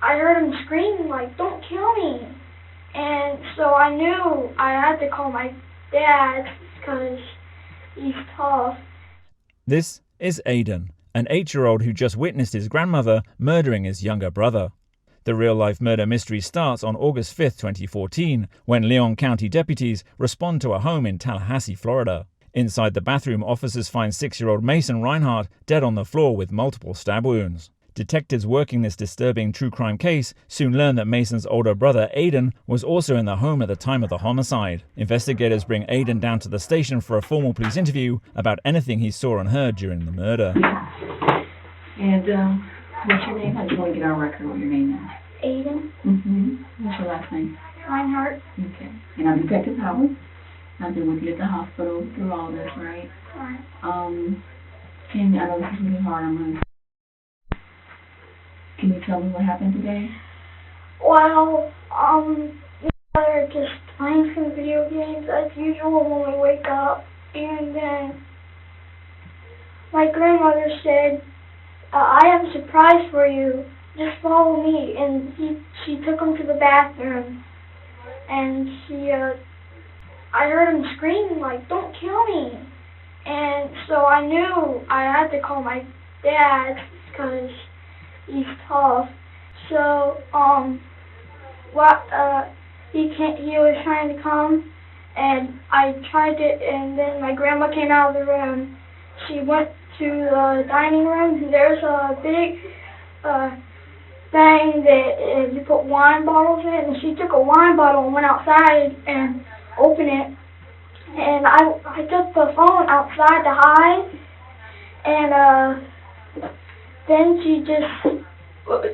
I heard him scream, like, "Don't kill me!" And so I knew I had to call my dad because he's tough. This is Aden, an 8-year-old who just witnessed his grandmother murdering his younger brother. The real-life murder mystery starts on August 5, 2014, when Leon County deputies respond to a home in Tallahassee, Florida. Inside the bathroom, officers find 6-year-old Mason Reinhardt dead on the floor with multiple stab wounds. Detectives working this disturbing true crime case soon learn that Mason's older brother, Aden, was also in the home at the time of the homicide. Investigators bring Aden down to the station for a formal police interview about anything he saw and heard during the murder. And, what's your name? I just want to get on record what your name is. Aden. What's your last name? Reinhardt. Okay. And I'm Detective Howard. I've been with you at the hospital through all this, right? Right. And I know this is really hard. Can you tell me what happened today? Well, we're just playing some video games as usual when we wake up, and then my grandmother said, "I have a surprise for you. Just follow me." And she took him to the bathroom, and I heard him scream, like, "Don't kill me!" And so I knew I had to call my dad because he's tough. So, he was trying to come, and I tried to, and then my grandma came out of the room. She went to the dining room, and there's a big, thing that you put wine bottles in, and she took a wine bottle and went outside and opened it. And I took the phone outside to hide, and, then she just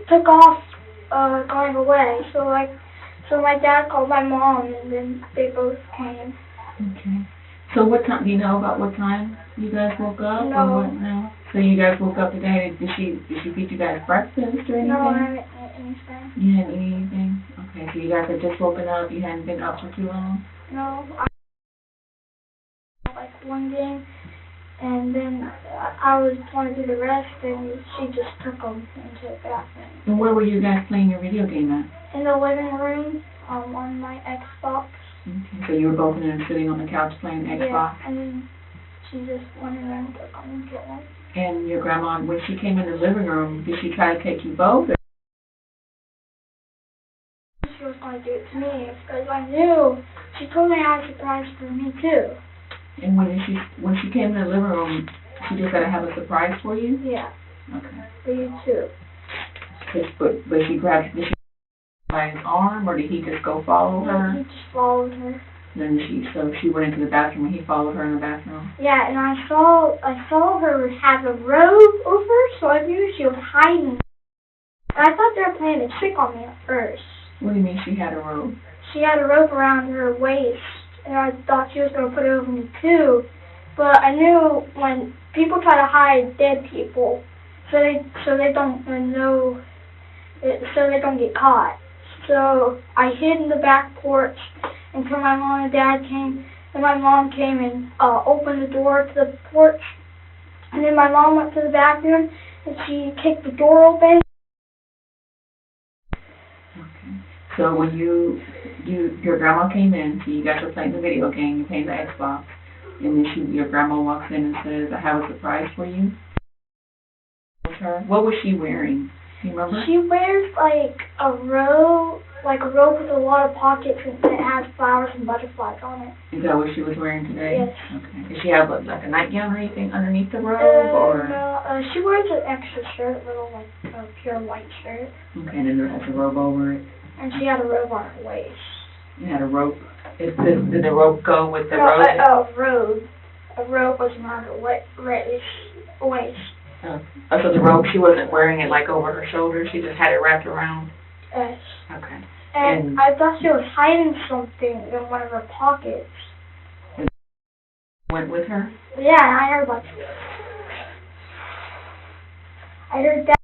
took off, going away. So my dad called my mom, and then they both came. Okay. So what time, do you know about what time you guys woke up? No. Or what? No. So you guys woke up today, did she feed you guys breakfast or anything? No, I haven't eaten anything. You hadn't eaten anything? Okay, so you guys had just woken up, you hadn't been up for too long? No, I like one game, and then I was trying to do the rest, and she just took them into the bathroom. And where were you guys playing your video game at? In the living room, on my Xbox. Okay, so you were both in there sitting on the couch playing Xbox? Yeah, and then she just went in there and took them and killed them. And your grandma, when she came in the living room, did she try to take you both? Or? She was going to do it to me, because I knew. She told me I had a surprise for me, too. And when she came in the living room, she just said, "I have a surprise for you"? Yeah. Okay. For you, too. But she grabbed, did she by his arm, or did he just go follow her? He just followed her. Then she went into the bathroom, and he followed her in the bathroom? Yeah, and I saw her have a robe over, so I knew she was hiding. And I thought they were playing a trick on me at first. What do you mean she had a robe? She had a rope around her waist, and I thought she was going to put it over me too. But I knew when people try to hide dead people, so they don't know, so they don't get caught. So I hid in the back porch until my mom and dad came, and my mom came and opened the door to the porch, and then my mom went to the bathroom and she kicked the door open. Okay. So when your grandma came in, so you guys were playing the video game, you playing the Xbox, and then your grandma walks in and says, "I have a surprise for you." What was she wearing? Do you remember? She wears like a robe with a lot of pockets, and it has flowers and butterflies on it. Is that what she was wearing today? Yes. Okay. Does she have like a nightgown or anything underneath the robe, or? No, she wears an extra shirt, a pure white shirt. Okay, and then there has a robe over it. And she had a robe on her waist. You had a rope. Did the rope go with the robe? A robe was around her waist. So the robe, she wasn't wearing it like over her shoulders, she just had it wrapped around? Yes. Okay. And I thought she was hiding something in one of her pockets. And went with her? Yeah, and I heard that.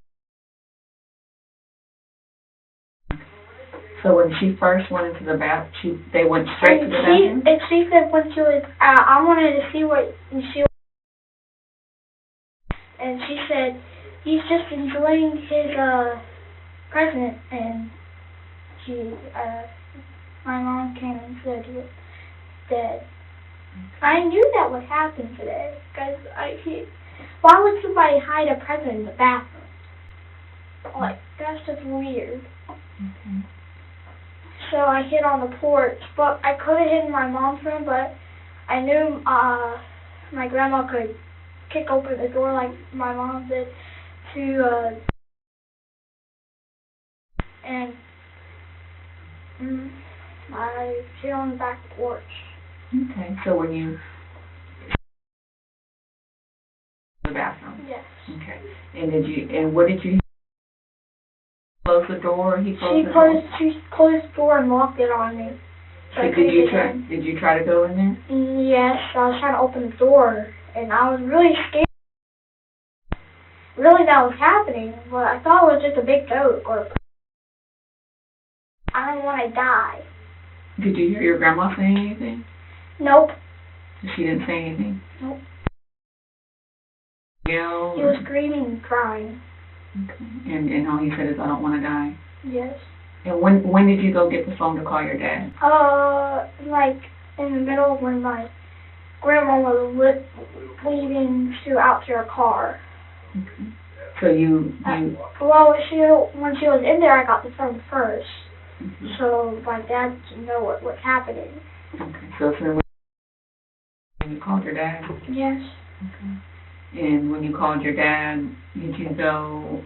So when she first went into the bath, they went straight to the bathroom? And she said when she was, I wanted to see what she was. And she said, he's just enjoying present, and my mom came and said he was dead. I knew that would happen today, because why would somebody hide a present in the bathroom? Like, that's just weird. Okay. So I hid on the porch, but I could have hid in my mom's room, but I knew my grandma could kick open the door like my mom did and I hid on the back porch. Okay. So when you the bathroom. Yes. Okay. And what did you close the door? He closed the door. She closed the door and locked it on me. So Did you try to go in there? Yes, I was trying to open the door, and I was really scared. Really, that was happening, but I thought it was just a big joke, or I don't want to die. Did you hear your grandma saying anything? Nope. She didn't say anything? Nope. Yell? He was screaming and crying. Okay. And all he said is, I don't want to die. Yes. And when did you go get the phone to call your dad? Like in the middle of when my grandma was leaving out to her car. Okay. So well, when she was in there, I got the phone first. Mm-hmm. So my dad didn't know what was happening. Okay. So when you called your dad? Yes. Okay. And when you called your dad, did you go,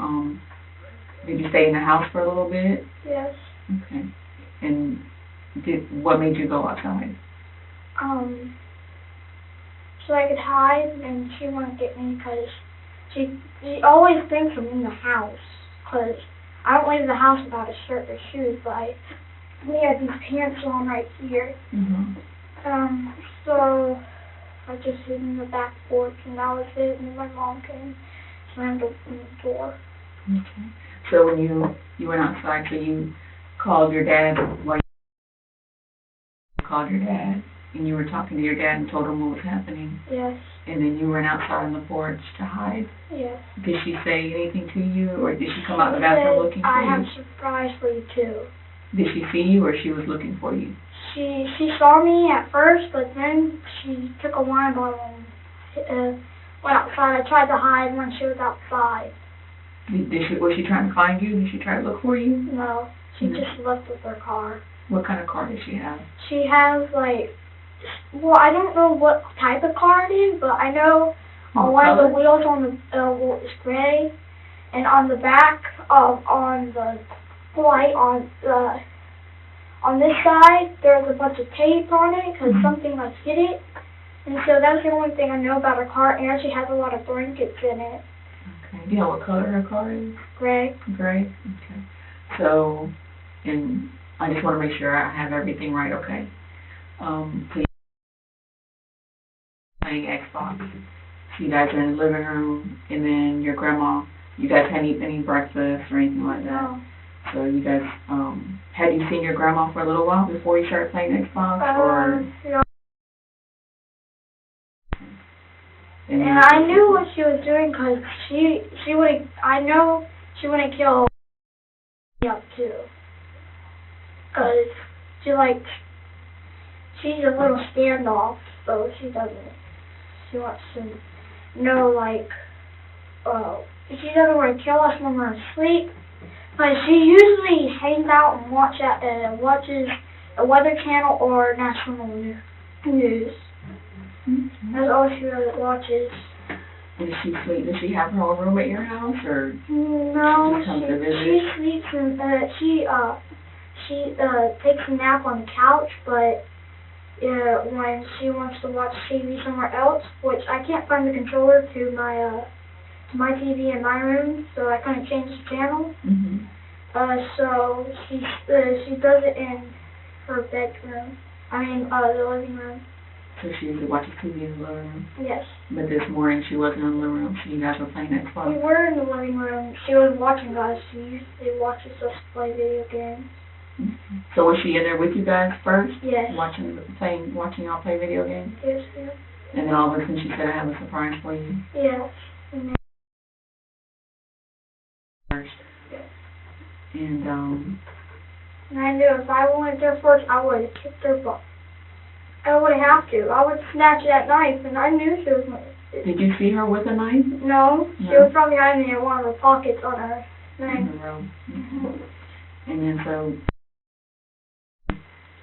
did you stay in the house for a little bit? Yes. Okay. And what made you go outside? So I could hide, and she wouldn't get me because she always thinks I'm in the house. Because I don't leave the house without a shirt or shoes, but we had these pants on right here. Mm-hmm. So I just hid in the back porch, and that was it. And my mom came, slammed open the door. Okay. So when you went outside, so you called your dad, and you were talking to your dad and told him what was happening. Yes. And then you went outside on the porch to hide. Yes. Did she say anything to you, or did she come out the bathroom looking for you? I have a surprise for you too. Did she see you, or she was looking for you? She saw me at first, but then she took a wine bottle and went outside. I tried to hide when she was outside. Was she trying to find you? Did she try to look for you? No, she just left with her car. What kind of car did she have? She has well, I don't know what type of car it is, but I know one of the wheels on the is gray, and on the back on the light on this side there's a bunch of tape on it because something hit it, and so that's the only thing I know about her car. And she has a lot of blankets in it. Okay. Do you know what color her car is? Gray. Gray. Okay. So, and I just want to make sure I have everything right. Okay. So you're playing Xbox. So you guys are in the living room, and then your grandma. You guys hadn't eaten any breakfast or anything like that. No. So you guys, had you seen your grandma for a little while before you started playing Xbox, or? No. And I knew what she was doing because I know she wouldn't kill me up too. Because she's a little standoff, so she wants to know, she doesn't want to kill us when we're asleep. But she usually hangs out and watches the Weather Channel or National News. That's all she really watches. Does she sleep? Does she have her own room at your house, or no? She comes to visit? She sleeps in. She takes a nap on the couch, but when she wants to watch TV somewhere else, which I can't find the controller to my TV in my room, so I couldn't change the channel. So she does it in her bedroom. The living room. So she usually watches TV in the living room? Yes. But this morning she wasn't in the living room, so you guys were playing Xbox? We were in the living room. She was watching us. She usually watches us play video games. So was she in there with you guys first? Yes. Watching y'all play video games? Yes, yes. And then all of a sudden she said, I have a surprise for you? Yes. And then First. yes. And, And I knew if I went there first, I would have kicked her butt. I would have to. I would snatch that knife, and I knew she was going to. did you see her with a knife? No, she was probably hiding in one of her pockets on her In knife. the room. And then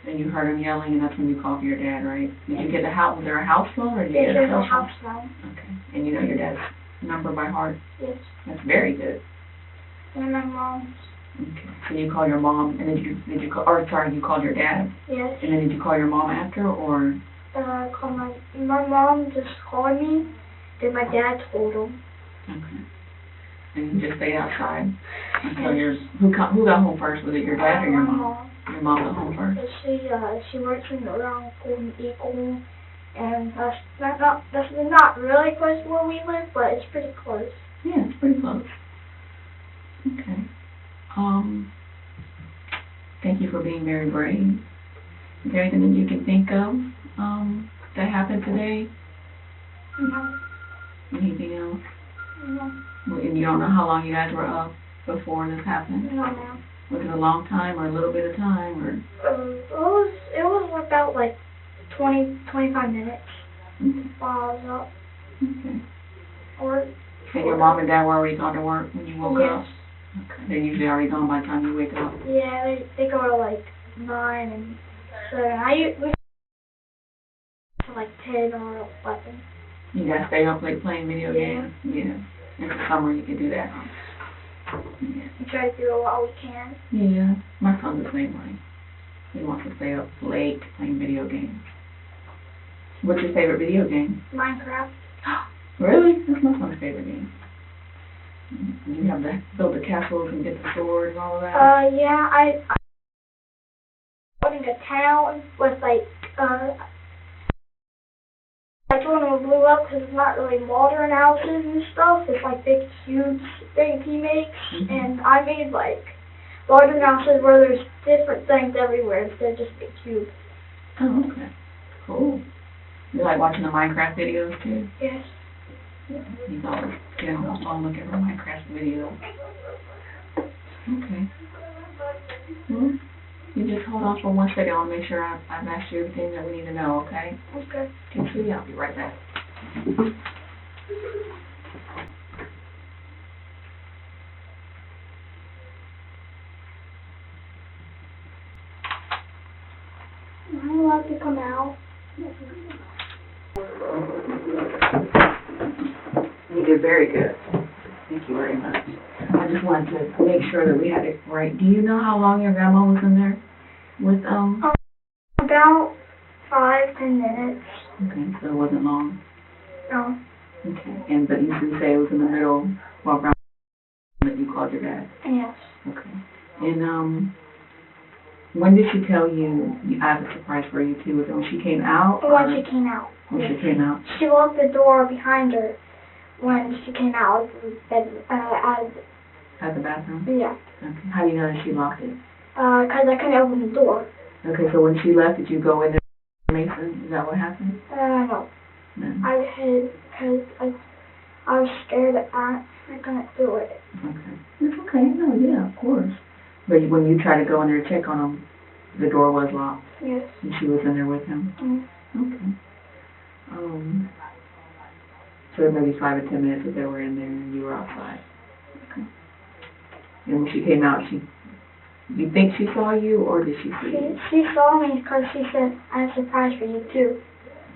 then you heard him yelling, and that's when you called your dad, right? Did you get the house? Was there a house phone, or did you get a cell phone? House phone. Okay. And you know your dad's number by heart? Yes. That's very good. And my mom's. Okay. So you call your mom, and then did you call, or sorry, you called your dad? Yes. And then did you call your mom after, or? Called my mom just called me, then my dad told him. Okay. And you just stayed outside until who got home first? Was it your dad or your mom? Mom. Your mom got home first. She works in around Golden Eagle, and that's not really close to where we live, but it's pretty close. Yeah, it's pretty close. Okay. Thank you for being very brave. Is there anything that you can think of that happened today? No. Anything else? No. And you don't know how long you guys were up before this happened? No, no. Was it a long time or a little bit of time, or? It was about like 25 minutes while I was up. Okay. Or. And your mom and dad were already gone to work when you woke up? Yes. Okay. They're usually already gone by the time you wake up? Yeah, they go to like 9 and 7. We to like 10 or 11. You guys stay up late playing video games? Yeah. In the summer you can do that, huh? Yeah. We try to do it while we can. Yeah. My son's the same way. He wants to stay up late playing video games. What's your favorite video game? Minecraft. Really? That's my son's favorite game. You have to build the castles and get the sword and all of that? Yeah, I living in a town with like one of them blew up because it's not really modern houses and stuff. It's like big cubes that he makes, and I made like modern houses where there's different things everywhere instead of just big cubes. Oh, okay. Cool. You like watching the Minecraft videos too? Yes. Yeah. He's always getting on the phone looking for Minecraft videos. Okay. Well, you just hold on for 1 second. I'll make sure I've asked you everything that we need to know, okay? Okay. Okay, sweetie, I'll be right back. Am I allowed to come out? You did very good. Thank you very much. I just wanted to make sure that we had it right. Do you know how long your grandma was in there with, About 5-10 minutes. Okay, so it wasn't long. No. Okay, but you did say it was in the middle while grandma that you called your dad? Yes. Okay. And, when did she tell you, I have a surprise for you too, was it when she came out? When she came out. When she came out? She locked the door behind her when she came out of the bed, At the bathroom? Yeah. Okay. How do you know that she locked it? Because I couldn't open the door. Okay, so when she left, did you go in there, Mason? Is that what happened? No. No. I hid because I was scared that I couldn't do it. Okay. It's okay. No, yeah, of course. But when you tried to go in there to check on him, the door was locked? Yes. And she was in there with him? Okay. So maybe 5 or 10 minutes that they were in there and you were outside. Okay. And when she came out, you think she saw you, or did she see you? She saw me because she said, I have a surprise for you too.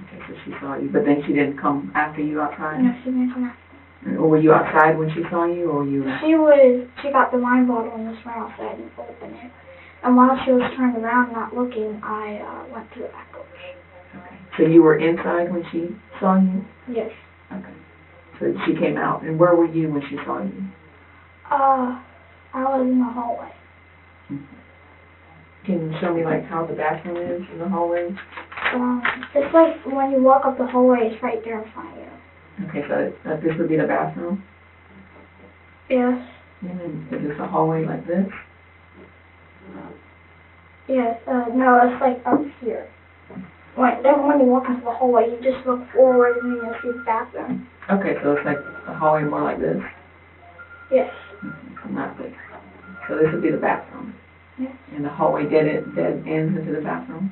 Okay, so she saw you, but then she didn't come after you outside? No, she didn't come after. Or were you outside when she saw you, or were you? She got the wine bottle and just went outside and opened it. And while she was turned around not looking, I went to the back door. Okay. So you were inside when she saw you? Yes. Okay. So she came out, and where were you when she saw you? I was in the hallway. Can you show me like how the bathroom is in the hallway? It's like when you walk up the hallway, it's right there in front of you. Okay, so this would be the bathroom? Yes. And then is this a hallway like this? Yes. No, it's like up here. When you walk into the hallway, you just look forward and you'll see the bathroom. Okay, so it's like a hallway more like this? Yes. Not this. So this would be the bathroom. Yeah. And the hallway dead ends into the bathroom.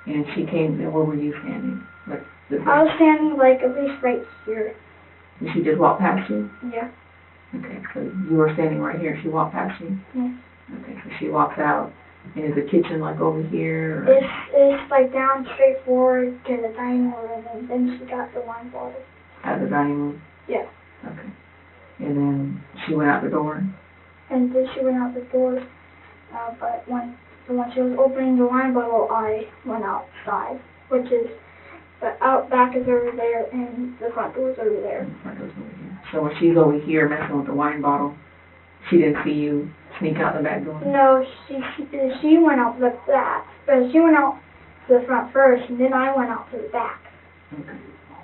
And she came, and where were you standing? Like, I was standing like at least right here. Did she just walk past you? Yeah. Okay, so you were standing right here, she walked past you? Yeah. Okay, so she walks out, and is the kitchen like over here? Or? It's like down straight forward to the dining room, and then she got the wine bottle. At the dining room? Yeah. Okay. And then she went out the door? And then she went out the door, but when she was opening the wine bottle, I went outside, which is, the out back is over there, and the front door is over there. The front door's over here. So when she's over here messing with the wine bottle, she didn't see you sneak out the back door? No, she went out the back, but she went out to the front first, and then I went out to the back. Okay.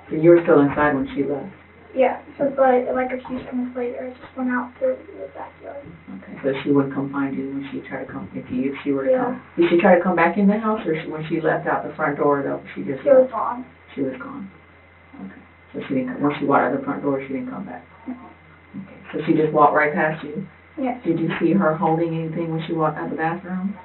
So you were still inside when she left? Yeah, so, but like a few seconds later, I just went out to the backyard. Okay, so she would come find you when she tried to come, if she were to Yeah. come. Did she try to come back in the house, or when she left out the front door, though, she just She was left? gone. She was gone. Okay. So she didn't, once she walked out the front door, she didn't come back? Okay. So she just walked right past you? Yeah. Did you see her holding anything when she walked out the bathroom?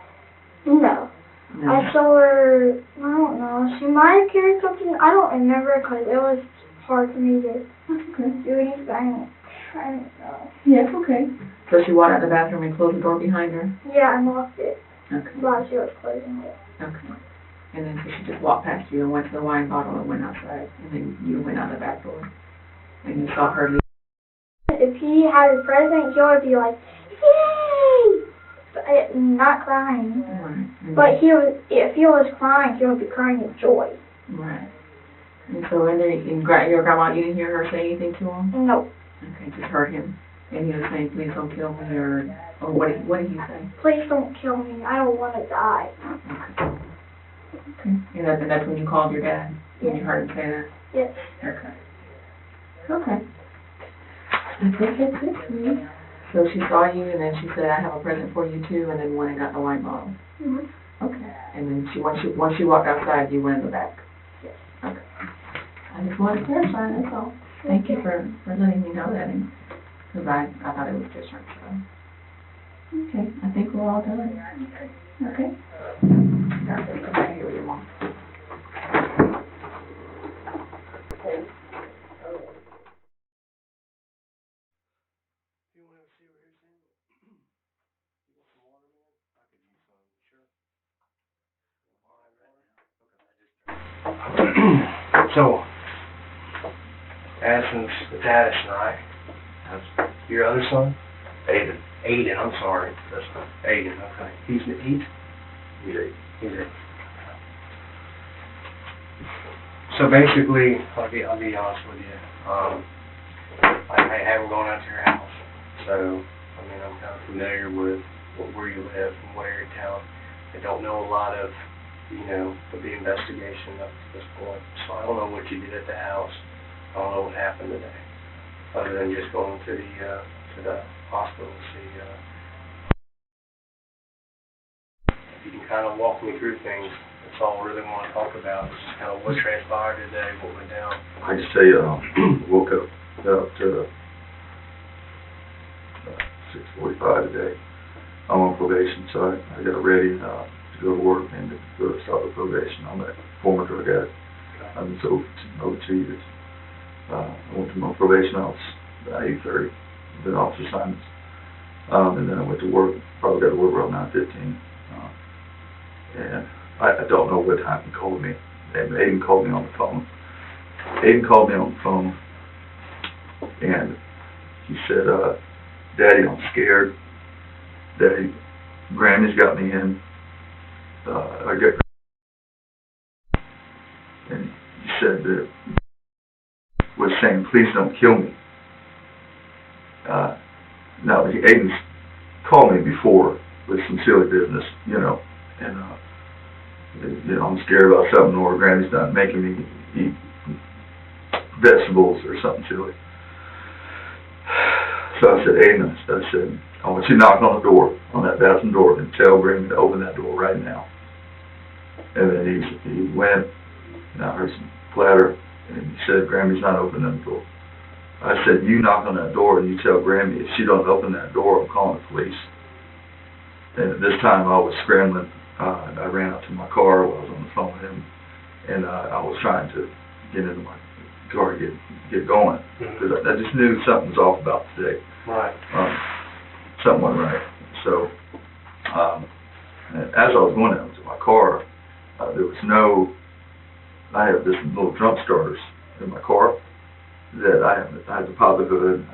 No. No. I saw her, I don't know, she might have carried something, I don't remember, because it was hard for me to Okay. do anything. I don't know. Yeah, it's okay. So she walked out the bathroom and closed the door behind her? Yeah, I locked it Okay. while she was closing it. Okay. And then so she just walked past you and went to the wine bottle and went outside, and then you went out the back door, and you saw her leave. If he had a present, he would be like, yay! But, not crying. Right. But if he was crying, he would be crying with joy. Right. And so, and then your grandma, you didn't hear her say anything to him? No. Okay, just heard him. And he was saying, please don't kill me, or what did he say? Please don't kill me. I don't want to die. Okay. Okay. And that's when you called your dad? When you heard him say that? Yes. Okay. Okay. I think that's it for me. So she saw you, and then she said, I have a present for you too, and then went and got the wine bottle. Mhm. Okay. And then once she walked outside, you went in the back? Yes. Okay. I just wanted to clarify, that's all. Thank you for letting me know that, because I thought it was different, so. Okay, I think we're all done. Okay. Got this, come back here with your mom. So, Addison's Addison, right? That's your other son? Aden. Aden, I'm sorry. That's Aden, okay. He's 8? He's 8. He's 8. So basically, I'll be honest with you. I haven't gone out to your house, so I mean I'm kind of familiar with where you live and what area of town. I don't know a lot of, of the investigation up to this point, so I don't know what you did at the house. I don't know what happened today, other than just going to the hospital to see. If you can kind of walk me through things. That's all I really want to talk about, is just kind of what transpired today, what went down. I just tell you, woke up about 6:45 today. I'm on probation, so I got ready to go to work and to go to start the probation on that former drug addict. I've been so over 2 years. I went to my probation office about 8:30, did officer assignments, and then I went to work. Probably got to work around 9:15, and I don't know what time he called me. Aden called me on the phone. Aden called me on the phone, and he said, Daddy, I'm scared. Daddy, Grammy's got me in. And he said that was saying, please don't kill me. Now, Aden's called me before with some silly business, and I'm scared about something, or Granny's not making me eat vegetables or something silly. So I said, Aden, I said, I want you to knock on the door, on that bathroom door, and tell Granny to open that door right now. And then he went, and I heard some clatter, and he said, Grammy's not opening the door. I said, you knock on that door and you tell Grammy, if she don't open that door, I'm calling the police. And at this time I was scrambling, and I ran out to my car while I was on the phone with him, and I was trying to get into my car to get going, because I just knew something was off about today. Right. Something wasn't right. So, and as I was going out to my car, there was I have this little jump starters in my car that I had to pop the hood.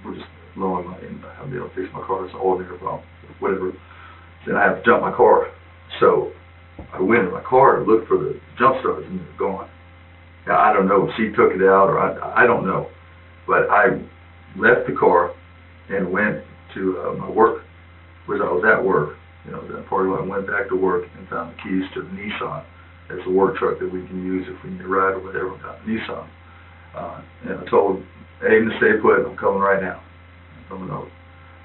We're just low on money, and I'll be able to fix my car. It's an ordinary problem, whatever. Then I have to jump my car. So I went in my car to look for the jump starters, and they're gone. Now, I don't know if she took it out or I don't know, but I left the car and went to my work, where I was at work. That part of it, I went back to work and found the keys to the Nissan. It's a work truck that we can use if we need a ride or whatever. Got the Nissan. And I told Aden to stay put. I'm coming right now. I'm coming over.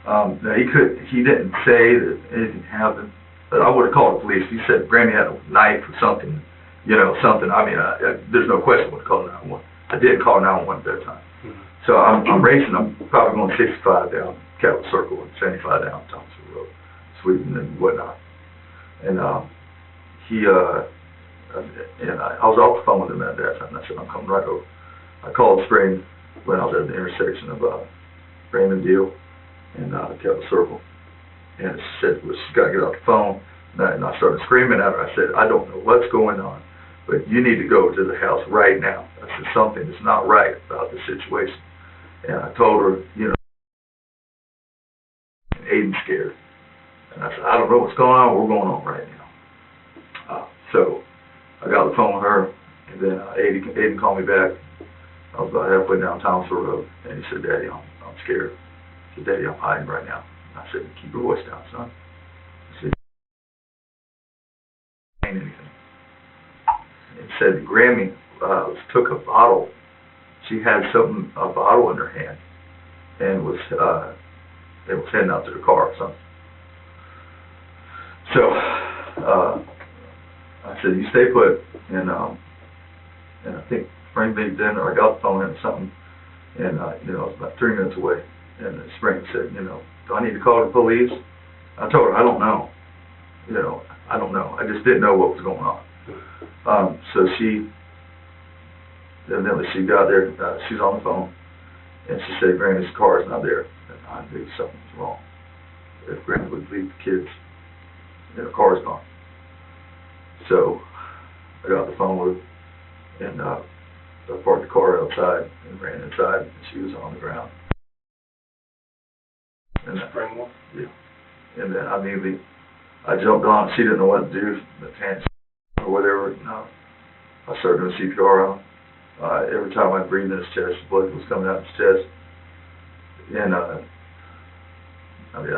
Now he didn't say that anything happened, but I would have called the police. He said Granny had a knife or something, something. I mean, there's no question I would have called 911. I did call 911 at that time. So I'm racing. I'm probably going 65 down Capitol Circle and 75 down Thompson Road, Sweden and whatnot. And I was off the phone with him at that time. I said, I'm coming right over. I called Spring when I was at the intersection of Raymond Deal and Capitol Circle. And she said, well, she's got to get off the phone. And I started screaming at her. I said, I don't know what's going on, but you need to go to the house right now. I said, something is not right about the situation. And I told her, Aden's scared. And I said, I don't know what's going on. We're going on right now. So I got the phone with her, and then Aden called me back. I was about halfway down Thompson Road, and he said, Daddy, I'm scared. He said, Daddy, I'm hiding right now. I said, keep your voice down, son. I said, ain't anything. It said Grammy took a bottle. She had a bottle in her hand, and was heading out to the car or something. So I said, you stay put, and I think Spring made dinner. I got the phone and something, and it was about 3 minutes away. And Spring said, do I need to call the police? I told her, I don't know. I don't know. I just didn't know what was going on. So evidently she got there. She's on the phone, and she said, Granny's car is not there. And I knew something was wrong. If Granny would leave the kids, her car's gone. So I got the phone with her, and I parked the car outside and ran inside, and she was on the ground. And yeah. And then immediately I jumped on. She didn't know what to do, the pants or whatever. I started doing CPR on him. Every time I breathed in his chest, blood was coming out of his chest. And I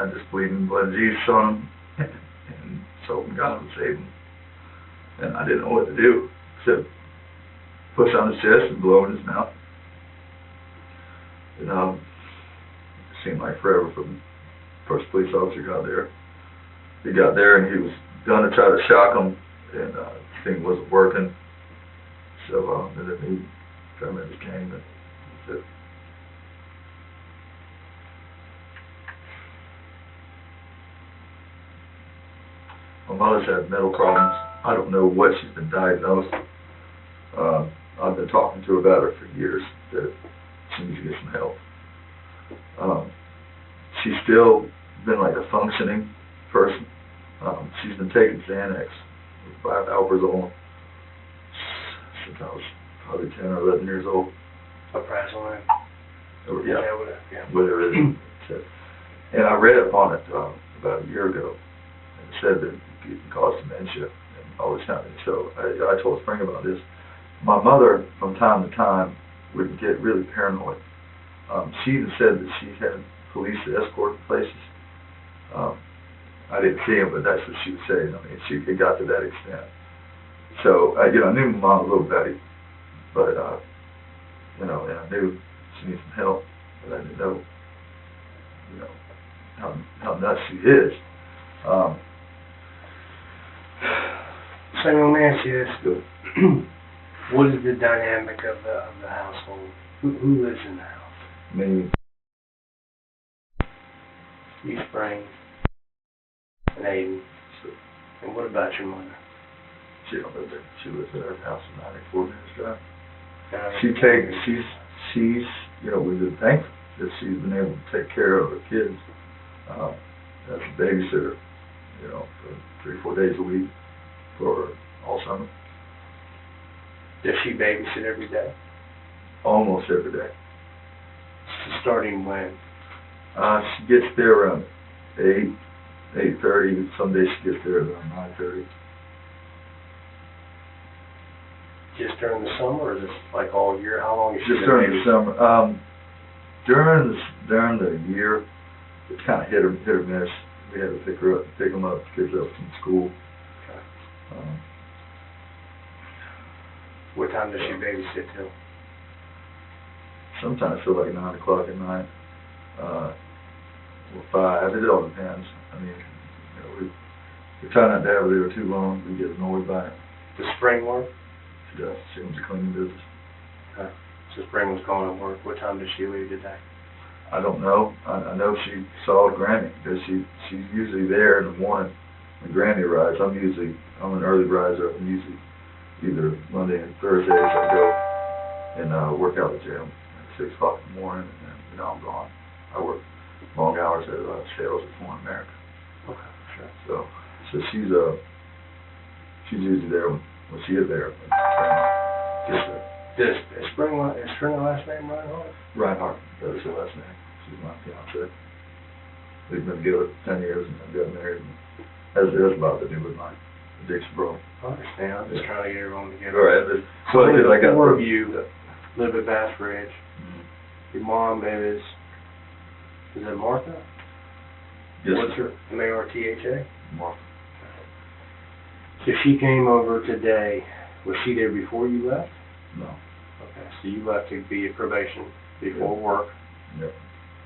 just bleeding blood of Jesus on him. And so God would save him. And I didn't know what to do except push on his chest and blow in his mouth. And it seemed like forever for the first police officer got there. He got there and he was going to try to shock him, and the thing wasn't working. So and then he paramedics came, and that's it. My mother's had mental problems. I don't know what she's been diagnosed. I've been talking to her about her for years, that she needs to get some help. She's still been like a functioning person. She's been taking Xanax, 5 hours old, since I was probably 10 or 11 years old. Surprisingly. Yeah, whatever it is. And I read up on it about a year ago, and it said that it can cause dementia and all this kind of thing. So I told Spring about this. My mother, from time to time, would get really paranoid. She even said that she had police escort places. I didn't see him, but that's what she was saying. I mean, it got to that extent. So, I knew my mom a little better, but, and I knew she needed some help, but I didn't know, how nuts she is. So let me ask you this. What is the dynamic of the household? Who lives in the house? Me. You, Spring, and in Aden. So, And what about your mother? she don't live there. She lives at her house in 94 minutes drive. Uh, She's, you know, we've been thankful that she's been able to take care of her kids, as a babysitter, you know, for 3-4 days a week for all summer, Does she babysit every day? almost every day. Starting when? She gets there around 8:30. Some days she gets there around 9:30. Just during the summer, or is this like all year? How long is she Just been during the babysitting? summer. During the year, it's kind of hit or miss. We had to pick them up, kids up from school. What time does she babysit till? Sometimes till like 9 o'clock at night, or 5. It all depends. I mean, you know, we try not to have her there too long. We get annoyed by it. Does Spring work? She does. She owns a cleaning business. So Spring was going to work. What time does she leave today? I don't know. I know she saw Granny because she's usually there in the morning when Granny arrives. I'm an early riser. I'm usually either Monday and Thursdays I go and work out at the gym at 6 o'clock in the morning, and then, you know, I'm gone. I work long hours at sales at Foreign America. Okay, sure. So she's usually there when she is there. Is Spring last name Reinhardt? Reinhardt, that is her last name. She's my fiance. We've been together 10 years and got married. And has a lot to do with my addiction problem. I understand. I'm just trying to get everyone together. All right. So I got 4 of you live at Bass Ridge. Mhm. Your mom is it Martha? Yes. What's her Martha? Martha. So she came over today. Was she there before you left? No. Okay, so you left to be at probation before Yeah. work, Yep.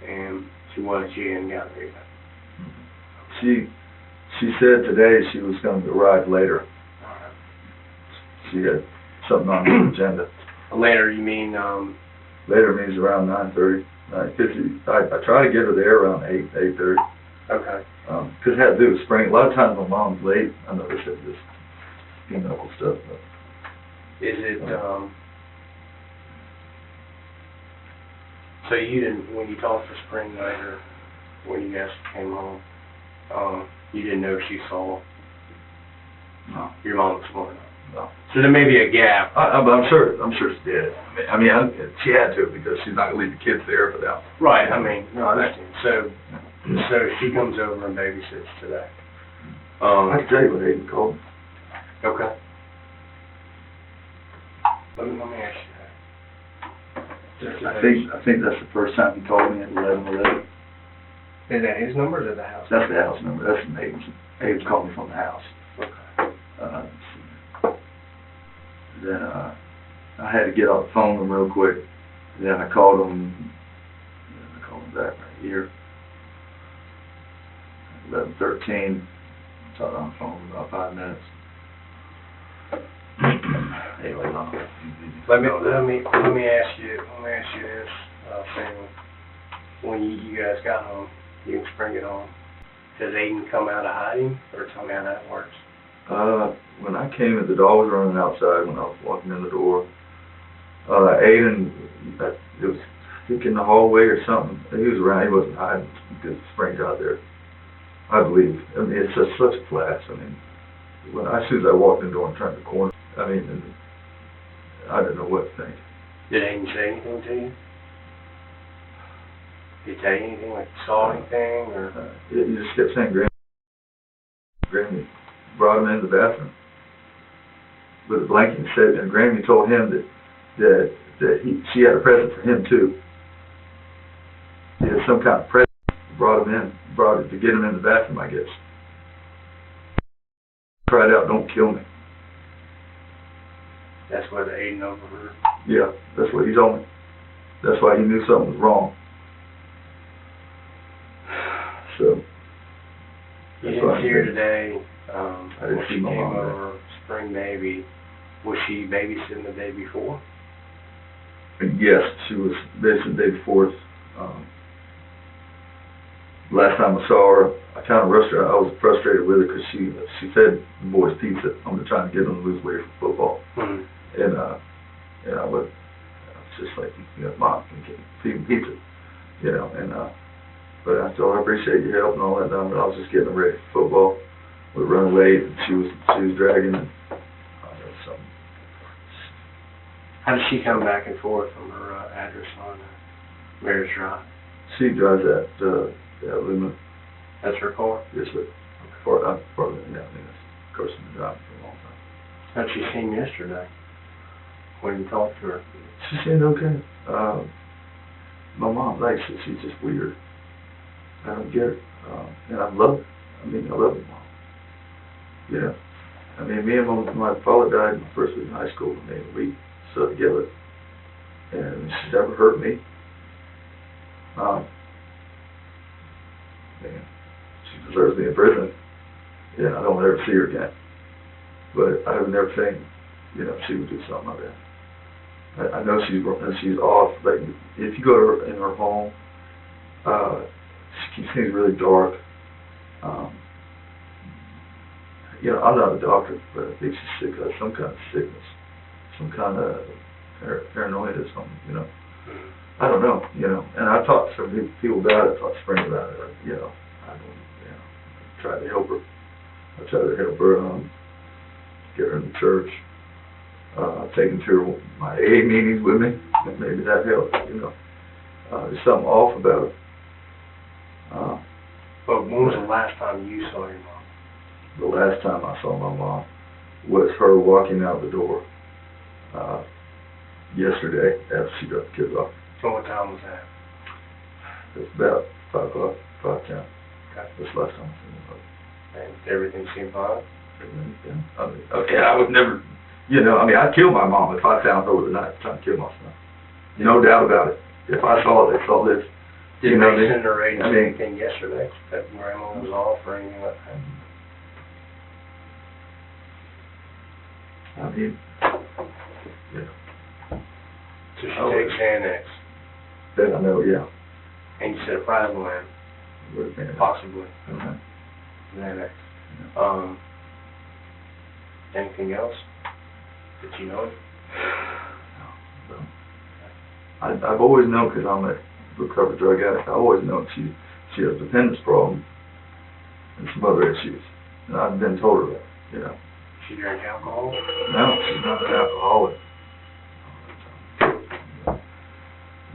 and she wanted you in got there. She said today she was going to arrive later. She had something on the agenda. Later, you mean, Later means around 9:30. I try to get her there around 8:30. okay. Because it had to do with Spring. A lot of times my mom's late. I noticed it just pinochle stuff. But Is it, so you didn't, when you talked to Spring later, when you guys came home, you didn't know she saw no, your mom this morning? no. So there may be a gap. But I'm sure she did. I mean, she had to because she's not gonna leave the kids there without. Right, I mean, no, I understand. So she comes over and babysits today. I can tell you what Aden called me. Okay. Let me ask you that. I think that's the first time he called me at 11:11. Is that his number or is that the house? That's the house number. That's from Aden's. Aden's called me from the house. Okay. Then I had to get off the phone with him real quick. Then I called him. I called him back right here. 11:13. Talked on the phone for about 5 minutes. Anyway, no. Let me ask you this, Sam. When you guys got home, you can Spring it home. Does Aden come out of hiding, or tell me how that works? When I came in, the dog was running outside when I was walking in the door. Aden, it was, I think in the hallway or something. He was around. He wasn't hiding because Spring's out there. I believe. I mean, it's just such a flash. I mean, as soon as I walked in the door and turned the corner, I mean, and I didn't know what to think. Did Aden say anything to you? Did he tell you anything, like he saw anything, or? He just kept saying, Grammy brought him into the bathroom with a blanket and said, and Grammy told him that she had a present for him too. He had some kind of present, brought it to get him in the bathroom, I guess. Cried out, "Don't kill me." That's what Aden overheard. Yeah, that's what he told me. That's why he knew something was wrong. So. You didn't see her today. I didn't when see she my came mom today. over, Spring baby. Was she babysitting the day before? Yes, she was basically the day before. last time I saw her, I kind of rushed her. I was frustrated with her because she fed the boys pizza. I'm trying to get them to lose weight for football. Mm-hmm. And I was just like, Mom, you can feed them pizza, and but I told her I appreciate your help and all that, but I was just getting ready for football. We were running late, and she was dragging, and something. How does she come back and forth from her address on Marriage Drive? She drives that Lumen. That's her car? Yes, sir. Part of it, yeah. I mean, of course, I've been driving for a long time. How'd she seem yesterday when you talked to her? She seemed okay. My mom likes it. She's just weird. I don't get it. And I love her. I mean, I love her mom. I mean, me and my father died my first week in high school. I mean, we stood together. And she's never hurt me. Man, she deserves to be in prison. I don't ever see her again. But I have never seen, she would do something like that. I know she's off. Like, if you go to her in her home, she seems really dark. I'm not a doctor, but I think she's sick of some kind of sickness, some kind of paranoia or something. I don't know. And I talked to some people about it. I talked to Spring about it. I tried to help her. I tried to help her get her in the church. Taking to my AA meetings with me, and maybe that helped, there's something off about it. But when was the last time you saw your mom? The last time I saw my mom was her walking out the door yesterday after she dropped the kids off. So what time was that? It's about 5 o'clock, 5:10. Okay. That's the last time I saw her. And everything seemed fine? I would never, I'd kill my mom if I found her with a knife trying to kill myself. No doubt about it. If I saw it, I saw this. Did they send her anything yesterday that grandma was off or anything like that? I mean, So she takes Xanax. That I know, yeah. And you said a Prazolane, possibly. Xanax. Anything else that you know? No. I've always known, because I'm a recovered drug addict, I've always known she has a dependence problem and some other issues. And I've been told her that, She drank alcohol? No, she's not an alcoholic.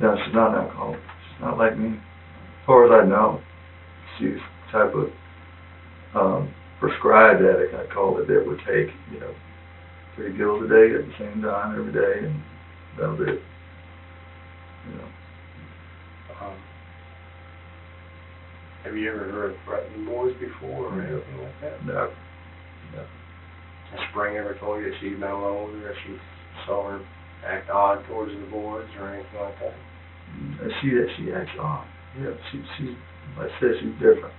No, she's not an alcoholic. She's not like me. As far as I know, she's the type of prescribed addict, I call it, that would take, 3 pills a day at the same time every day, and that'll be it. Have you ever heard of threatening boys before or anything like that? No. Has Spring ever told you that she's been alone with her, or she saw her act odd towards the boys or anything like that? She acts odd. Yeah, she's like I said, she's different.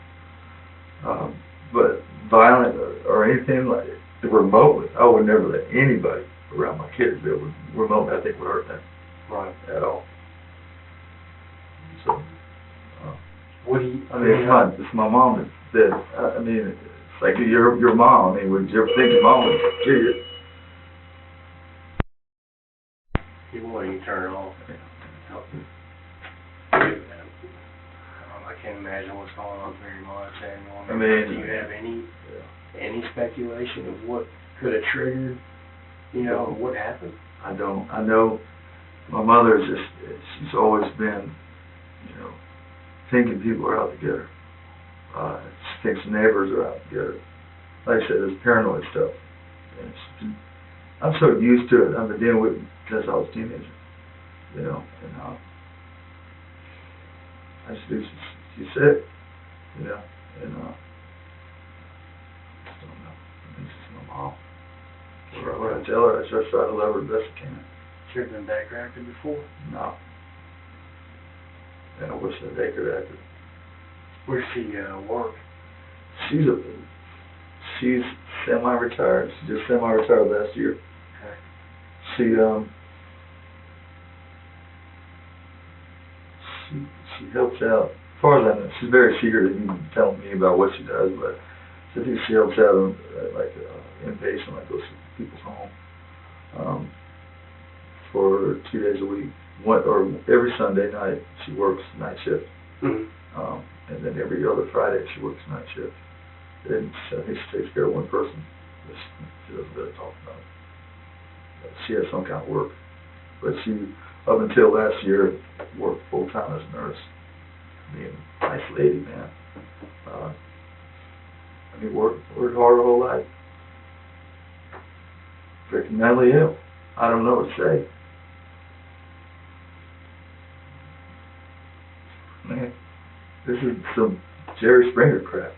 But violent or anything like it, remotely, I would never let anybody around my kids that would remotely, I think, would hurt them. Right. At all. So, what do you? it's my mom that I mean, it's like your mom. I mean, would you ever think your mom would kill you? You want you turn it off. I can't imagine what's going on through your mind, Samuel. Do you have any speculation of what could have triggered, what happened? I don't. I know my mother is she's always been, thinking people are out to get her. She thinks the neighbors are out to get her. Like I said, there's paranoid stuff. And I'm so used to it. I've been dealing with it since I was a teenager, and I just do. She's sick, and I just don't know. I mean, she's my mom. When I tell her, I just try to love her the best I can. She ever been back active before? No. And I wish that they could act it. Where's she work? She's semi-retired. She just semi-retired last year. Okay. She helps out far as I know, she's very secretive, even telling me about what she does, but I think she helps out, inpatient, like goes to people's home, for 2 days a week. Every Sunday night, she works night shift. Mm-hmm. And then every other Friday, she works night shift. And I think she takes care of one person. She doesn't really talk about it. She has some kind of work. But she, up until last year, worked full-time as a nurse. I mean, nice lady, man. Worked hard her whole life. Freaking mentally ill. I don't know what to say. Man, this is some Jerry Springer crap.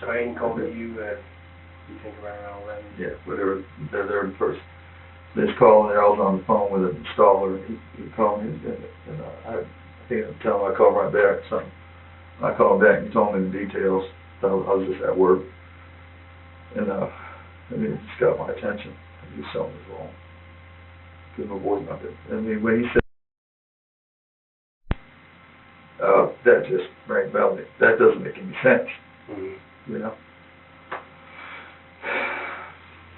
So Aden called you, you think around 11? Yeah, whatever. They're in first. This call, and I was on the phone with an installer, and he called me, and I think I tell him I called right back. Something. I called back, and he told me the details. I was just at work, and it just got my attention. I knew something was wrong. Because my boy's not there. I mean, when he said, that just rang bell me. That doesn't make any sense. Mm-hmm. You know?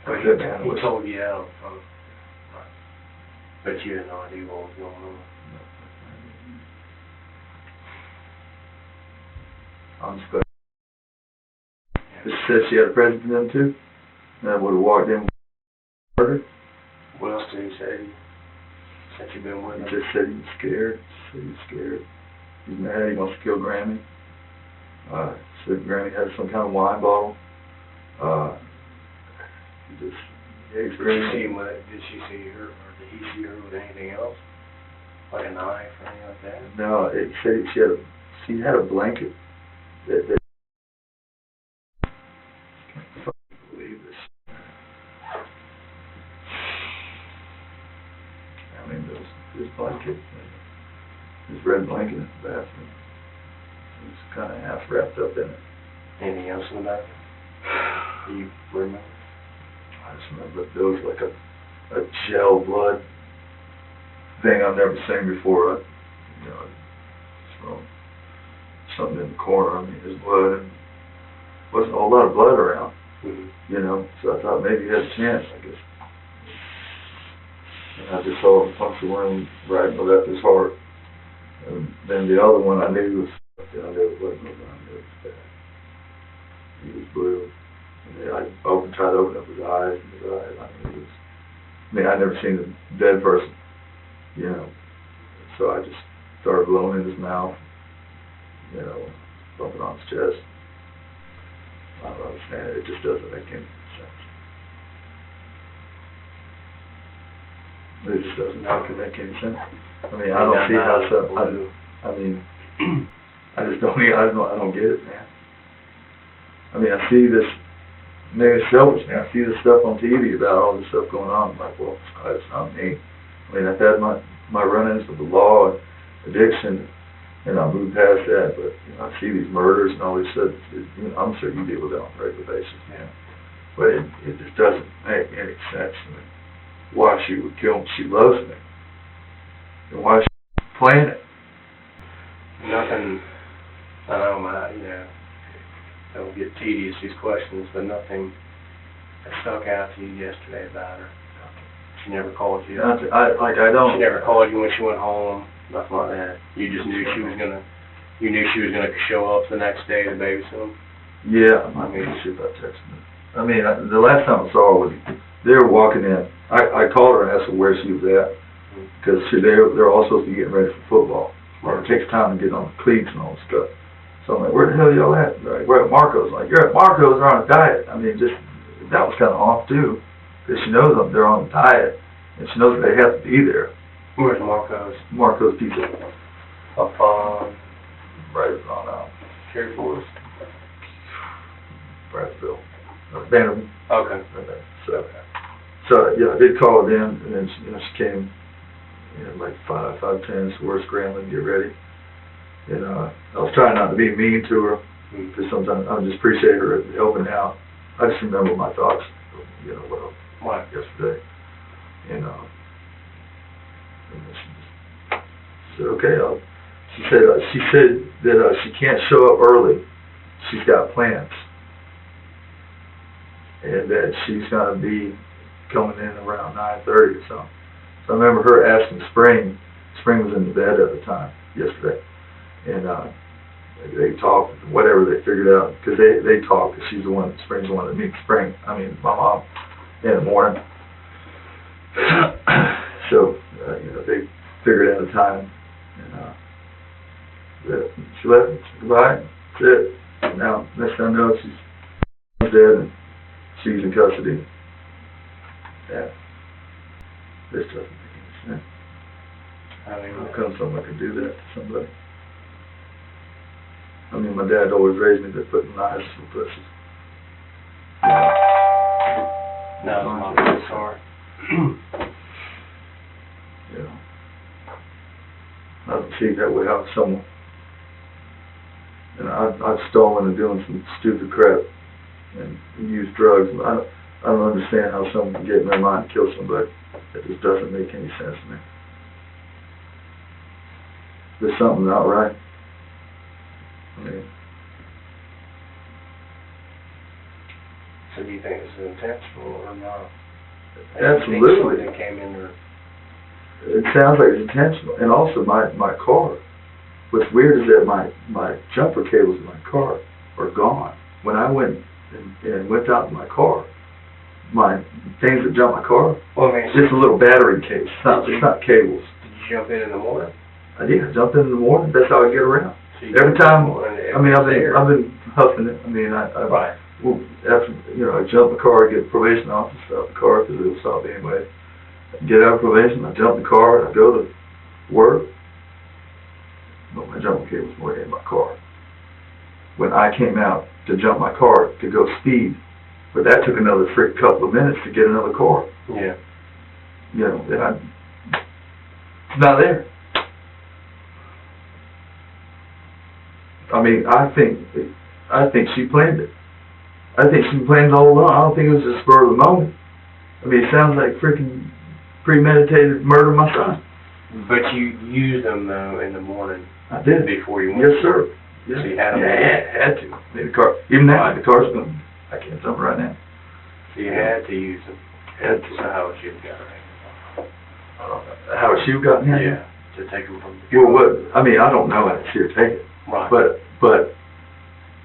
But he told you out from, but you had no idea what was going on. I'm just glad. She said she had a present for them too. And I would have walked in with her. What else did he say? Since you've been with him? He just said he's scared. He's mad. He wants to kill Grammy. Said Grammy had some kind of wine bottle. Did she see her, or did he see her with anything else? Like a knife or anything like that? No, it said she had a blanket that I can't believe this. I mean, this blanket, this red blanket in the bathroom. It's kind of half wrapped up in it. Anything else in the bathroom? Do you remember? I just remember there was like a gel blood thing I've never seen before. Something in the corner. I mean, there's blood, and wasn't a whole lot of blood around. Mm-hmm. So I thought maybe he had a chance, I guess. And I just saw him punch the wound right in the left of his heart. And then the other one I knew was, there wasn't no gun, it was bad. He was blue. And I tried to open up his eyes, I'd never seen a dead person, So I just started blowing in his mouth, bumping on his chest. I don't understand it. It just doesn't make any sense. It just doesn't make any sense. I mean, I don't see how so. I just don't. I don't get it, man. I mean, I see this. Maybe it's selfish, man. I see this stuff on TV about all this stuff going on. I'm like, well, it's not me. I mean, I've had my run-ins with the law and addiction, and I moved past that. But I see these murders and all this stuff. I'm sure you deal with it on a regular basis, man. But it just doesn't make any sense to me. Why she would kill him? She loves me, and why she playing it? Nothing. I know it'll get tedious, these questions, but nothing that stuck out to you yesterday about her. She never called you. She never called you when she went home. Nothing like that. You just knew she was gonna. You knew she was gonna show up the next day to babysit him. Yeah, I mean, shit about texting her. I mean, the last time I saw her was they were walking in. I called her and asked her where she was at because they're all supposed to be getting ready for football. It takes time to get on the cleats and all this stuff. So I'm like, where the hell are y'all at? Like, we're at Marco's. I'm like, you're at Marco's, they're on a diet. I mean, that was kind of off too, because she knows they're on a diet, and she knows they have to be there. Where's Marco's? Marco's Pizza. Up on... Right on Cherry Forest? Bradsville. Vanderbilt. Okay. So yeah, I did call her then, and then she came, like 5:10, so we're scrambling to get ready. And I was trying not to be mean to her, because sometimes I just appreciate her helping out. I just remember my thoughts, what yesterday. And she said, okay, She said that she can't show up early. She's got plans, and that she's gonna be coming in around 9:30 or something. So I remember her asking Spring. Spring was in the bed at the time yesterday, and they talked, whatever they figured out, because they talk, because she's the one, Spring's the one that meets Spring, I mean, my mom, in the morning. So, they figured out a time, and she left, goodbye, that's it. And now, next time I know, she's dead, and she's in custody. Yeah. This doesn't make any sense. How come someone could do that to somebody? I mean, my dad always raised me to put knives in pussies. No, I'm sorry. I don't see that way how someone, and I've stolen and doing some stupid crap and used drugs. I don't understand how someone can get in their mind to kill somebody. It just doesn't make any sense to me. There's something not right. I mean, so do you think this is intentional or not? Absolutely. Something came in there. It sounds like it's intentional. And also my car. What's weird is that my jumper cables in my car are gone. When I went and whipped out my car, my things that jump my car, Well, I mean, it's just a little battery case. It's not cables. did you jump in the morning? I jumped in the morning. That's how I get around. So you Every jumped in time, the morning, I mean, I've there. been huffing it. I mean, Right. well, after, I jump in the car, get probation officer, stop the car, because it'll stop anyway. Get out of probation, I jump in the car, I go to work, but my jumper cable's were in my car. When I came out to jump my car to go speed, but that took another couple of minutes to get another car. Yeah. And it's not there. I mean, I think she planned it. I think she planned it all along. I don't think it was a spur of the moment. I mean, it sounds like freaking premeditated murder of my son. But you used them, though, in the morning I did. before you went. Yes, sir. So you had them. Yeah, had to. I mean, the car, even now, the car's going, I can't tell them right now. So you had to use them. Had to. So how would you have got it? How she got in? Yeah, to take them from the Well, what, I mean, I don't know how she would take it. Right. But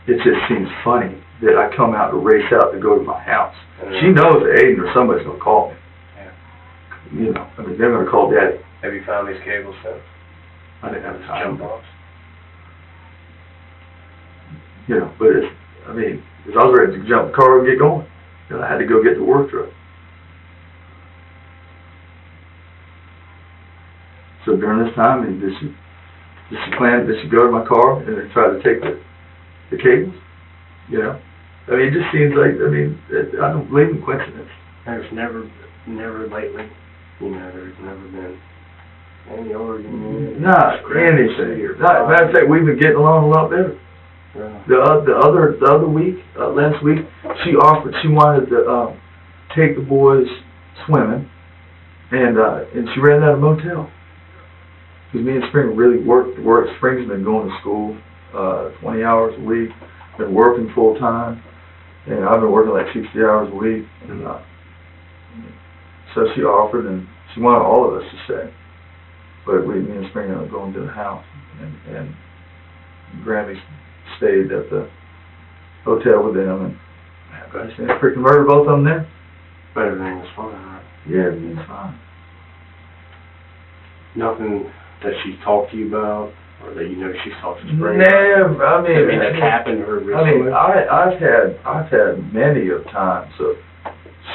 it just seems funny that I come out to race out to go to my house. And She knows that Aden or somebody's going to call me. Yeah. I mean, they're going to call Daddy. Have you found these cables since? I didn't have This time. jump box? But it's, I mean, because I was ready to jump in the car and get going. I had to go get the work truck. So during this time, did she go to my car and then try to take the cables? I mean, it just seems like, I don't believe in coincidence. There's never lately, there's never been any argument. Not anything. Matter of fact, we've been getting along a lot better. Yeah. The other week, last week, she wanted to take the boys swimming, and she rented out a motel. Because me and Spring really worked. Spring's been going to school 20 hours a week, been working full time, and I've been working like 60 hours a week. And so she offered, and she wanted all of us to stay. But me and Spring ended up going to the house, and Grammy stayed at the hotel with them, and I freaking murdered both of them there. But everything was fine, right? Yeah, everything's fine. Nothing that she's talked to you about, or that she's talked to Spring? Never. I mean, that's happened to her recently? I've had many of times of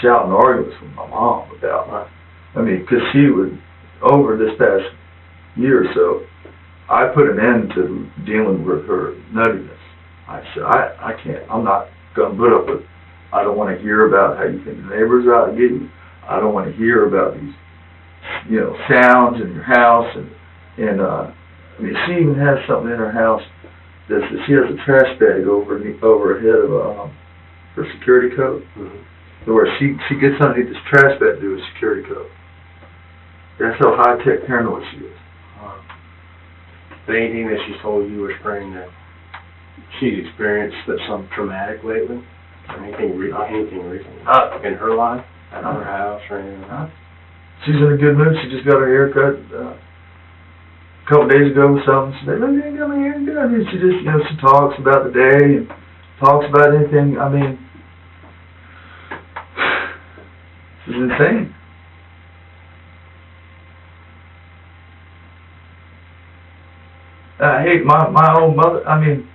shouting arguments with my mom about, because she would, over this past year or so, I put an end to dealing with her nuttiness. I said, I can't, I'm not going to put up with, I don't want to hear about how you think the neighbors are out to get you. I don't want to hear about these, sounds in your house, and she even has something in her house that she has a trash bag over her head of her security coat, where she gets underneath this trash bag to do a security coat. That's how high-tech paranoid she is. But anything that she's told you or Spring that she's experienced that's some traumatic lately? Or anything recently? In her life? At her house or anything? She's in a good mood. She just got her hair cut a couple days ago or something. She said, look, you got my hair done. And she just, you know, she talks about the day and talks about anything. I mean, this is insane. I hate my own mother. I mean,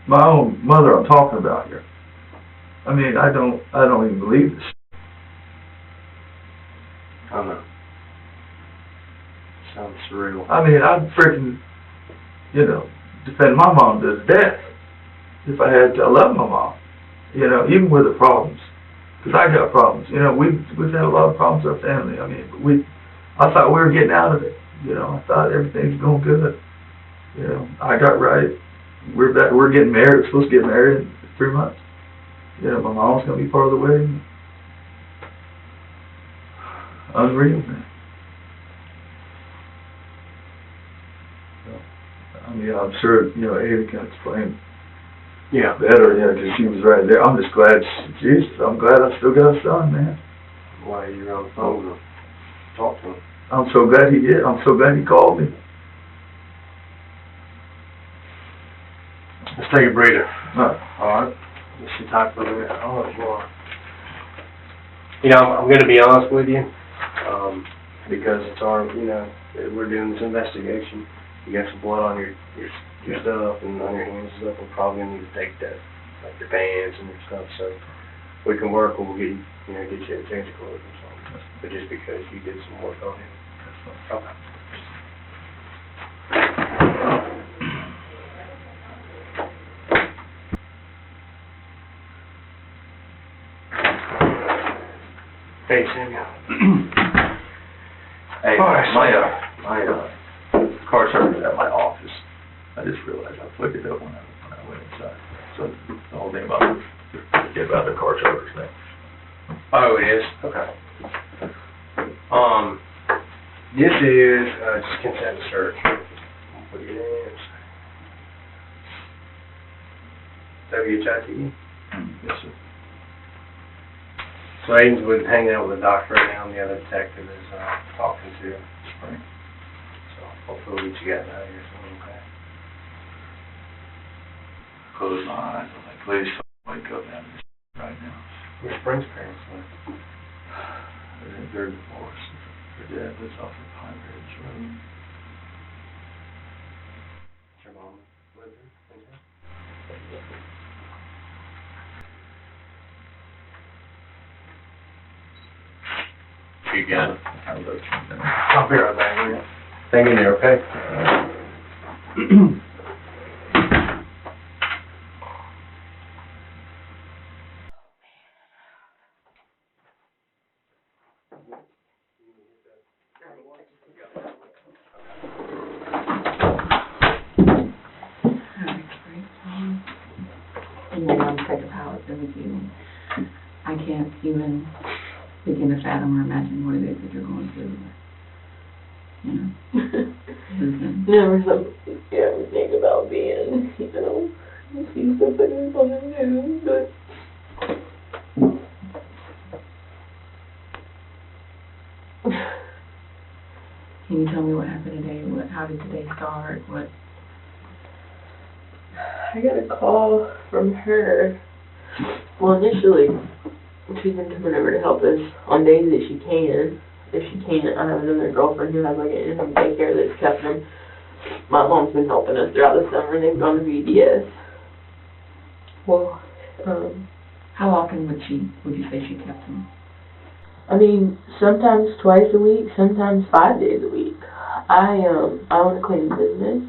my own mother I'm talking about here. I mean, I don't even believe this. I don't know. Sounds surreal. I mean, I'd freaking, you know, defend my mom to the death if I had to. I love my mom, you know, even with the problems, because I got problems. You know, we've had a lot of problems in our family. I mean, I thought we were getting out of it. You know, I thought everything's going good. You know, I got right. We're back. We're getting married. We're supposed to get married in 3 months. You know, my mom's gonna be part of the wedding. Unreal, man. I mean, I'm sure, you know, Aden can explain better, you know, because she was right there. I'm just glad, Jesus, I'm glad I still got a son, man. Why you're on the phone to talk to him? I'm so glad he did. I'm so glad he called me. Let's take a breather. Alright. Let's sit tight for a minute. I don't know if you want. You know, I'm going to be honest with you, because it's our, you know, we're doing this investigation. You got some blood on your stuff and on your hands and stuff. We're probably going to need to take that, like your pants and your stuff. So we can work and we'll get you, you know, get you a change of clothes or something. But just because you did some work on him. Okay. Hey, Samuel. Hey, my car charger's at my office. I just realized I flicked it up when I went inside. So the whole thing about the car chargers thing. Oh, it is? Okay. This is just consent search. Put your names. WHITE? Yes, sir. So Aden's been hanging out with the doctor right now, and the other detective is talking to Spring. So hopefully we'll get you guys out of here soon, okay? Close my eyes. I'm like, please wake up man, right now. Where's Spring's parents live? They're divorced. Her dad lives off of Pine Ridge Road. Does your mom live there? You got it. I'll be right back with you. Hang in there, okay? And then I'm sick of how it's been with you. I can't even begin to fathom or imagine what it is that you're going through. You know? Never something you ever think about being, you know, you see stuff like this on the news, but Can you tell me what happened today? How did today start? What? I got a call from her. Well, initially, she's been coming over to help us on days that she can. If she can't, I have another girlfriend who has like an in-home daycare that's kept them. My mom's been helping us throughout the summer, and they've gone to VDS. Well, How often would you say she kept them? I mean, sometimes twice a week, sometimes 5 days a week. I own a cleaning business,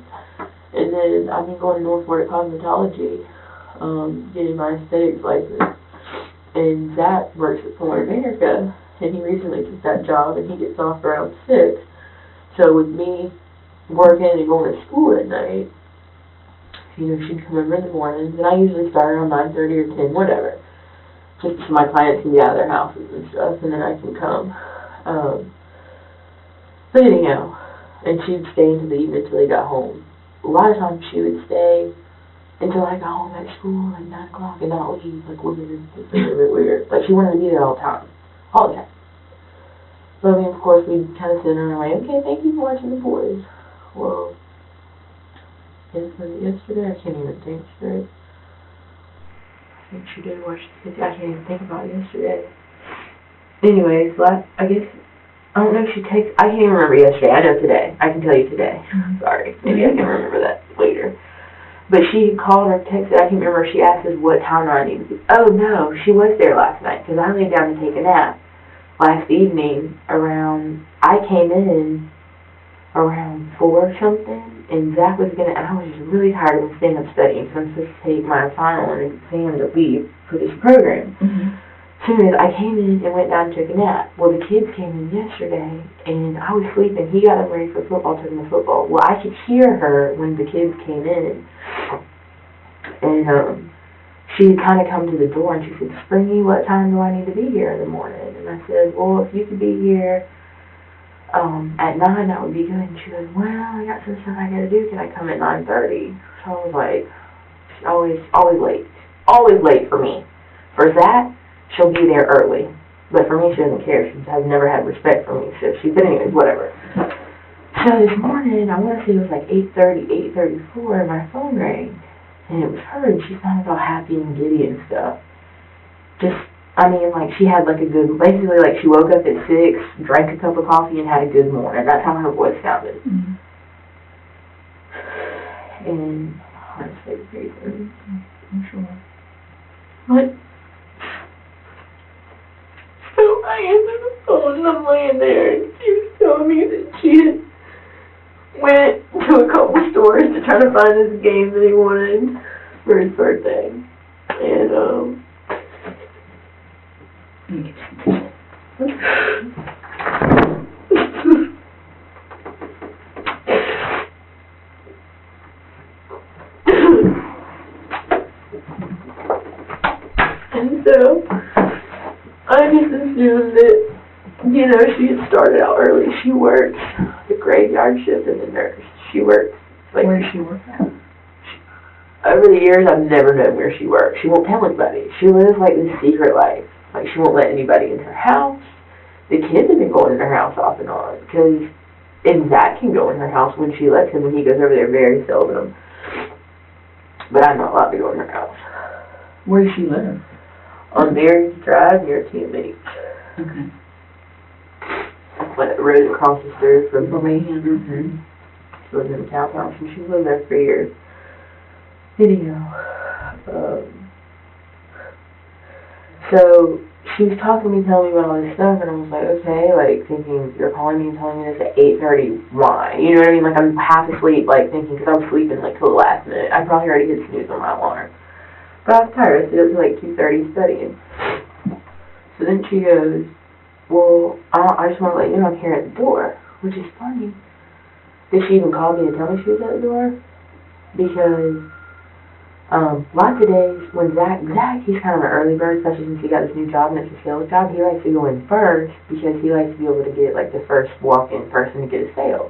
and then I've been going to North Florida Cosmetology, getting my aesthetics license. And Zach works at Florida America, and he recently took that job, and he gets off around 6. So with me working and going to school at night, you know, she'd come over in the mornings, and I usually start around 9:30 or 10, whatever, just so my clients can be out of their houses and stuff, and then I can come. But anyhow, and she'd stay into the evening until they got home. A lot of times she would stay until I got home at school, like 9 o'clock, and not leave, like weird. It's a little bit weird. Like, she wanted to be there all the time. All the time. But, I mean, of course, we'd kind of sit there and like, okay, thank you for watching the boys. Well, was it yesterday? I can't even think straight. I think she did watch the kids. I can't even think about yesterday. Anyways, I guess, I don't know if she takes, I can't even remember yesterday. I know today. I can tell you today. Sorry. Maybe I can remember that later. But she called or texted, I can't remember, she asked us what time I needed to be. Oh no, she was there last night, because I laid down to take a nap last evening I came in around 4 or something, and Zach was and I was just really tired of staying up studying, because I'm supposed to take my final and exam to leave for this program. So anyways, I came in and went down and took a nap. Well, the kids came in yesterday, and I was sleeping. He got them ready for football, took them to football. Well, I could hear her when the kids came in, and she kind of come to the door, and she said, Springy, what time do I need to be here in the morning? And I said, well, if you could be here at 9, that would be good. And she goes, well, I got some stuff I got to do. Can I come at 9:30? So I was like, she's always late. Always late for me. For that, she'll be there early. But for me, she doesn't care. She has never had respect for me. So she said, anyways, whatever. So this morning, I want to say it was like 8:30, 8:34, and my phone rang. And it was her, and she sounded all happy and giddy and stuff. Like she had like a good, basically like she woke up at 6, drank a cup of coffee, and had a good morning. That's how her voice sounded. And honestly, reason, I'm sure. What? So I answered the phone, and I'm laying there, and she was telling me that she had went to a couple stores to try to find this game that he wanted for his birthday. And, and so, I just assumed that, she had started out early. She works the graveyard shift as a nurse. She works, like... Where does she work at? Over the years, I've never known where she works. She won't tell anybody. She lives, like, this secret life. Like, she won't let anybody in her house. The kids have been going in her house off and on, and Zach can go in her house when she lets him, when he goes over there very seldom. But I'm not allowed to go in her house. Where does she live? On Mary's Drive near Teammates. Okay. Like the road across the street from Romania. She lives in a townhouse, and she's lived there for years. So she was talking to me, telling me about all this stuff, and I was like, okay, like thinking, you're calling me and telling me this at 8:30, why? You know what I mean? Like I'm half asleep, like thinking, because I was sleeping like till the last minute. I probably already hit snooze on my alarm. But I was tired. I stayed up till like 2:30 studying. So then she goes, well, I just want to let you know I'm here at the door, which is funny. Did she even call me to tell me she was at the door? Because lots of days when Zach, he's kind of an early bird, especially since he got this new job and it's a sales job. He likes to go in first because he likes to be able to get like the first walk-in person to get a sale.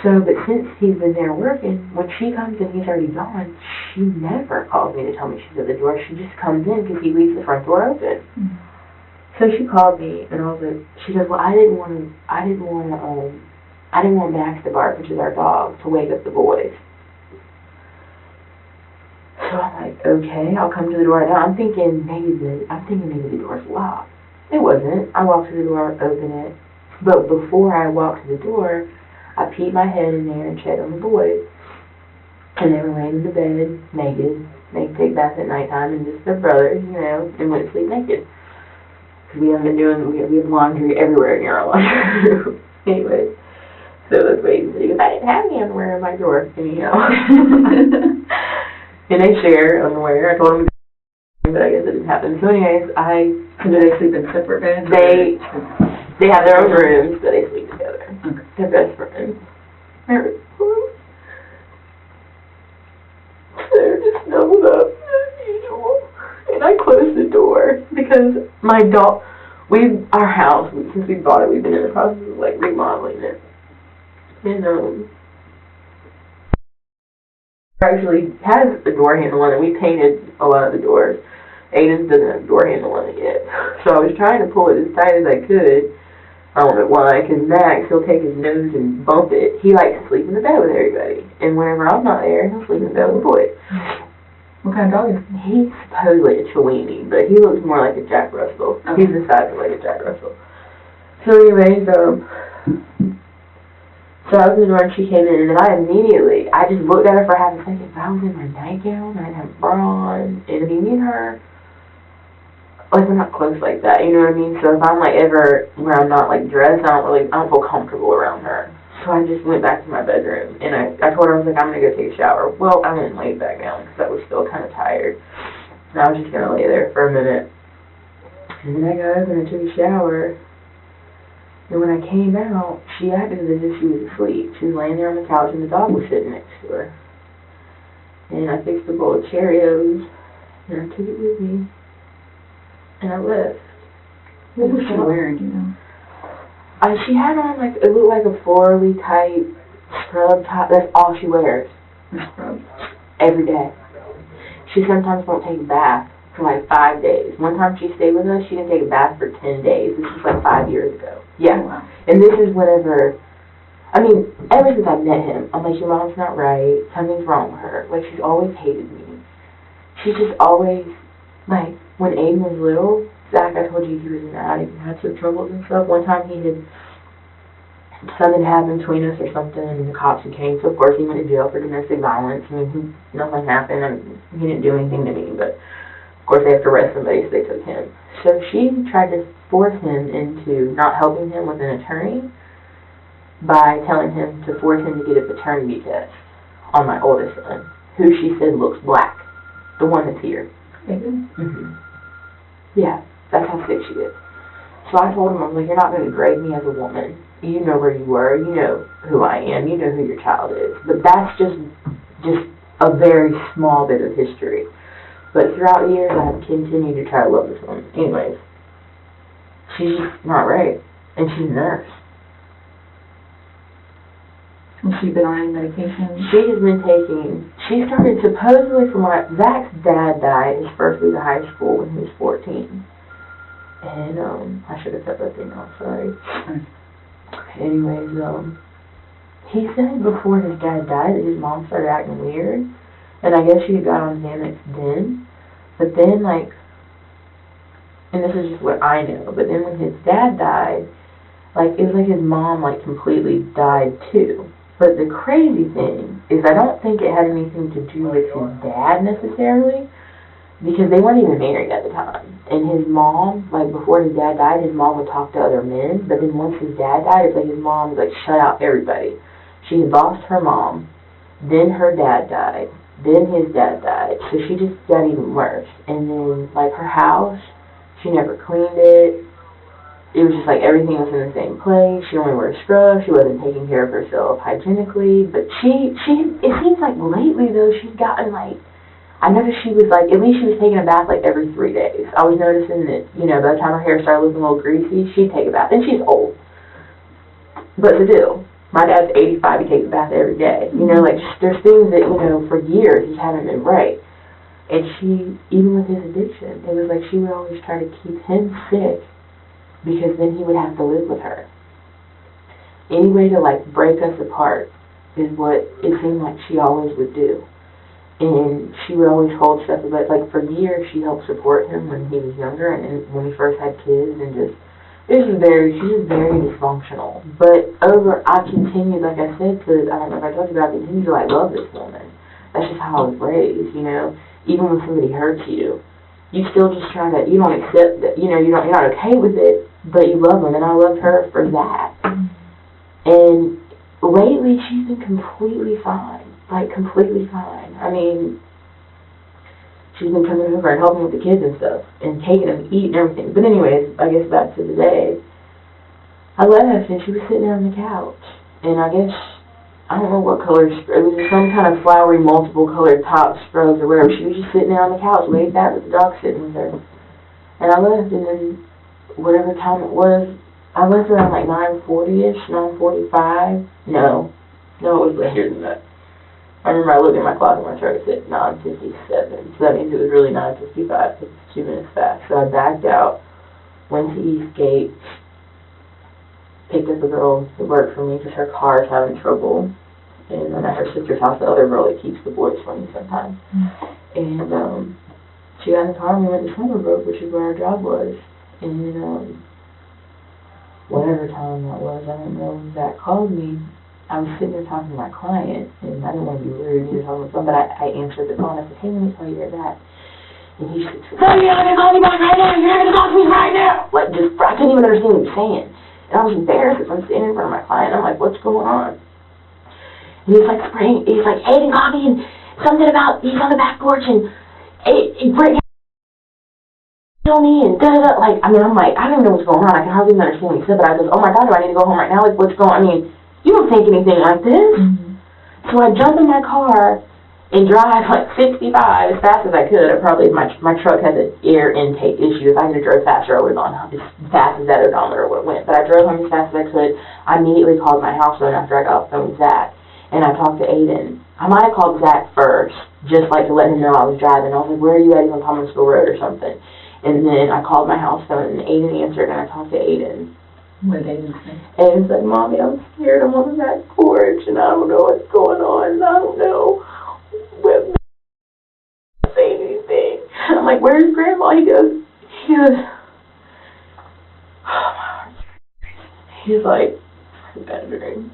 So, but since he's been there working, when she comes and he's already gone, she never calls me to tell me she's at the door. She just comes in because he leaves the front door open. So she called me, and I was like, she goes, well, I didn't want Max to bark, which is our dog, to wake up the boys. So I'm like, okay, I'll come to the door right now. I'm thinking maybe the door's locked. It wasn't. I walked to the door, opened it, but before I walked to the door, I peeked my head in there and checked on the boys, and they were laying in the bed naked. They take baths at nighttime, and just their brothers, and went to sleep naked. We have laundry everywhere in our laundry room. Anyway, so that's waiting. He goes, I didn't have any underwear in my drawer, anyhow. And they share underwear. I told him, but I guess it didn't happen. So anyways, do they sleep in separate beds? They have their own rooms, but they sleep together. Okay. They're best friends. They're just snuggled up as usual. And I closed the door because my dog, our house, since we bought it, we've been in the process of like remodeling it. And, actually has a door handle on it. We painted a lot of the doors. Aden doesn't have a door handle on it yet. So I was trying to pull it as tight as I could. I don't know why, because Max, he'll take his nose and bump it. He likes to sleep in the bed with everybody. And whenever I'm not there, he'll sleep in the bed with the boys. What kind of dog is He's supposedly a Chiweenie, but he looks more like a Jack Russell. Okay. He's the size of like a Jack Russell. So anyways, so I was in the door and she came in, and then I just looked at her for half a second. I was in my nightgown, I didn't have a bra on, and I mean, me and her, like, we're not close like that, you know what I mean? So if I'm, like, ever where I'm not, like, dressed, I don't feel comfortable around her. So I just went back to my bedroom, and I told her, I was like, I'm gonna go take a shower. Well, I went and laid back down, because I was still kind of tired. And I was just gonna lay there for a minute. And then I got up and I took a shower. And when I came out, she acted as if she was asleep. She was laying there on the couch and the dog was sitting next to her. And I fixed a bowl of Cheerios, and I took it with me, and I left. What was she wearing, you know? She had on, like, it looked like a florally type scrub top. That's all she wears. A scrub. Every day. She sometimes won't take a bath for like 5 days. One time she stayed with us, she didn't take a bath for 10 days. This was like 5 years ago. Yeah. Oh, wow. And this is whenever, I mean, ever since I met him, I'm like, your mom's not right. Something's wrong with her. Like, she's always hated me. She's just always, like, when Aden was little, Zach, I told you he was in the attic and had some troubles and stuff. One time something happened between us or something, and the cops came, so of course he went to jail for domestic violence. I mean, nothing happened, and he didn't do anything to me, but of course they have to arrest somebody, so they took him. So she tried to force him into not helping him with an attorney by telling him to force him to get a paternity test on my oldest son, who she said looks black, the one that's here. Mm-hmm. Yeah, that's how sick she is. So I told him, I was like, you're not going to grade me as a woman. You know where you were. You know who I am. You know who your child is. But that's just a very small bit of history. But throughout the years, I have continued to try to love this woman. Anyways, she's just not right. And she's a nurse. Has she been on any medication? She has been taking, she started supposedly from what, Zach's dad died his first week of high school when he was 14. And, I should have cut that thing off, sorry. Anyways, he said before his dad died that his mom started acting weird. And I guess she got on Xanax then. But then, like, and this is just what I know, but then when his dad died, like, it was like his mom, like, completely died too. But the crazy thing is I don't think it had anything to do with his dad necessarily, because they weren't even married at the time. And his mom, like, before his dad died, his mom would talk to other men, but then once his dad died, it's like his mom, like, shut out everybody. She had lost her mom, then her dad died, then his dad died, so she just got even worse. And then, like, her house, she never cleaned it. It was just like everything was in the same place. She only wore scrubs. She wasn't taking care of herself hygienically. But it seems like lately, though, she's gotten, like, I noticed she was, like, at least she was taking a bath, like, every 3 days. I was noticing that, you know, by the time her hair started looking a little greasy, she'd take a bath. And she's old. But still, my dad's 85, he takes a bath every day. You know, like, there's things that, you know, for years just haven't been right. And she, even with his addiction, it was like she would always try to keep him sick, because then he would have to live with her. Any way to, like, break us apart is what it seemed like she always would do. And she would always hold stuff about, like, for years she helped support him when he was younger and when we first had kids, and just, she's just very dysfunctional. But I continued, like I said, I don't know if I told you, but I continued to, like, love this woman. That's just how I was raised, you know. Even when somebody hurts you, you still just try to, you don't accept that, you know, you're not okay with it, but you love them, and I loved her for that. And lately, she's been completely fine, like, completely fine. I mean, she's been coming over and helping with the kids and stuff, and taking them to eat and everything. But anyways, I guess back to the day, I left, and she was sitting there on the couch, and I guess, I don't know what color, it was some kind of flowery, multiple colored top scrubs or whatever. She was just sitting there on the couch, laid back with the dog sitting with her. And I left, and then whatever time it was, I left around like 9:40ish, 9:45. No, it was later than that. I remember I looked in my closet and my truck said 9:57, so that means it was really 9:55 because it's 2 minutes fast. So I backed out, went to Eastgate, picked up a girl that worked for me because her car is having trouble, and then at her sister's house, the other girl that keeps the boys for me sometimes. And she got in the car and we went to Summerbrook, which is where our job was. And whatever time that was, I don't know, Zach called me. I was sitting there talking to my client, and I didn't want to be rude, he was on the phone, but I answered the phone. I said, hey, let me tell you that. And he said, so you're going to call me back right now? You're going to talk to me right now? Like, just, I couldn't even understand what he was saying. And I was embarrassed because I'm standing in front of my client. I'm like, what's going on? And he's like, Aden called me, and something about, he's on the back porch, and Britt on me, and da-da-da. Like, I mean, I'm like, I don't even know what's going on. I can hardly even understand what he said, but I was, oh my God, do I need to go home right now? Like, what's going on? I mean, you don't think anything like this. So I jump in my car and drive like 65 as fast as I could. My truck has an air intake issue. If I had drove faster, I would have gone as fast as that odometer would have went. But I drove home as fast as I could. I immediately called my house phone after I got off the phone with Zach, and I talked to Aden. I might have called Zach first, just like to let him know I was driving. I was like, where are you at? He's on Thomasville Road or something. And then I called my house phone, and Aden answered, and I talked to Aden. What did Aden say? Aden said, Mommy, I'm scared. I'm on the back porch, and I don't know what's going on. I don't know what say anything. And I'm like, where's Grandma? He goes, oh my heart. He's like, bedroom.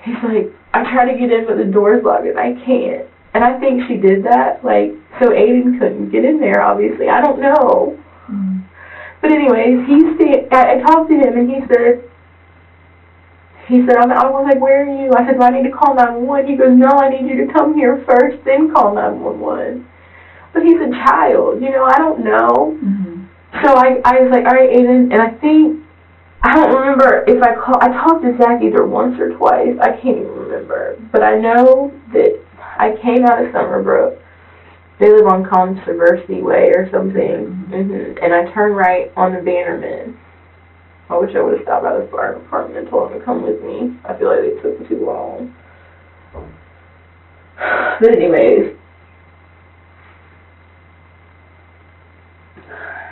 He's like, I try to get in, but the door's locked, and I can't. And I think she did that, like, so Aden couldn't get in there, obviously. I don't know. But anyways, I talked to him, and he said, I was like, where are you? I said, do I need to call 911? He goes, no, I need you to come here first, then call 911. But he's a child, I don't know. So I was like, all right, Aden, and I don't remember if I talked to Zach either once or twice. I can't even remember. But I know that I came out of Summerbrook. They live on Controversy Way or something. And I turned right on the Bannerman. I wish I would have stopped by the fire department and told them to come with me. I feel like they took too long. But anyways,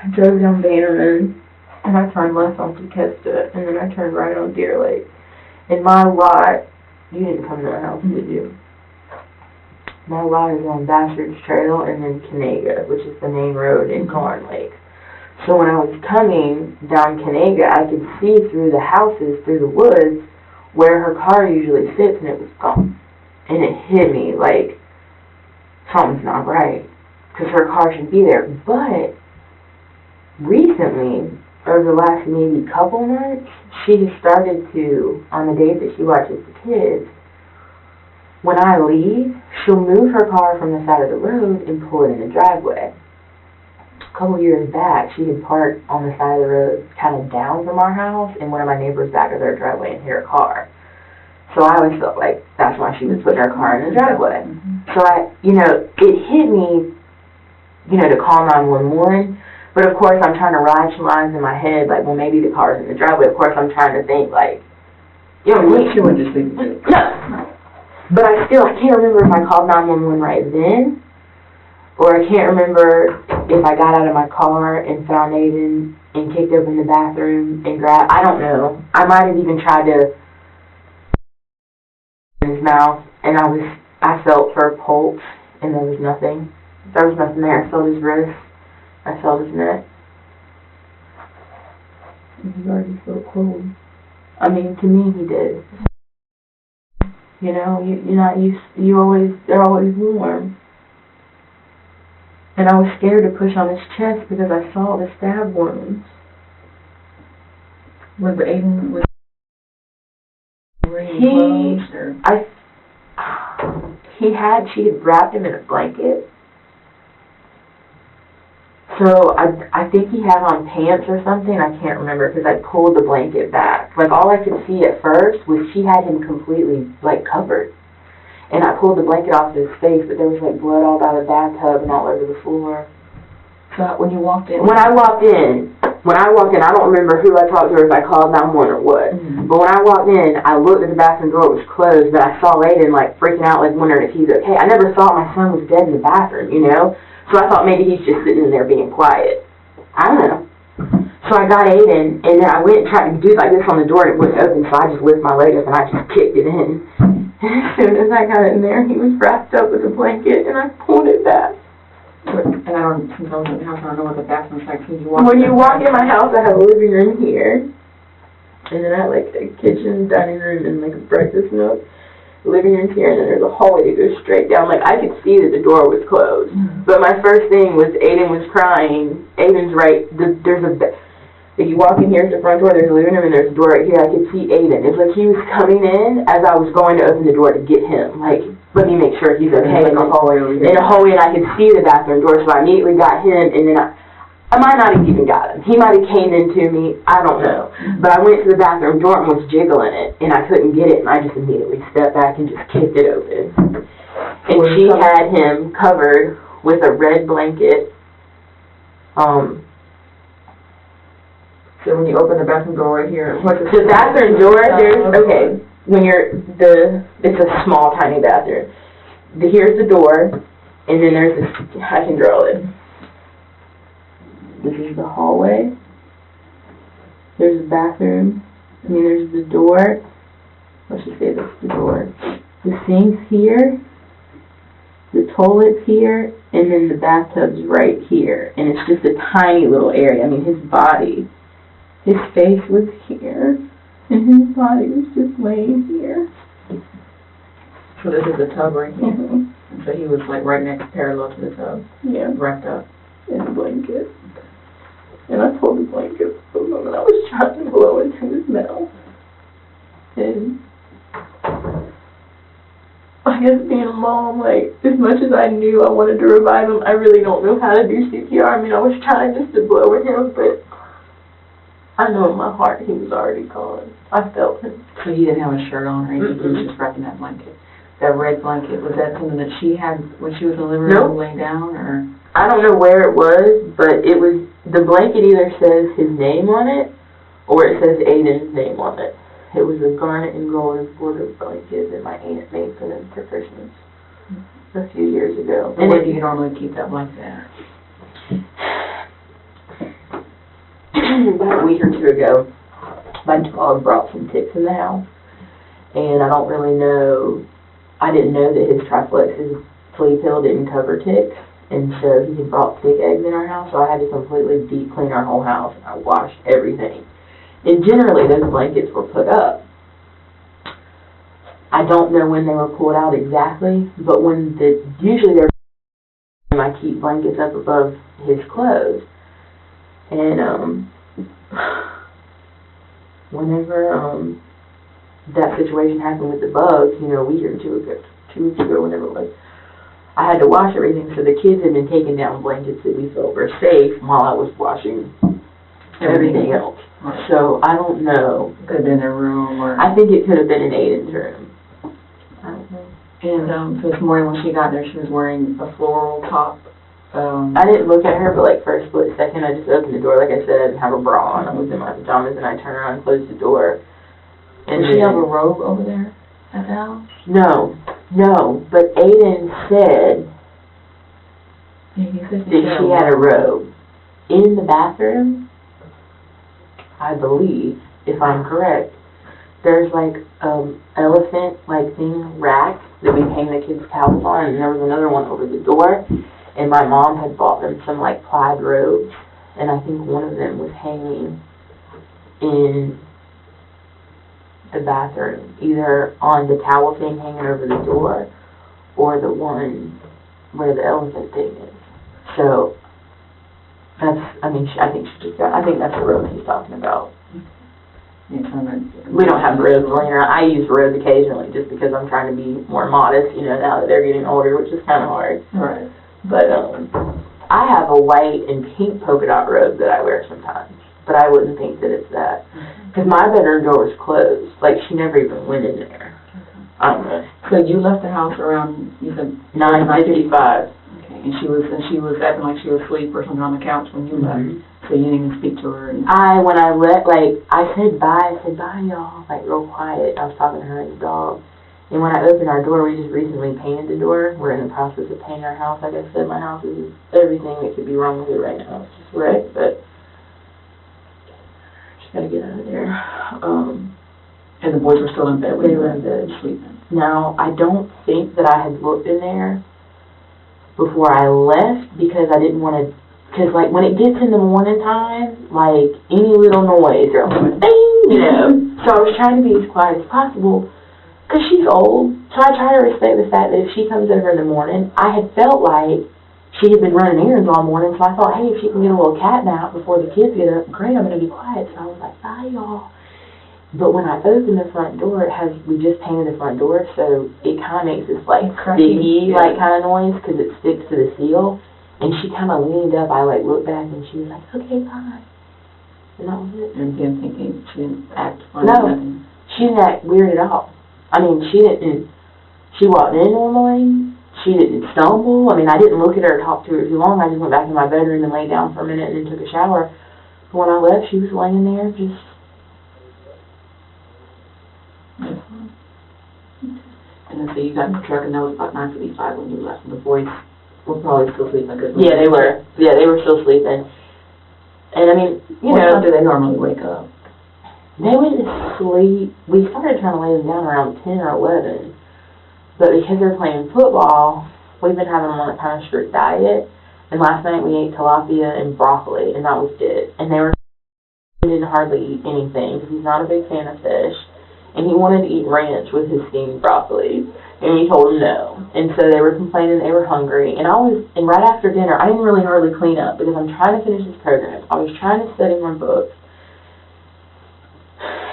I drove down Bannerman, and I turned left on Tequesta, and then I turned right on Deer Lake. In my lot, you didn't come to my house, did you? My lot is on Bastard's Trail and then Canega, which is the main road in Garn Lake. So when I was coming down Canega, I could see through the houses, through the woods, where her car usually sits, and it was gone. And it hit me like, something's not right, because her car should be there. But recently, over the last maybe couple months, she has started to, on the days that she watches the kids, when I leave, she'll move her car from the side of the road and pull it in the driveway. A couple years back, she had parked on the side of the road kind of down from our house, and one of my neighbors back of their driveway and hit her car. So I always felt like that's why she was putting her car in the driveway. So it hit me, to call 911. But of course, I'm trying to rationalize in my head, like, well, maybe the car's in the driveway. Of course, I'm trying to think, like, She wouldn't just leave it. No. But I can't remember if I called 911 right then, or I can't remember if I got out of my car and found Aden and kicked open the bathroom and grabbed, I don't know. I might have even tried to in his mouth, and I felt for a pulse, and there was nothing. There was nothing there. I felt his wrist. I felt his neck. And he already felt cold. I mean, to me, he did. You're not used, they're always warm. And I was scared to push on his chest because I saw the stab wounds. Was Aden wearing clothes or? She had wrapped him in a blanket. So I think he had on pants or something. I can't remember because I pulled the blanket back. Like, all I could see at first was she had him completely, like, covered. And I pulled the blanket off his face, but there was, like, blood all by the bathtub and all over the floor. So when you walked in? When I walked in, when I walked in, I don't remember who I talked to or if I called 911 or what. But when I walked in, I looked at the bathroom door, it was closed, but I saw Aden, like, freaking out, like, wondering if he's okay. I never thought my son was dead in the bathroom, you know? So I thought maybe he's just sitting in there being quiet. I don't know. So I got Aden, and then I went and tried to do like this on the door, and it wouldn't open, so I just lifted my leg up and I just kicked it in. And as soon as I got in there, he was wrapped up with a blanket, and I pulled it back. And I don't, since I was in the house, I don't know what the bathroom's like. When you walk in my house, I have a living room here, and then I have like a kitchen, dining room, and like a breakfast nook. Living room here, and then there's a hallway that goes straight down. Like, I could see that the door was closed. But my first thing was Aden was crying. Aden's right, if you walk in here at the front door, there's a living room, and there's a door right here. I could see Aden. It's like he was coming in as I was going to open the door to get him. Like, let me make sure he's okay. Like a hallway over here. In a hallway, and I could see the bathroom door, so I immediately got him, and then I might not have even got him. He might have came into me. I don't know. But I went to the bathroom. Jordan was jiggling it, and I couldn't get it, and I just immediately stepped back and just kicked it open. And she had him covered with a red blanket. So when you open the bathroom door right here, The bathroom door, it's a small, tiny bathroom. Here's the door, and then there's this, I can draw it. This is the hallway. There's the bathroom. There's the door. Let's just say that's the door. The sink's here. The toilet's here. And then the bathtub's right here. And it's just a tiny little area. His body, his face was here. And his body was just laying here. So this is the tub right here. And so he was like right next, parallel to the tub. Yeah. Wrapped up. In a blanket. And I pulled the blanket from him, and I was trying to blow into his mouth. And I guess being a mom, like, as much as I knew I wanted to revive him, I really don't know how to do CPR. I was trying just to blow at him, but I know in my heart he was already gone. I felt him. So he didn't have a shirt on or anything, he was just wrapped in that blanket. That red blanket, was that something that she had when she was in the living room laying down, or? I don't know where it was, but it was, the blanket either says his name on it, or it says Aden's name on it. It was a garnet and gold embroidered blanket that my aunt made for them for Christmas a few years ago. And where do you normally keep that blanket at? About a week or two ago, my dog brought some ticks in the house, and I don't really know, I didn't know that his Triflex, his flea pill didn't cover ticks. And so he had brought tick eggs in our house, so I had to completely deep clean our whole house, and I washed everything. And generally, those blankets were put up. I don't know when they were pulled out exactly, but usually I keep blankets up above his clothes. And whenever that situation happened with the bugs, a week or 2 weeks ago, whenever it was, I had to wash everything, so the kids had been taking down blankets that we felt were safe while I was washing everything else. So, I don't know. It could have been their room, or... I think it could have been in Aden's room. I don't know. And so this morning when she got there, she was wearing a floral top. I didn't look at her for for a split second. I just opened the door. Like I said, I didn't have a bra on. I was in my pajamas, and I turned around and closed the door. And Did she have a robe over there at the house? No, but Aden said that she had a robe. In the bathroom, I believe, if I'm correct, there's elephant thing rack that we hang the kids' towels on, and there was another one over the door, and my mom had bought them some plaid robes, and I think one of them was hanging in the bathroom, either on the towel thing hanging over the door or the one where the elephant thing is. So that's, I think that's the robe he's talking about. We don't have robes laying around. I use robes occasionally just because I'm trying to be more modest, now that they're getting older, which is kind of hard. Right. But I have a white and pink polka dot robe that I wear sometimes, but I wouldn't think that it's that. Because my bedroom door was closed. She never even went in there. I don't know. So you left the house around, you said? 9:55. Okay, and she was acting like she was asleep or something on the couch when you left. So So you didn't even speak to her? When I left, like, I said bye y'all, like real quiet. I was talking to her and the dog. And when I opened our door, we just recently painted the door. We're in the process of painting our house. Like I said, my house is everything that could be wrong with it right now. It's just wrecked, but just gotta get out of there. And the boys were still in bed? They were in bed sleeping. Now, I don't think that I had looked in there before I left because I didn't want to, because like when it gets in the morning time, like any little noise or ding, you know. So I was trying to be as quiet as possible. Because she's old, so I try to respect the fact that if she comes over in the morning, I had felt like she had been running errands all morning, so I thought, hey, if she can get a little cat nap before the kids get up, great, I'm going to be quiet. So I was like, bye, y'all. But when I opened the front door, we just painted the front door, so it kind of makes this, like, sticky, like, kind of noise, because it sticks to the seal. And she kind of leaned up, I, like, looked back, and she was like, okay, bye. And that was it. And then thinking she didn't act funny? No, she didn't act weird at all. I mean, she walked in normally, she didn't stumble. I mean, I didn't look at her or talk to her too long. I just went back in my bedroom and laid down for a minute and then took a shower. But when I left, she was laying there just... And then so you got in the truck and that was about 9:55 when you left, and the boys were probably still sleeping. Yeah, they were. Yeah, they were still sleeping. And I mean, you know... What time do they normally wake up? They went to sleep. We started trying to lay them down around 10 or 11. But because they're playing football, we've been having them on a kind of strict diet. And last night we ate tilapia and broccoli, and that was it. And he didn't hardly eat anything because he's not a big fan of fish. And he wanted to eat ranch with his steamed broccoli. And we told him no. And so they were complaining they were hungry. And right after dinner, I didn't really hardly clean up because I'm trying to finish this program. I was trying to study my books.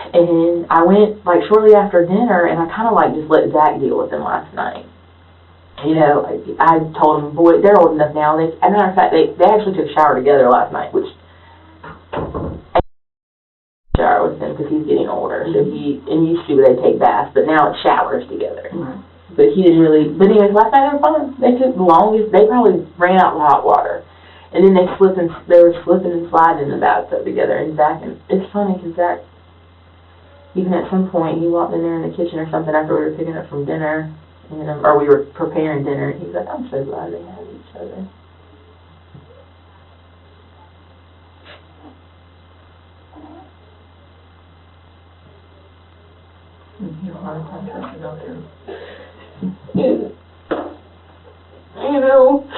And I went, like, shortly after dinner, and I kind of, like, just let Zach deal with him last night. You know, I told him, boy, they're old enough now. As a matter of fact, they actually took a shower together last night, which I shower with him because he's getting older. So used to, they take baths, but now it's showers together. Mm-hmm. But he didn't really, but anyways, last night they were fine. They took the longest, they probably ran out with hot water. And then they were slipping and sliding in the bathtub together. And Zach, and it's funny because Zach, even at some point, he walked in there in the kitchen or something after we were picking up from dinner, or we were preparing dinner, and he's like, I'm so glad they have each other. You know, a lot of times that's to go through. You know,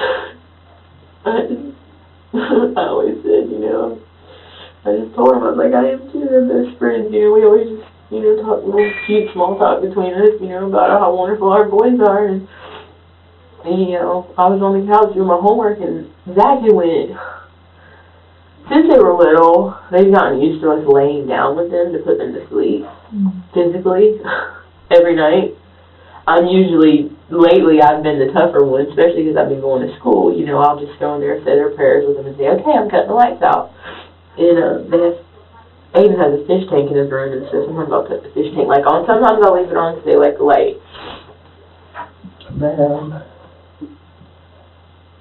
I always said, you know, I just told him, I was like, I am too, they're best friends, you know, we always just, you know, talk a little cute small talk between us, you know, about how wonderful our boys are, and you know, I was on the couch doing my homework, and Zach had went, since they were little, they've gotten used to us laying down with them to put them to sleep, physically, every night. Lately, I've been the tougher one, especially because I've been going to school, you know, I'll just go in there, say their prayers with them, and say, okay, I'm cutting the lights out. And Aden has a fish tank in his room, and so sometimes I'll put the fish tank light on. Sometimes I'll leave it on to stay like light. But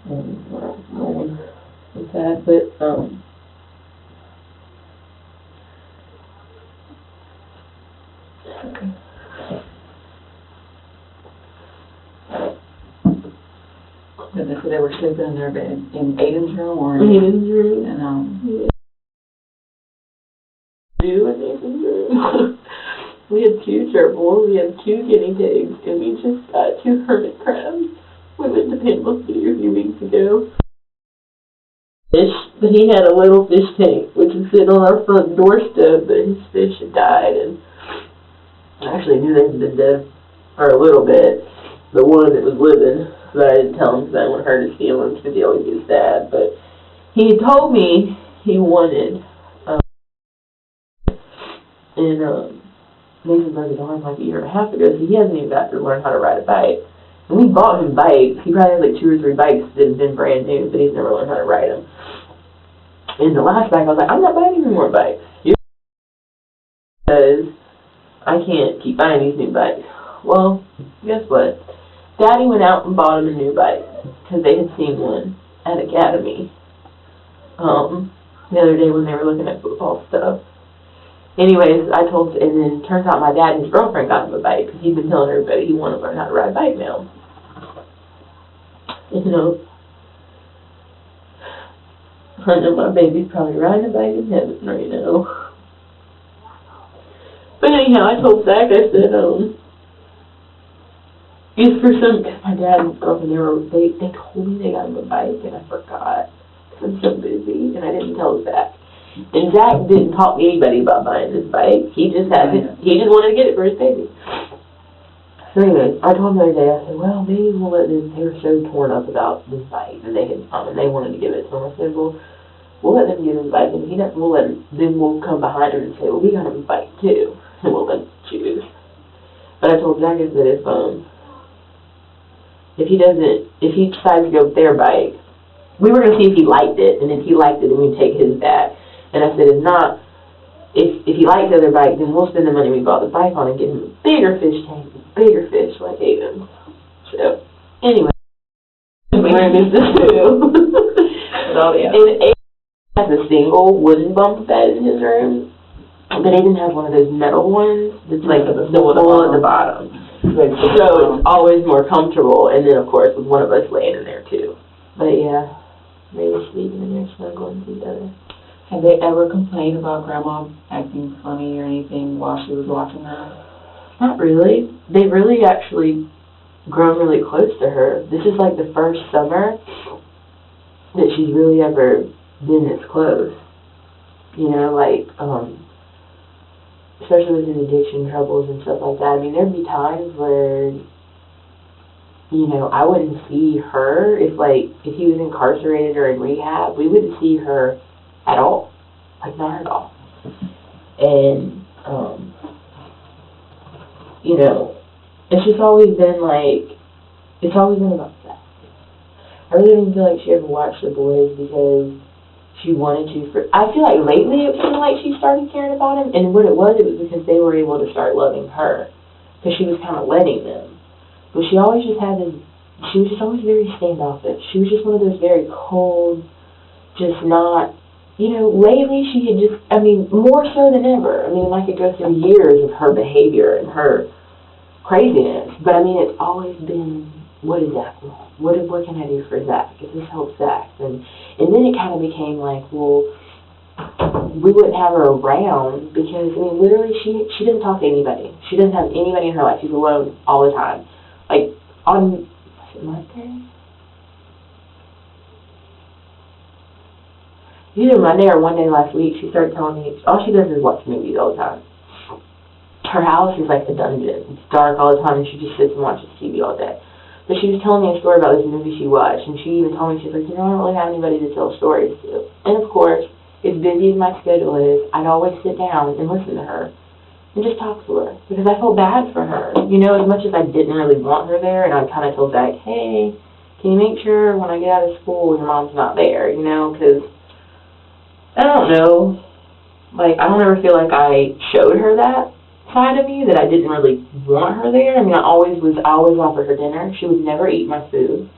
where I was going with that, but okay. So they were sleeping in their bed in Aden's room or in Aden's room. And we had 2 gerbils, we had 2 guinea pigs, and we just got 2 hermit crabs. We went to Panama City a few weeks ago. But he had a little fish tank, which was sitting on our front doorstep, but his fish had died, and I actually knew they had been dead for a little bit, the one that was living, but I didn't tell him because I didn't want to hurt his feelings because he always gets sad, but he told me he wanted, Nathan broke his arm like a year and a half ago, so he hasn't even got to learn how to ride a bike. And we bought him bikes. He probably has like 2 or 3 bikes that have been brand new, but he's never learned how to ride them. And the last bike, I was like, I'm not buying any more bikes. Because I can't keep buying these new bikes. Well, guess what? Daddy went out and bought him a new bike because they had seen one at Academy. the other day when they were looking at football stuff. Anyways, and then turns out my dad and his girlfriend got him a bike because he'd been telling everybody he wanted to learn how to ride a bike now. You know, I know my baby's probably riding a bike in heaven right now. But anyhow, I told Zach, I said, it's for my dad and his girlfriend, they told me they got him a bike, and I forgot. I'm so busy, and I didn't tell Zach. And Zach didn't talk to anybody about buying this bike. He just wanted to get it for his baby. So anyway, I told him the other day, I said, well, maybe we'll let them, they were so torn up about this bike, and they wanted to give it to him. I said, well, we'll let them give him the bike, and then we'll come behind him and say, well, we got him a bike too, and we'll let him choose. But I told Zach, I said, if he decides to go with their bike, we were going to see if he liked it, and if he liked it, then we'd take his back. And I said, if not, if he likes the other bike, then we'll spend the money we bought the bike on and get him a bigger fish tank, bigger fish like Aden. So, anyway, we're in the zoo. So, yeah. And Aden has a single wooden bunk bed in his room, but Aden has one of those metal ones that's like the hole at the bottom. So it's always more comfortable, and then of course with one of us laying in there too. But yeah, they were sleeping in there snuggling together. Have they ever complained about Grandma acting funny or anything while she was watching her? Not really. They've really actually grown really close to her. This is like the first summer that she's really ever been this close. You know, like, especially with his addiction troubles and stuff like that. I mean, there'd be times where, you know, I wouldn't see her if he was incarcerated or in rehab. We wouldn't see her at all. Like, not at all. And, you know, it's just always been it's always been about that. I really didn't feel like she ever watched The Boys because she wanted to. I feel like lately it seemed like she started caring about him, and what it was because they were able to start loving her, because she was kind of letting them. But she always just had this, she was just always very standoffish. She was just one of those very cold, just not, you know, lately she had just, I mean, more so than ever. I mean, I could go through years of her behavior and her craziness, but I mean, it's always been, what does Zach want? What can I do for Zach? If this helps Zach? And then it kind of became like, well, we wouldn't have her around because, I mean, literally she doesn't talk to anybody. She doesn't have anybody in her life. She's alone all the time. Like, on, was it Monday? Either Monday or one day last week, she started telling me, all she does is watch movies all the time. Her house is like a dungeon. It's dark all the time, and she just sits and watches TV all day. But she was telling me a story about this movie she watched, and she even told me, she's like, you know, I don't really have anybody to tell stories to. And of course, as busy as my schedule is, I'd always sit down and listen to her and just talk to her, because I felt bad for her. You know, as much as I didn't really want her there, and I kind of told Zach, hey, can you make sure when I get out of school your mom's not there, you know, because I don't know, like, I don't ever feel like I showed her that side of me, that I didn't really want her there. I mean, I always offered her dinner. She would never eat my food.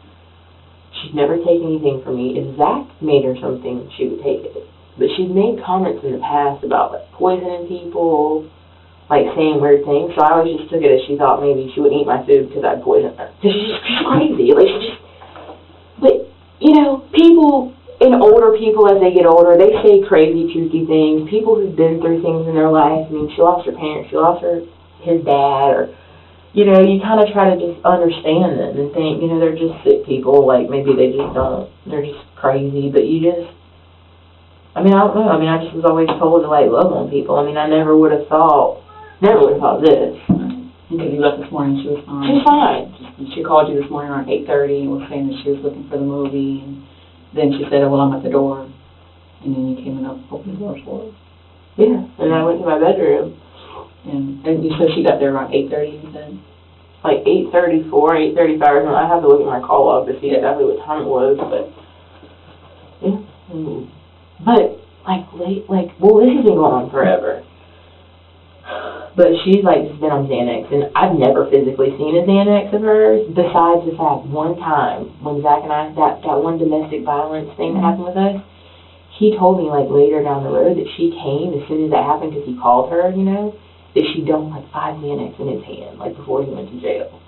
She'd never take anything from me. If Zach made her something, she would take it. But she's made comments in the past about, like, poisoning people, like, saying weird things, so I always just took it as she thought maybe she wouldn't eat my food because I'd poison her. Because she's crazy. Like, but, you know, people, older people as they get older, they say crazy, kooky things. People who've been through things in their life, I mean, she lost her parents, she lost his dad, or, you know, you kind of try to just understand them and think, you know, they're just sick people, like, maybe they just don't, they're just crazy, but you just, I mean, I don't know, I mean, I just was always told to, like, love on people. I mean, I never would have thought this. Because you left this morning, she was fine. She was fine. She called you this morning around 8:30 and was saying that she was looking for the movie, and then she said, oh, well, I'm at the door. And then you came and opened the door for her. Yeah, and I went to my bedroom. And you said she got there around 8:30, you said? Like 8:34, 8:35, I have to look at my call log to see exactly what time it was, but, yeah. But, well, this has been going on forever. But she's, like, just been on Xanax, and I've never physically seen a Xanax of hers, besides the fact one time when Zach and I, that one domestic violence thing that happened with us, he told me, like, later down the road that she came as soon as that happened because he called her, you know, that she dumped, like, 5 minutes in his hand, like, before he went to jail.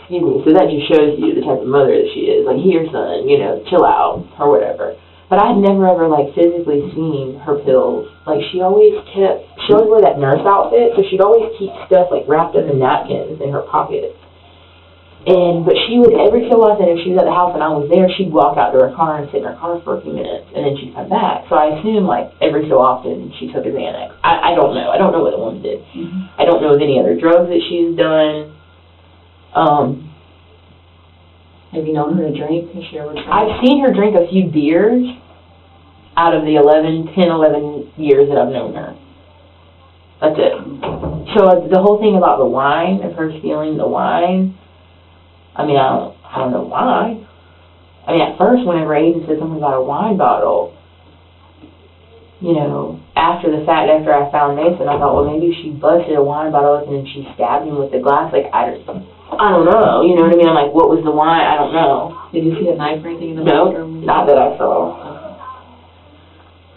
Excuse me. So that just shows you the type of mother that she is. Like, here, son, you know, chill out, or whatever. But I had never ever, like, physically seen her pills. Like, she always wore that nurse outfit, so she'd always keep stuff, like, wrapped up in napkins in her pockets. But she would, every so often, if she was at the house and I was there, she'd walk out to her car and sit in her car for a few minutes, and then she'd come back. So I assume, like, every so often she took a Xanax. I don't know. I don't know what the woman did. I don't know of any other drugs that she's done. Have you known her to drink? Has she ever drank? I've seen her drink a few beers out of the 11 years that I've known her. That's it. So the whole thing about the wine, of her stealing the wine, I mean, I don't know why. I mean, at first, whenever Aden said something about a wine bottle, you know, after the fact, after I found Mason, I thought, well, maybe she busted a wine bottle open and she stabbed him with the glass. Like, I don't know. You know what I mean? I'm like, what was the wine? I don't know. Did you see a knife or anything in the No, bathroom? not that I saw.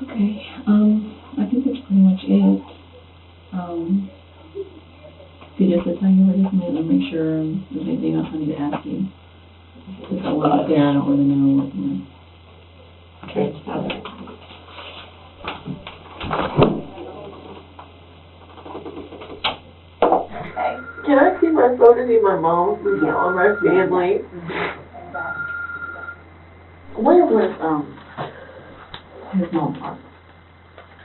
Okay. I think that's pretty much it. Could you just tell you where this minute and make sure there's anything else I need to ask you? Since I wasn't there, I don't really know what, you know. Okay. Can I see my phone to see my mom or my family? Where was, his mom parked?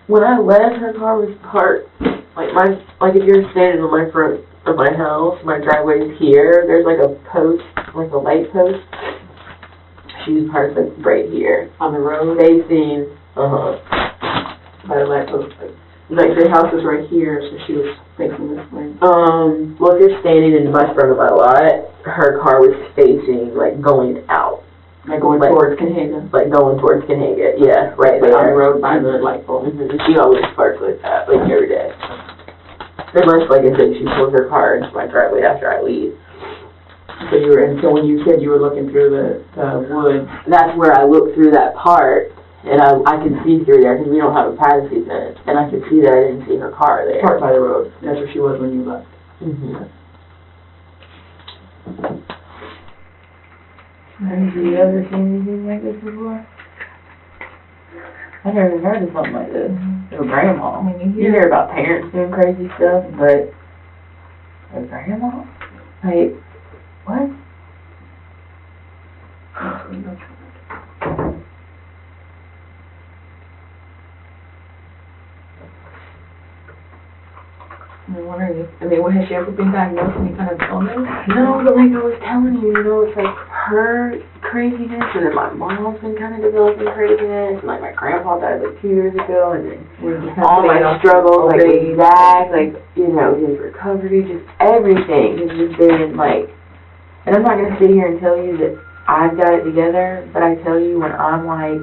When I left, her car was parked, like if you're standing on my front of my house, my driveway's here, there's like a post, like a light post. She was parked like right here. On the road? Facing, By the light post, like their house is right here, so she was facing this way. well, if you're standing in my front of my lot, her car was facing, like, going out. Like going towards Canhaga? Like going towards Canhaga, yeah, right Like there. on the road by the light pole? She always parks like that, like every day. Unless, like I said, she pulls her car into my driveway after I leave. So when you said you were looking through the woods, That's where I look through that part, and I can see through there, because we don't have a privacy fence, and I could see that I didn't see her car there. parked by the road, that's where she was when you left. Have you ever seen anything like this before? I've never heard of something like this. Your grandma. I mean, You hear about parents doing crazy stuff, but a grandma? Like, what? I'm wondering, has she ever been diagnosed with any kind of illness? No, but like I was telling you, you know, it's like her craziness, and then my mom's been kind of developing craziness, and like my grandpa died like 2 years ago, and then all my struggles, like with Zach, like, you know, his recovery, just everything has just been like, and I'm not going to sit here and tell you that I've got it together, but I tell you when I'm like,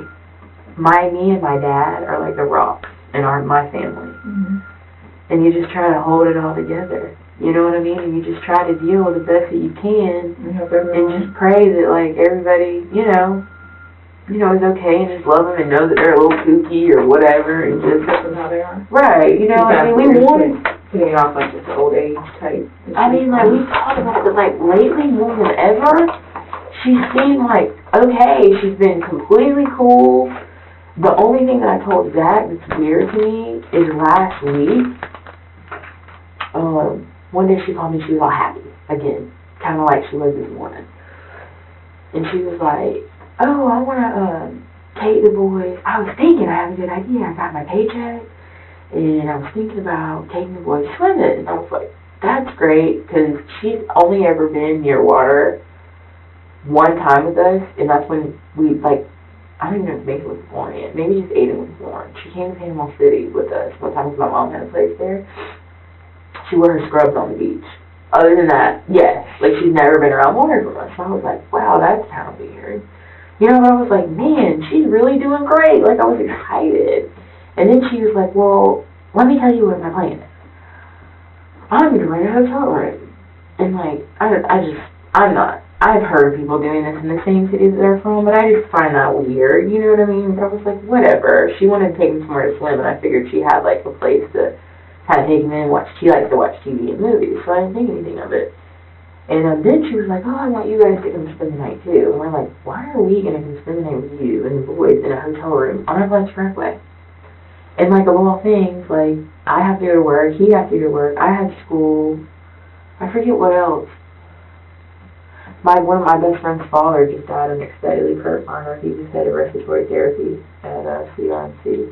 me and my dad are like the rocks in my family. And you just try to hold it all together. You know what I mean? And you just try to deal the best that you can, and just pray that, like, everybody, you know, is okay, and just love them and know that they're a little kooky or whatever, and just That's how they are. right. You know, I mean, we wanted. Putting it off like just the old age type. I mean, like, we talked about it, but like lately more than ever, she's been like okay. She's been completely cool. The only thing that I told Zach that's weird to me is last week. One day she called me, she was all happy, again, kind of like she was this morning. And she was like, oh, I want to take the boys. I was thinking, I have a good idea. I got my paycheck, and I was thinking about taking the boys swimming. And I was like, that's great, because she's only ever been near water one time with us, and that's when we, like, I don't even know if Mason was born yet. Maybe just Aden was born. She came to Panama City with us one time because my mom had a place there. She wore her scrubs on the beach. Other than that, yes. Like, she's never been around water from us. So I was like, wow, that's kind of weird. You know, I was like, man, she's really doing great. Like, I was excited. And then she was like, well, let me tell you what my plan is. I'm going to rent a hotel room. And, like, I'm not. I've heard of people doing this in the same city that they're from, but I just find that weird, you know what I mean? But I was like, whatever. She wanted to take him somewhere to swim, and I figured she had, like, a place to kind of take him in and watch. She likes to watch TV and movies, so I didn't think anything of it. And then she was like, oh, I want you guys to come spend the night, too. And we're like, why are we going to come spend the night with you and the boys in a hotel room on our lunch driveway? And, like, of all things, like, I have to go to work, he has to go to work, I have school, I forget what else. One of my best friend's father just died unexpectedly. Kurt Farner. He was head of respiratory therapy at CRNC,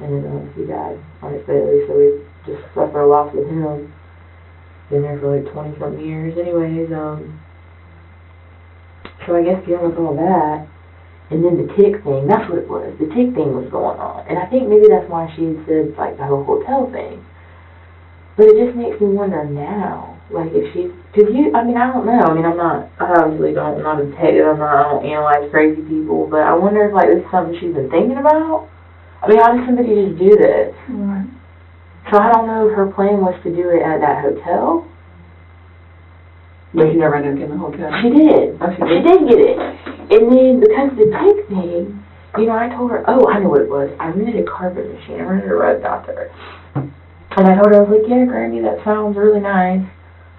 and he died unexpectedly. So we just suffered a loss with him. Been there for like 20-something years. Anyways, so I guess dealing with all that, and then the tick thing. That's what it was. The tick thing was going on, and I think maybe that's why she said like the whole hotel thing. But it just makes me wonder now. Like, if she's, cause I don't know, I obviously I'm not a detective, I don't analyze crazy people, but I wonder if, like, this is something she's been thinking about? I mean, how does somebody just do this? Right. So I don't know if her plan was to do it at that hotel. But she never ended up getting the hotel. She did. Oh, She did get it. And then, because of the tick thing, you know, I told her, oh, I know what it was. I rented a carpet machine. I rented a rug out there. And I told her, I was like, yeah, Granny, that sounds really nice.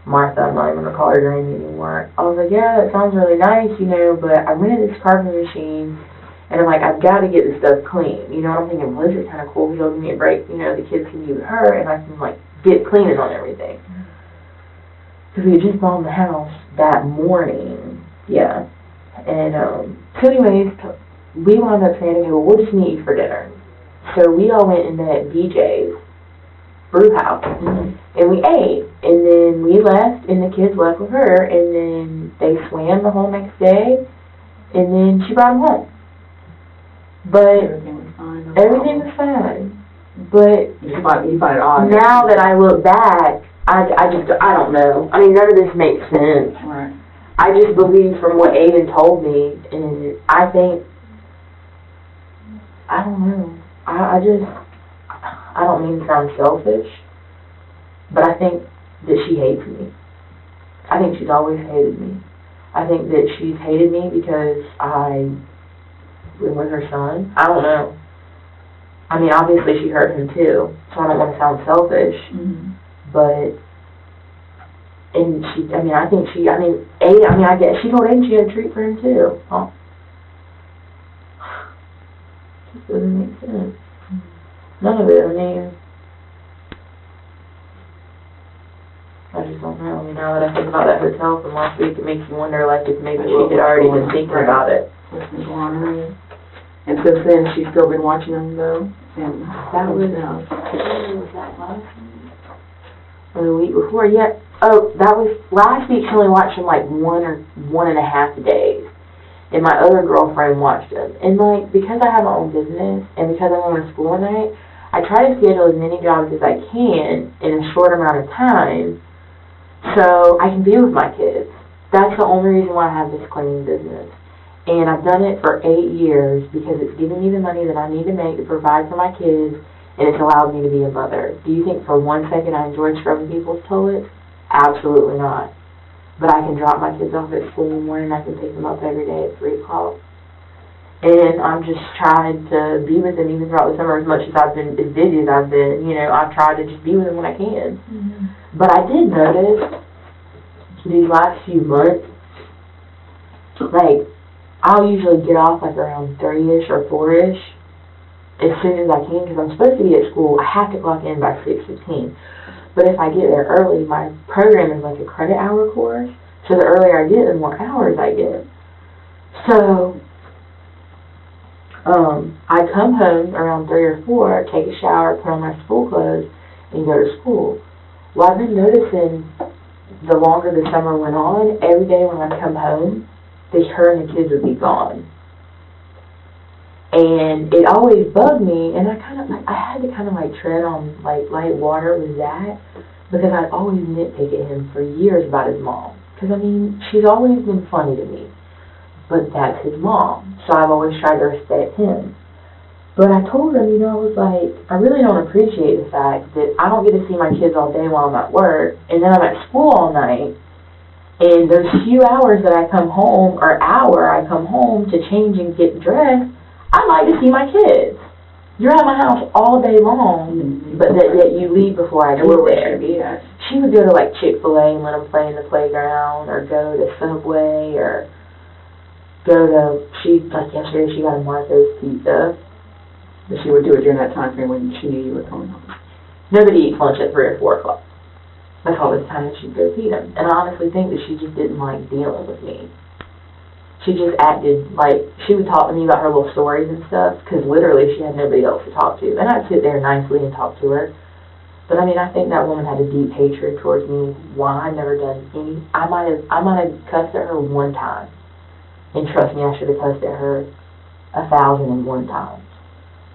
Martha, I'm not even going to call her Granny anymore. I was like, yeah, that sounds really nice, you know, but I rented this carpet machine, and I'm like, I've got to get this stuff clean. You know what I'm thinking? Well, this is kind of cool, because it'll give me a break. You know, the kids can be with her, and I can, like, get cleaning on everything. Because we had just bought the house that morning. Yeah. And, so anyways, we wound up saying, okay, well, we'll just meet you for dinner. So we all went and met BJ's brew house, and we ate, and then we left, and the kids left with her, and then they swam the whole next day, and then she brought them home. But everything was fine. But you find it odd. Now that I look back, I don't know. I mean, none of this makes sense. Right. I just believe from what Aden told me, and I think, I don't know. I don't mean to sound selfish, but I think that she hates me. I think she's always hated me. I think that she's hated me because I was with her son. I don't know. I mean, obviously she hurt him too, so I don't want to sound selfish, but, and she, I guess she told Aiden she had a treat for him too. Oh. Just doesn't make sense. None of it, I just don't know. Now that I think about that hotel from last week, it makes me wonder, like, if maybe she had already been thinking about it. And since then, she's still been watching them, though? And that was that last week? Or the week before? Yeah. Oh, that was, last week she only watched them, like, 1.5 days. And my other girlfriend watched them. And, like, because I have my own business, and because I'm going to school at night, I try to schedule as many jobs as I can in a short amount of time so I can be with my kids. That's the only reason why I have this cleaning business. And I've done it for 8 years because it's giving me the money that I need to make to provide for my kids, and it's allowed me to be a mother. Do you think for 1 second I enjoy scrubbing people's toilets? Absolutely not. But I can drop my kids off at school in the morning, I can pick them up every day at 3 o'clock. And I'm just trying to be with them even throughout the summer as much as I've been, as busy as I've been. You know, I've tried to just be with them when I can. But I did notice these last few months, like, I'll usually get off like around 3-ish or 4-ish as soon as I can because I'm supposed to be at school. I have to clock in by 6:15. But if I get there early, my program is like a credit hour course. So the earlier I get, the more hours I get. So I come home around 3 or 4, take a shower, put on my school clothes, and go to school. Well, I've been noticing the longer the summer went on, every day when I come home, her and the kids would be gone. And it always bugged me, and I had to kind of like tread on like light water with that, because I'd always nitpick at him for years about his mom. Because, I mean, she's always been funny to me. But that's his mom, so I've always tried to respect him. But I told him, you know, I was like, I really don't appreciate the fact that I don't get to see my kids all day while I'm at work, and then I'm at school all night, And those few hours that I come home, or hour I come home to change and get dressed, I like to see my kids. You're at my house all day long, but that you leave before I get there. She would go to like Chick-fil-A and let them play in the playground, or go to Subway, or go to, like yesterday she got a Martha's Pizza. But she would do it during that time frame when she knew you were coming home. Nobody eats lunch at 3 or 4 o'clock. That's all the time she'd go feed them. And I honestly think that she just didn't like dealing with me. She just acted like, she would talk to me about her little stories and stuff, because literally she had nobody else to talk to. And I'd sit there nicely and talk to her. But I mean, I think that woman had a deep hatred towards me. Why? I've never done any, I might have cussed at her one time. And trust me, I should have cussed at her 1,001 times.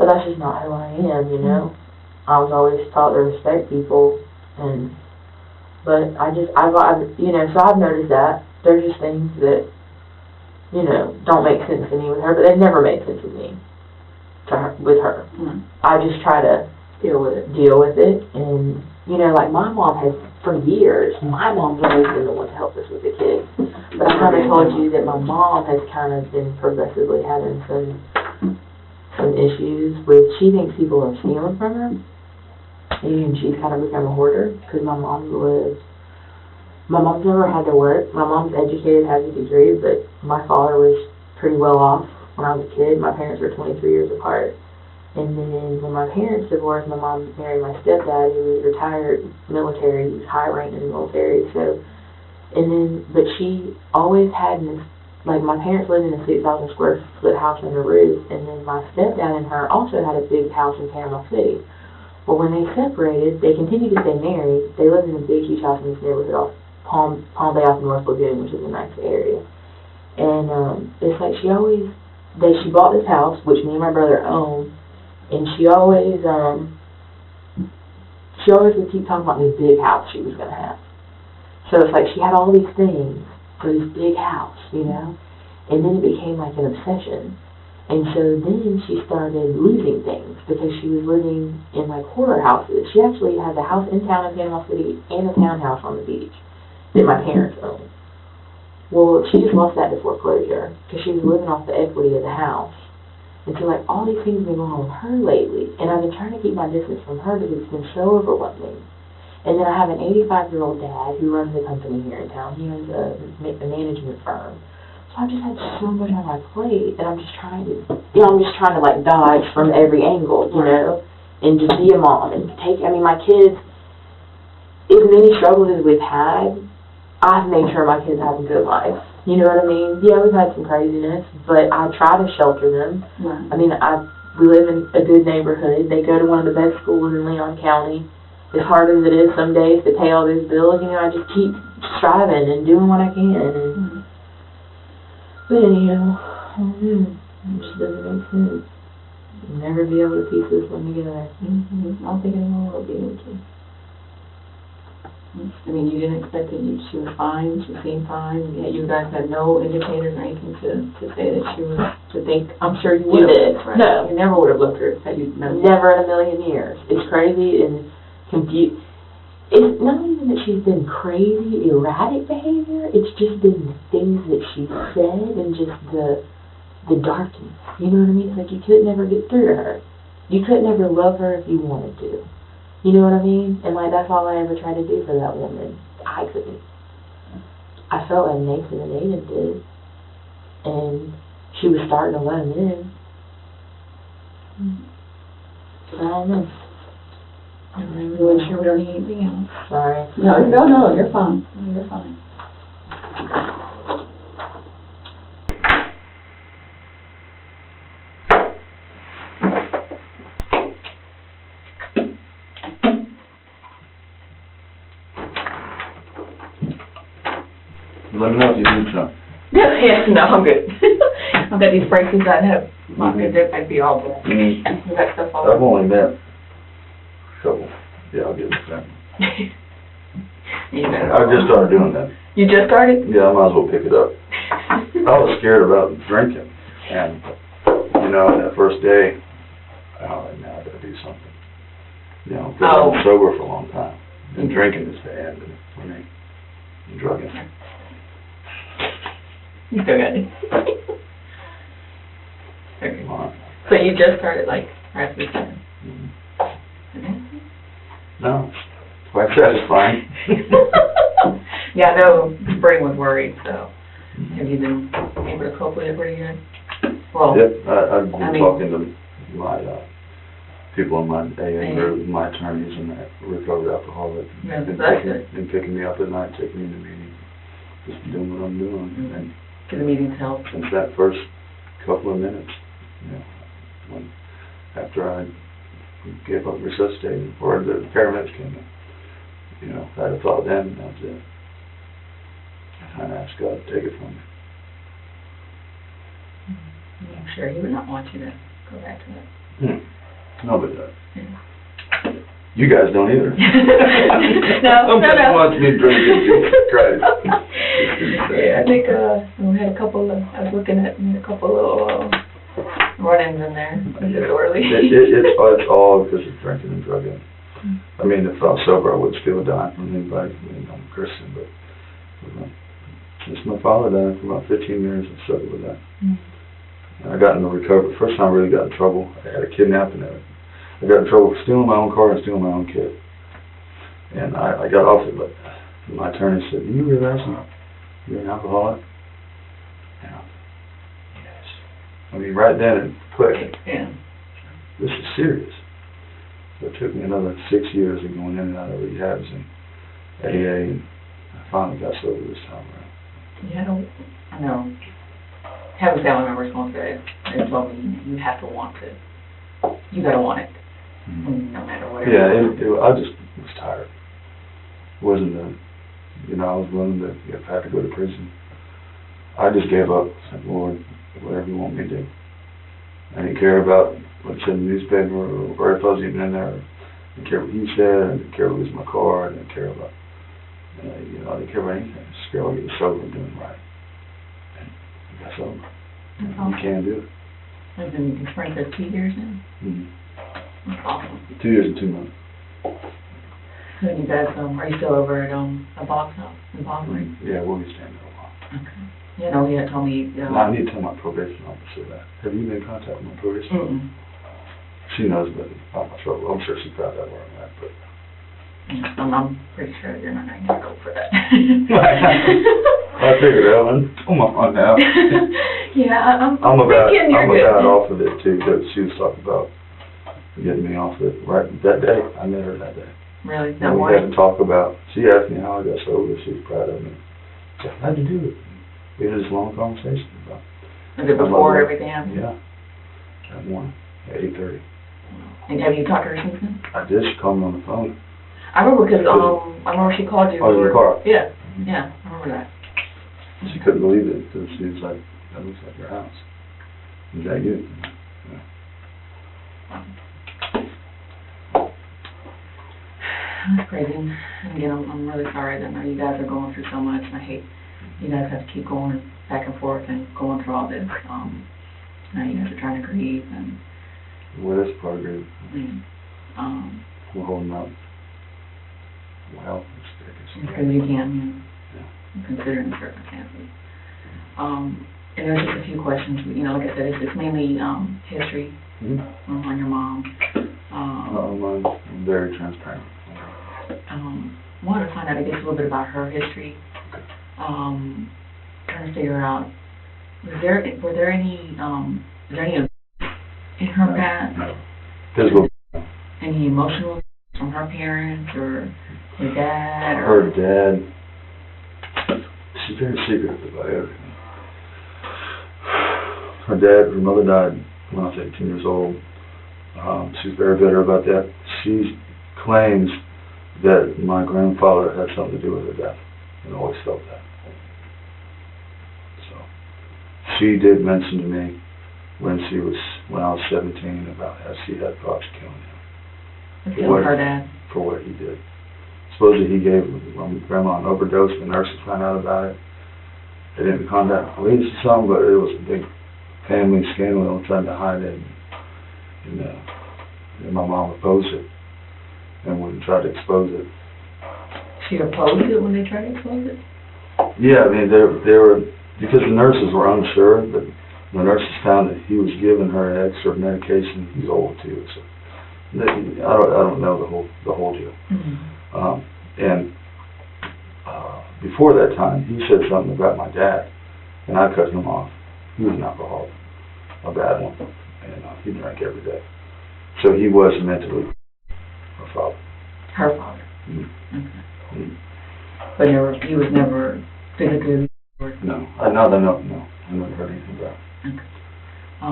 But that's just not who I am, you know? I was always taught to respect people, but I've you know, so I've noticed that there's just things that, you know, don't make sense to me with her, but they never made sense with me, with her. I just try to deal with it, and, you know, like my mom has, for years, my mom's always been the one to help us with the kids, but I kind of told you that my mom has kind of been progressively having some issues with, she thinks people are stealing from her. And she's kind of become a hoarder, because my mom's never had to work. My mom's educated, has a degree, but my father was pretty well off when I was a kid. My parents were 23 years apart. And then when my parents divorced, my mom married my stepdad, who was retired military. He was high ranked in the military. So, but she always had this, like my parents lived in a 6,000 square foot house under a roof, and then my stepdad and her also had a big house in Panama City. Well, when they separated, they continued to stay married. They lived in a big, huge house in this neighborhood off Palm Bay off North Lagoon, which is a nice area. And it's like she bought this house, which me and my brother owned, and she always would keep talking about this big house she was going to have. So it's like she had all these things for this big house, you know? And then it became like an obsession. And so then she started losing things, because she was living in like horror houses. She actually had the house in town in Panama City and a townhouse on the beach that my parents owned. Well, she just lost that to foreclosure, because she was living off the equity of the house. And so like all these things have been going on with her lately, and I've been trying to keep my distance from her because it's been so overwhelming. And then I have an 85-year-old dad who runs a company here in town. He owns a management firm. So I've just had so much on my plate, and I'm just trying to like dodge from every angle, you know, and just be a mom and my kids, as many struggles as we've had, I've made sure my kids have a good life. You know what I mean? Yeah, we've had some craziness, but I try to shelter them. I mean, we live in a good neighborhood. They go to one of the best schools in Leon County. As hard as it is some days to pay all those bills, you know, I just keep striving and doing what I can. And, but anyhow, it just doesn't make sense. You'll never be able to piece this one together. I don't think anyone will be able to. I mean, you didn't expect that she was fine, she seemed fine, yet you guys had no indicators or anything to say that she was, to think, I'm sure you would have. Right? No. You never would have looked her had you known. Never in a million years. It's crazy and confused. It's not even that she's been crazy, erratic behavior, it's just been the things that she said and just the darkness. You know what I mean? It's like you could never get through to her. You could never love her if you wanted to. You know what I mean? And like that's all I ever tried to do for that woman. I couldn't. I felt like Nathan and Aden did. And she was starting to let him in. I don't know. I'm not really sure we don't need anything else. Sorry. No, you're fine. You're fine. Let me know if you need some. Yeah, no, I'm good. I bet these braces I'd have, I'd be all good. Is that stuff all? I've only met a couple. Yeah, I'll give it a second. I just started doing that. You just started? Yeah, I might as well pick it up. I was scared about drinking, and, you know, that first day, now I gotta do something. You know, because I've been sober for a long time, and drinking is bad for me, and drugging. You still got it. Okay. Come on. So you just started like last weekend? No, it's quite satisfying. Yeah, I know Spring was worried, so have you been able to cope with it pretty good? Well, Yep, I've been I mean- talking to my, people in my AA group, my attorneys and that recovered alcoholic. Yeah, and that's good. And picking me up at night, taking me to meetings, just doing what I'm doing. Mhm. And to the meetings help. since that first couple of minutes, you know, after I gave up resuscitating, or the paramedics came in, you know, I had a thought then, that was it. I kind of asked God to take it from me. I'm sure he would not want you to go back to it. No, but, you guys don't either. No. Somebody wants me drinking, Jesus Christ. Yeah, I think, we had a couple of, I was looking at, a couple of, run-ins in there, disorderly. It's all because of drinking and drugging. I mean, if I was sober, I wouldn't steal a dime from anybody. I mean, I'm a Christian, but since my father died for about 15 years, I struggled with that. And I got into recovery. First time I really got in trouble, I had a kidnapping. I got in trouble for stealing my own car and stealing my own kid. And I got off it, but my attorney said, "Do you realize you're an alcoholic?" And I, yes. I mean, right then it clicked. Yeah. This is serious. So it took me another 6 years of going in and out of rehabs and AA, and I finally got sober this time around. Yeah, I know. Having family members going through it, they told me you have to want to. You gotta want it, no matter what. Yeah, I just was tired. It wasn't I was willing to, if I had to go to prison. I just gave up. I said, "Lord, whatever you want me to do." I didn't care about what said in the newspaper or if I was even in there. I didn't care what he said. I didn't care about losing my car. I didn't care about, I didn't care about anything. I just cared about getting sober and doing right. And I got sober. That's You awesome. can do it. I've been in Spring for 2 years now. Mm-hmm. That's awesome. 2 years and 2 months. So you guys, are you still over at, a box house in Boston? Yeah, we'll be staying there a while. Okay. You know, he had told me, Now, I need to tell my probation officer that. Have you been in contact with my probation officer? Mm-mm. She knows about my trouble. I'm sure she found out where I'm at, but Yeah, I'm pretty sure you're not gonna go for that. I figured out, man. Come on now. Yeah, I'm I'm about thinking you're good. off of it too. That she was talking about getting me off it right that day. I met her that day. Really? And That we morning? had to talk about. She asked me how I got sober. She was proud of me. I said, "How'd you do it?" We had this long conversation about. Was it before everything happened? Yeah. That morning at 8:30. And have you talked to her since then? I did. She called me on the phone. I remember because, I remember she called you. Oh, in the car. Yeah, yeah, I remember that. She couldn't believe it because she was like, "That looks like your house." Is that you? That's crazy. And again, I'm really sorry that you guys are going through so much, and I hate you guys have to keep going back and forth and going through all this. Now you guys are trying to grieve, and Well, that's part of it. We're holding up. Well, because you can, considering the circumstances. And there's just a few questions, like I said, it's mainly history on your mom. I'm very transparent. Wanted to find out, I guess, a little bit about her history. Trying to figure out, were there any events in her past? No. Physical. Any emotional from her parents or her dad? Her dad. She's very secretive about everything. Her mother died when I was 18 years old. She's very bitter about that. She claims that my grandfather had something to do with her death, and always felt that. So, she did mention to me when I was 17 about how she had thoughts of killing him. Killing her dad? For what he did. Supposedly he gave my grandma an overdose. The nurses found out about it. They didn't contact the police or something, but it was a big family scandal. They were trying to hide it. And my mom opposed it. And when they tried to expose it. She opposed it when they tried to expose it? Yeah, I mean, they were because the nurses were unsure, but the nurses found that he was giving her extra medication. He's old too, so I don't know the whole deal. And before that time, he said something about my dad, and I cut him off. He was an alcoholic, a bad one, and he drank every day. So he was mentally her father. Her father. Mm-hmm. Okay. But he was never physically. No, I never heard anything about it. Okay.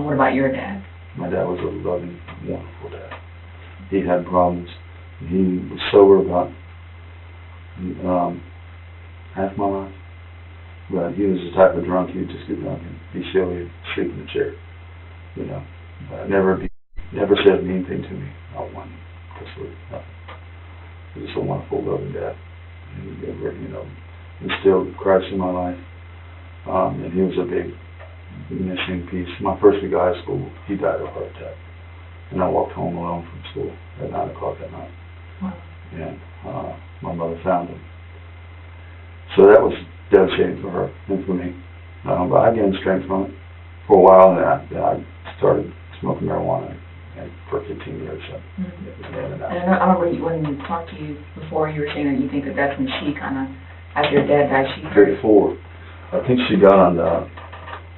What about your dad? My dad was a loving, wonderful dad. He had problems. He was sober about half my life. But he was the type of drunk, he would just get drunk and be silly and sleep in the chair. You know, never said mean thing to me. Not one. Nothing. He was a wonderful, loving dad. And he never, instilled Christ in my life. And he was a big missing piece. My first week of high school, he died of a heart attack. And I walked home alone from school at 9 o'clock at night. Wow. And my mother found him. So that was devastating for her and for me. But I gained strength from it for a while, and I started smoking marijuana for 15 years. So And I remember when we talked to you before, you were saying that you think that's when she kind of, after your dad died, she started. Before. I think she got on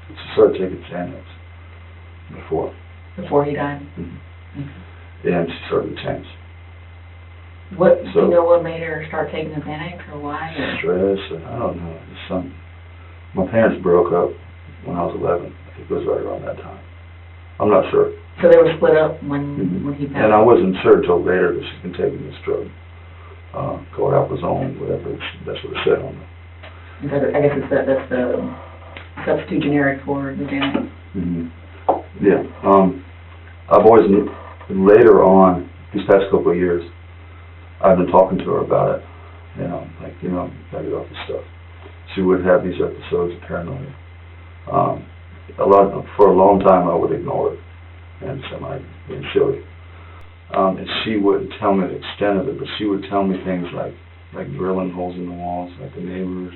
she started taking Xanax before. Before he died? And she started to change. Do you know what made her start taking the Xanax, or why? Stress, I don't know. It's something. My parents broke up when I was 11. I think it was right around that time. I'm not sure. So they were split up when he passed? And I wasn't sure until later that she's been taking this drug. Called alpazone, whatever. That's what it said on it. I guess that's the substitute generic for the Xanax. Yeah. I've always, later on, these past couple of years, I've been talking to her about it. Gotta get off this stuff. She would have these episodes of paranoia. For a long time, I would ignore it and say, I'm being silly. And she wouldn't tell me the extent of it, but she would tell me things like drilling holes in the walls, like the neighbors,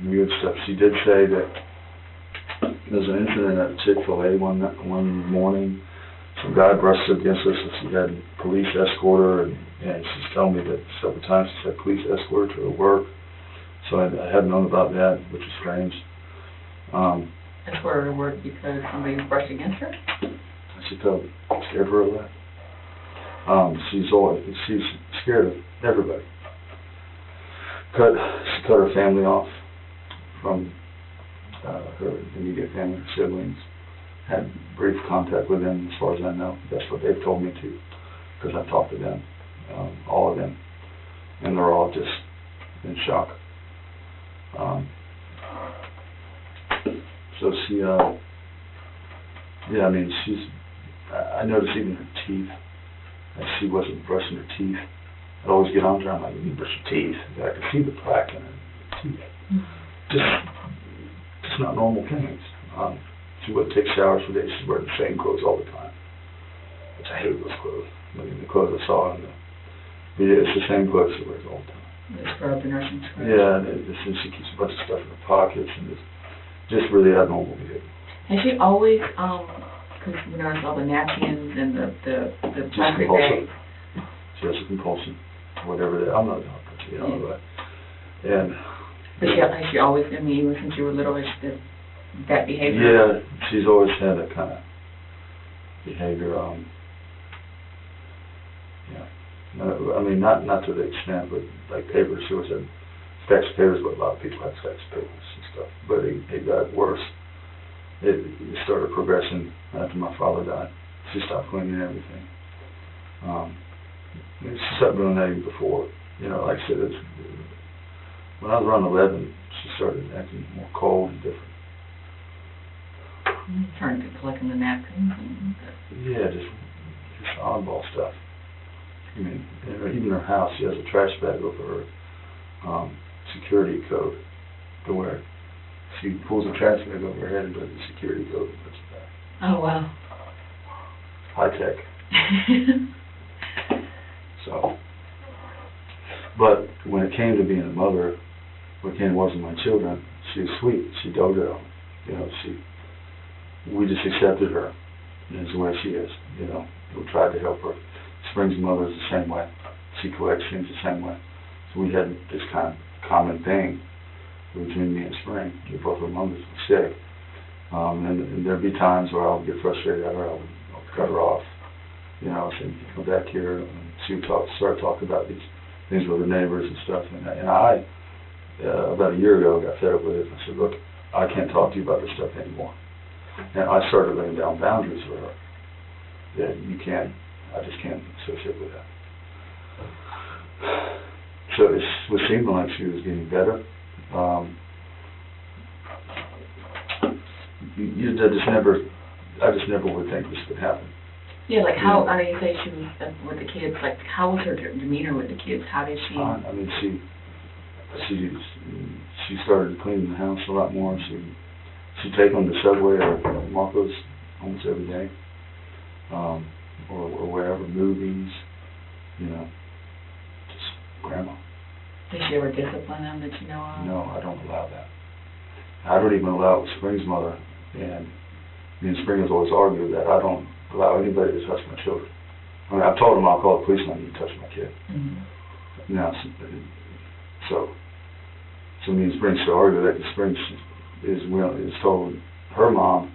weird stuff. She did say that there was an incident at Chick-fil-A one morning. Some guy brushed against her, so she had police escort her, and she's telling me that several times she had police escort her to work. So I hadn't known about that, which is strange. Escort her to work because somebody brushed against her? She felt scared for her life. She's scared of everybody. She cut her family off from her immediate family, her siblings. Had brief contact with them, as far as I know. That's what they've told me to, because I've talked to them, all of them, and they're all just in shock. So she, I noticed even her teeth, that she wasn't brushing her teeth. I'd always get on to her, I'm like, you need to brush your teeth. I could see the plaque in her teeth. Just not normal things. She wouldn't take showers for days. She's wearing the same clothes all the time, which I hate those clothes. The clothes I saw it's the same clothes she wears all the time. The scrub, the nursing scrub. Yeah, and she keeps a bunch of stuff in her pockets, and just really abnormal behavior. Has she always, because it's all the napkins and the plastic bags? She has a compulsion, whatever that. I'm not a doctor, but and. But has she always, even since you were little, that behavior? Yeah, she's always had that kind of behavior. Not to the extent, but like papers, she always had stacks of papers, but a lot of people had stacks of papers and stuff. But it got worse. It started progressing after my father died. She stopped cleaning everything. She stopped doing that even before. Like I said, when I was around 11, she started acting more cold and different. Trying to collecting the napkins and yeah, just oddball stuff. Even her house, she has a trash bag over her security code to wear. She pulls a trash bag over her head and does the security code and puts it back. Oh, wow. High tech. So, but when it came to being a mother, But Kenny wasn't my children. She was sweet. She doted on me. You know, we just accepted her as the way she is. You know, we tried to help her. Spring's mother is the same way. She collects things the same way. So we had this kind of common thing between me and Spring. Both her mothers were sick. And there'd be times where I would get frustrated at her. I would cut her off. You know, I said, come back here. And she would start talking about these things with her neighbors and stuff. And I about a year ago, got fed up with it. I said, look, I can't talk to you about this stuff anymore. And I started laying down boundaries for her. That I just can't associate with that. So it was seeming like she was getting better. I just never would think this would happen. Yeah, like how, I know you say she was with the kids, like how was her demeanor with the kids? How did she? I mean, she started cleaning the house a lot more. She'd take them to Subway or Marco's almost every day, or wherever, movies, you know, just grandma. Did she ever discipline them that you know of? No, I don't allow that. I don't even allow it with Spring's mother, and me and Spring has always argued that I don't allow anybody to touch my children. I mean, I've told them I'll call the police on you to touch my kid. Mm-hmm. Now, so me and Spring still argue that Spring is told her mom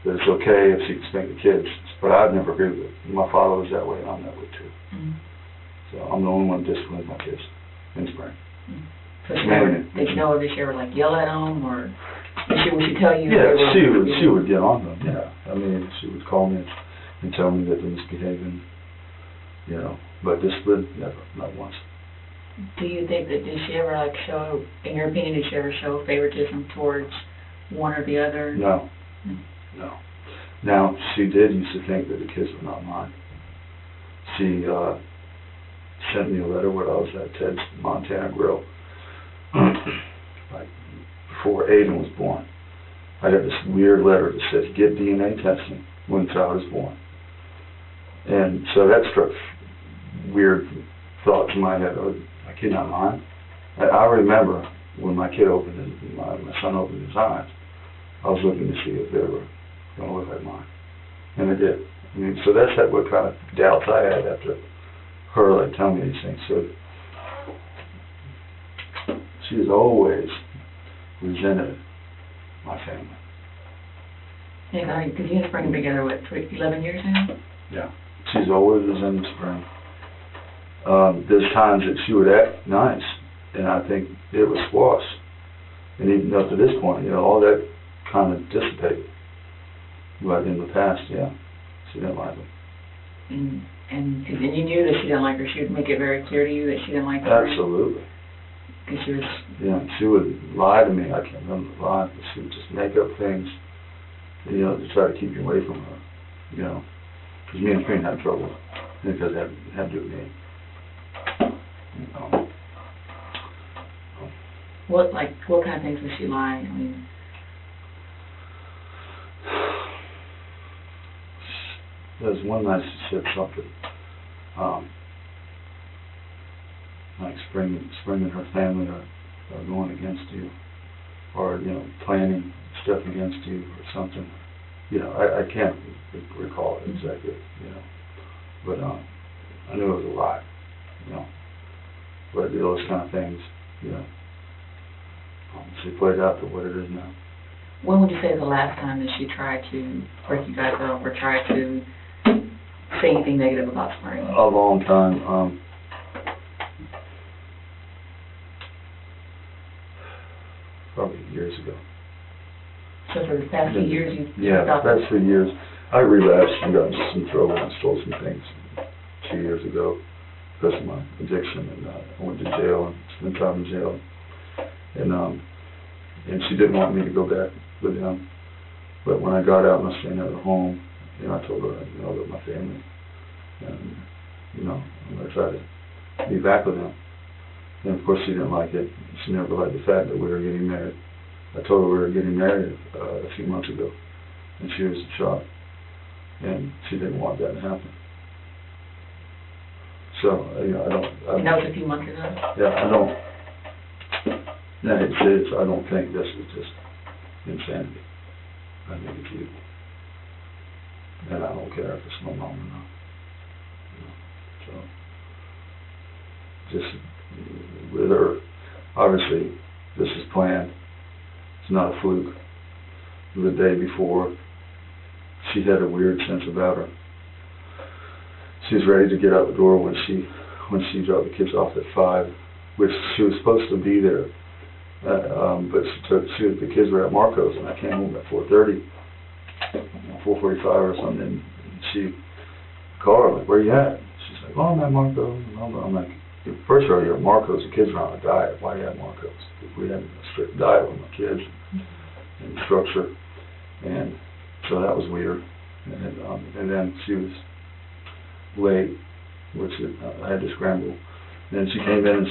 that it's okay if she can spank the kids, but I've never agreed with it. My father was that way, and I'm that way too. Mm-hmm. So I'm the only one that disciplines my kids in Spring. Mm-hmm. So did you know, did she ever like yell at them, or would she tell you? Yeah, she would get on them. Yeah, I mean, she would call me and tell me that they're misbehaving. You know, but discipline, never, not once. Do you think that did she ever like show, in your opinion, did she ever show favoritism towards one or the other? No, no. Now, she did used to think that the kids were not mine. She sent me a letter when I was at Ted's Montana Grill, like before Aden was born. I got this weird letter that says, get DNA testing when the child is born. And so that struck weird thoughts in my head. Oh, my kid not mine? I remember when my son opened his eyes, I was looking to see if they were going to look like mine. And they did. I mean, so that's what kind of doubts I had after her like telling me these things. So she has always resented my family. Yeah, because you and Spring together, what, 11 years now? Yeah. She's always resented Spring. There's times that she would act nice, and I think it was squash. And even up to this point, you know, all that kind of dissipated. But in the past, yeah, she didn't like me. And you knew that she didn't like her. She would make it very clear to you that she didn't like her. Absolutely. Because she was. Yeah, she would lie to me. I can't remember the lie, but she would just make up things, you know, to try to keep you away from her. You know, because me and Spring had trouble because it had to do with me. You know. What kind of things was she lying? I mean. There was one night she said something, like Spring and her family are going against you, or, you know, planning stuff against you or something. You know, I can't recall it exactly, you know, but I knew it was a lie, you know, but those kind of things, you know, she played out to what it is now. When would you say is the last time that she tried to break you guys up or tried to say anything negative about Spring? A long time. Probably years ago. So for the past few years, the past few years, I relapsed and got into some trouble and stole some things 2 years ago because of my addiction, and I went to jail and spent time in jail, and she didn't want me to go back with them. But when I got out and I was staying at her home, you know, I told her, you know, that my family, and, you know, I'm going to try to be back with them. And of course she didn't like it. She never liked the fact that we were getting married. I told her we were getting married a few months ago, and she was shocked, and she didn't want that to happen. So, you know, And that was a few months ago? Yeah, No, it's, I don't think this is just insanity. I think it's evil. And I don't care if it's my mom or not. You know, so, just with her, obviously, this is planned. It's not a fluke. The day before, she had a weird sense about her. She was ready to get out the door when she dropped the kids off at 5, which she was supposed to be there. But the kids were at Marco's, and I came home at 4:30, 4:45 or something, and she called her, like, where you at? She's like, oh, I'm at Marco's. And I'm like, first of all, you're at Marco's, the kids are on a diet. Why are you at Marco's? We had a strict diet with my kids and structure, and so that was weird. And then she was late, which I had to scramble. And she came in and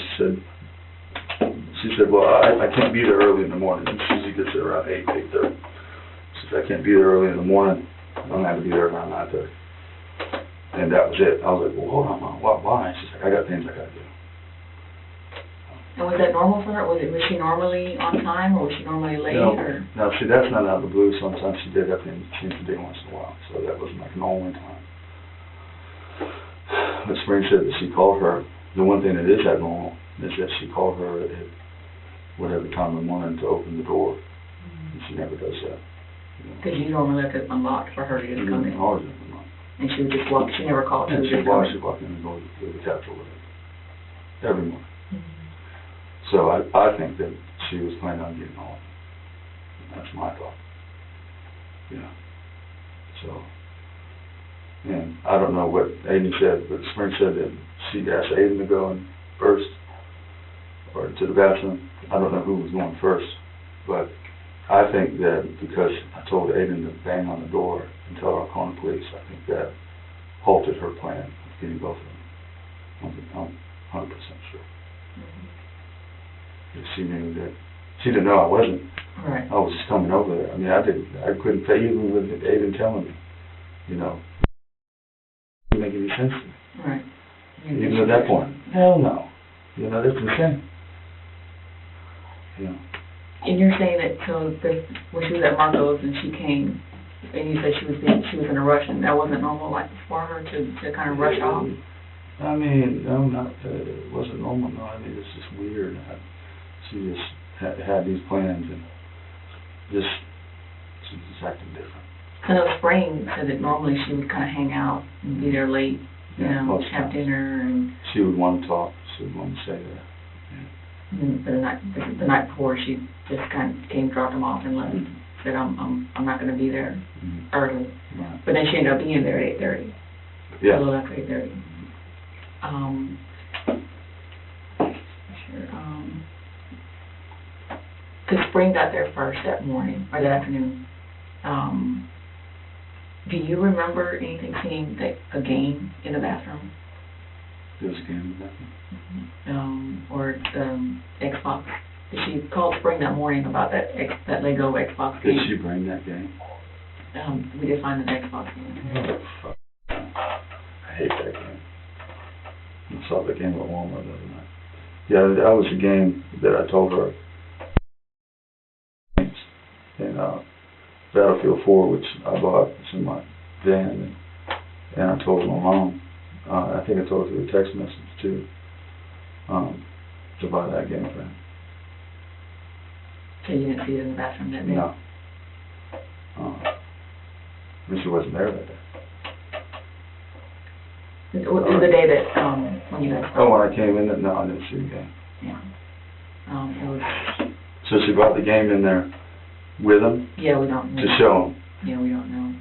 she said, well, I can't be there early in the morning. And she usually gets there around 8:30. She said, I can't be there early in the morning. I'm going to have to be there around 9:30. And that was it. I was like, well, hold on, Mom. Why? She's like, I got things I got to do. And was that normal for her? Was she normally on time, or was she normally late? No, see, that's not out of the blue. Sometimes she did have things she seemed to do once in a while. So that wasn't like an all-in time. But Spring said that she called her. The one thing that is abnormal is that she called her at whatever time in the morning to open the door. And she never does that. Because you normally left it unlocked for her to just come in. Always unlocked. And she would just walk, she never called. And she'd walk in and go to the Capitol with it. Every morning. So I think that she was planning on getting home. That's my thought. Yeah. So, and I don't know what Aden said, but Spring said that she asked Aden to go in first, or to the bathroom. I don't know who was going first, but I think that because I told Aden to bang on the door and tell her I'll call the police, I think that halted her plan of getting both of them. I'm 100% sure. She knew that, she didn't know I wasn't. Right. I was just coming over there. I mean, I couldn't pay even with Aden telling me, you know. It didn't make any sense to me. Right. Even at that point. Hell no. You know, that's insane. You know. And you're saying that, so when she was at Marco's and she came, and you said she was in a rush, and that wasn't normal, like, for her to kind of rush off? I mean, no, it wasn't normal, no. I mean, it's just weird. She just had these plans, and she's just acting different. I know Spring said that normally she would kind of hang out and be there late, you know, have dinner, and she would want to talk. She would want to say that. Yeah. And the night before, she just kind of came, dropped them off, and left. Said, I'm not going to be there early. Right. But then she ended up being there at 8:30. Yeah. A little after 8:30. Because Spring got there first that morning, or that afternoon. Do you remember anything, seeing a game in the bathroom? There was a game in the bathroom? Or Xbox? She called Spring that morning about that Lego Xbox game. Did she bring that game? We did find the Xbox game. Oh, fuck. I hate that game. I saw the game at Walmart the other night. Yeah, that was a game that I told her in Battlefield 4, which I bought. It's in my van, and I told my mom. I think I told her through a text message too, to buy that game for him. So you didn't see it in the bathroom that day? No. She wasn't there that day. The day that, when you guys... Oh, when I came in, no, I didn't see the game. Yeah. It was... So she brought the game in there with him? Yeah, we don't know. To show him? Yeah, we don't know.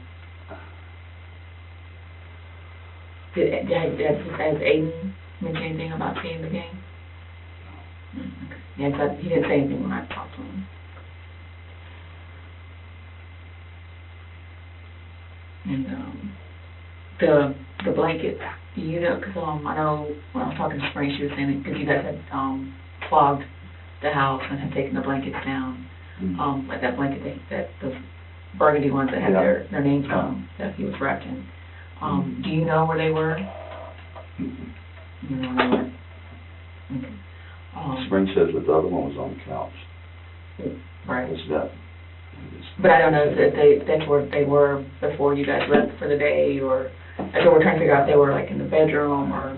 Has Aden mentioned anything about seeing the game? Okay. Yeah, because he didn't say anything when I talked to him. And the blanket, you know, because I know when I was talking to Spring, she was saying that because you guys had clogged the house and had taken the blankets down, like that blanket that those burgundy ones that had their names on that he was wrapped in. Do you know where they were? You know where they were? Okay. Spring says that the other one was on the couch. Right. Was that? But I don't know if that's where they were before you guys left for the day, or, that's what we're trying to figure out, if they were like in the bedroom, or,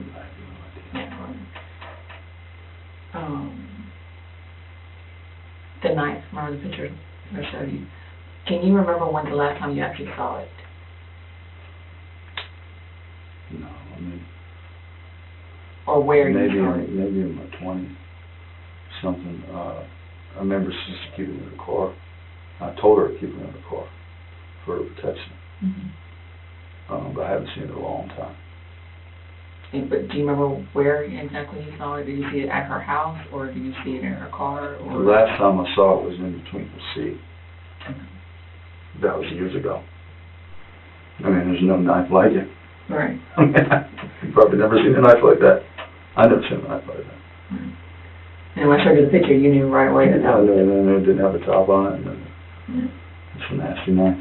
the knife, remember the picture I showed you? Can you remember when the last time you actually saw it? No, I mean, Or where you maybe saw it? maybe in my 20s, something. I remember she used to keep it in the car. I told her to keep it in the car for her protection. Mm-hmm. But I haven't seen it in a long time. But do you remember where exactly you saw it? Did you see it at her house, or did you see it in her car? The Or? last time I saw it was in between the seat. That was years ago. I mean, there's no knife like it. Right. I mean, you've probably never seen a knife like that. I've never seen a knife like that. Right. And when I showed you the picture, you knew right away that that was it. And it didn't have a top on it. And it's a nasty knife.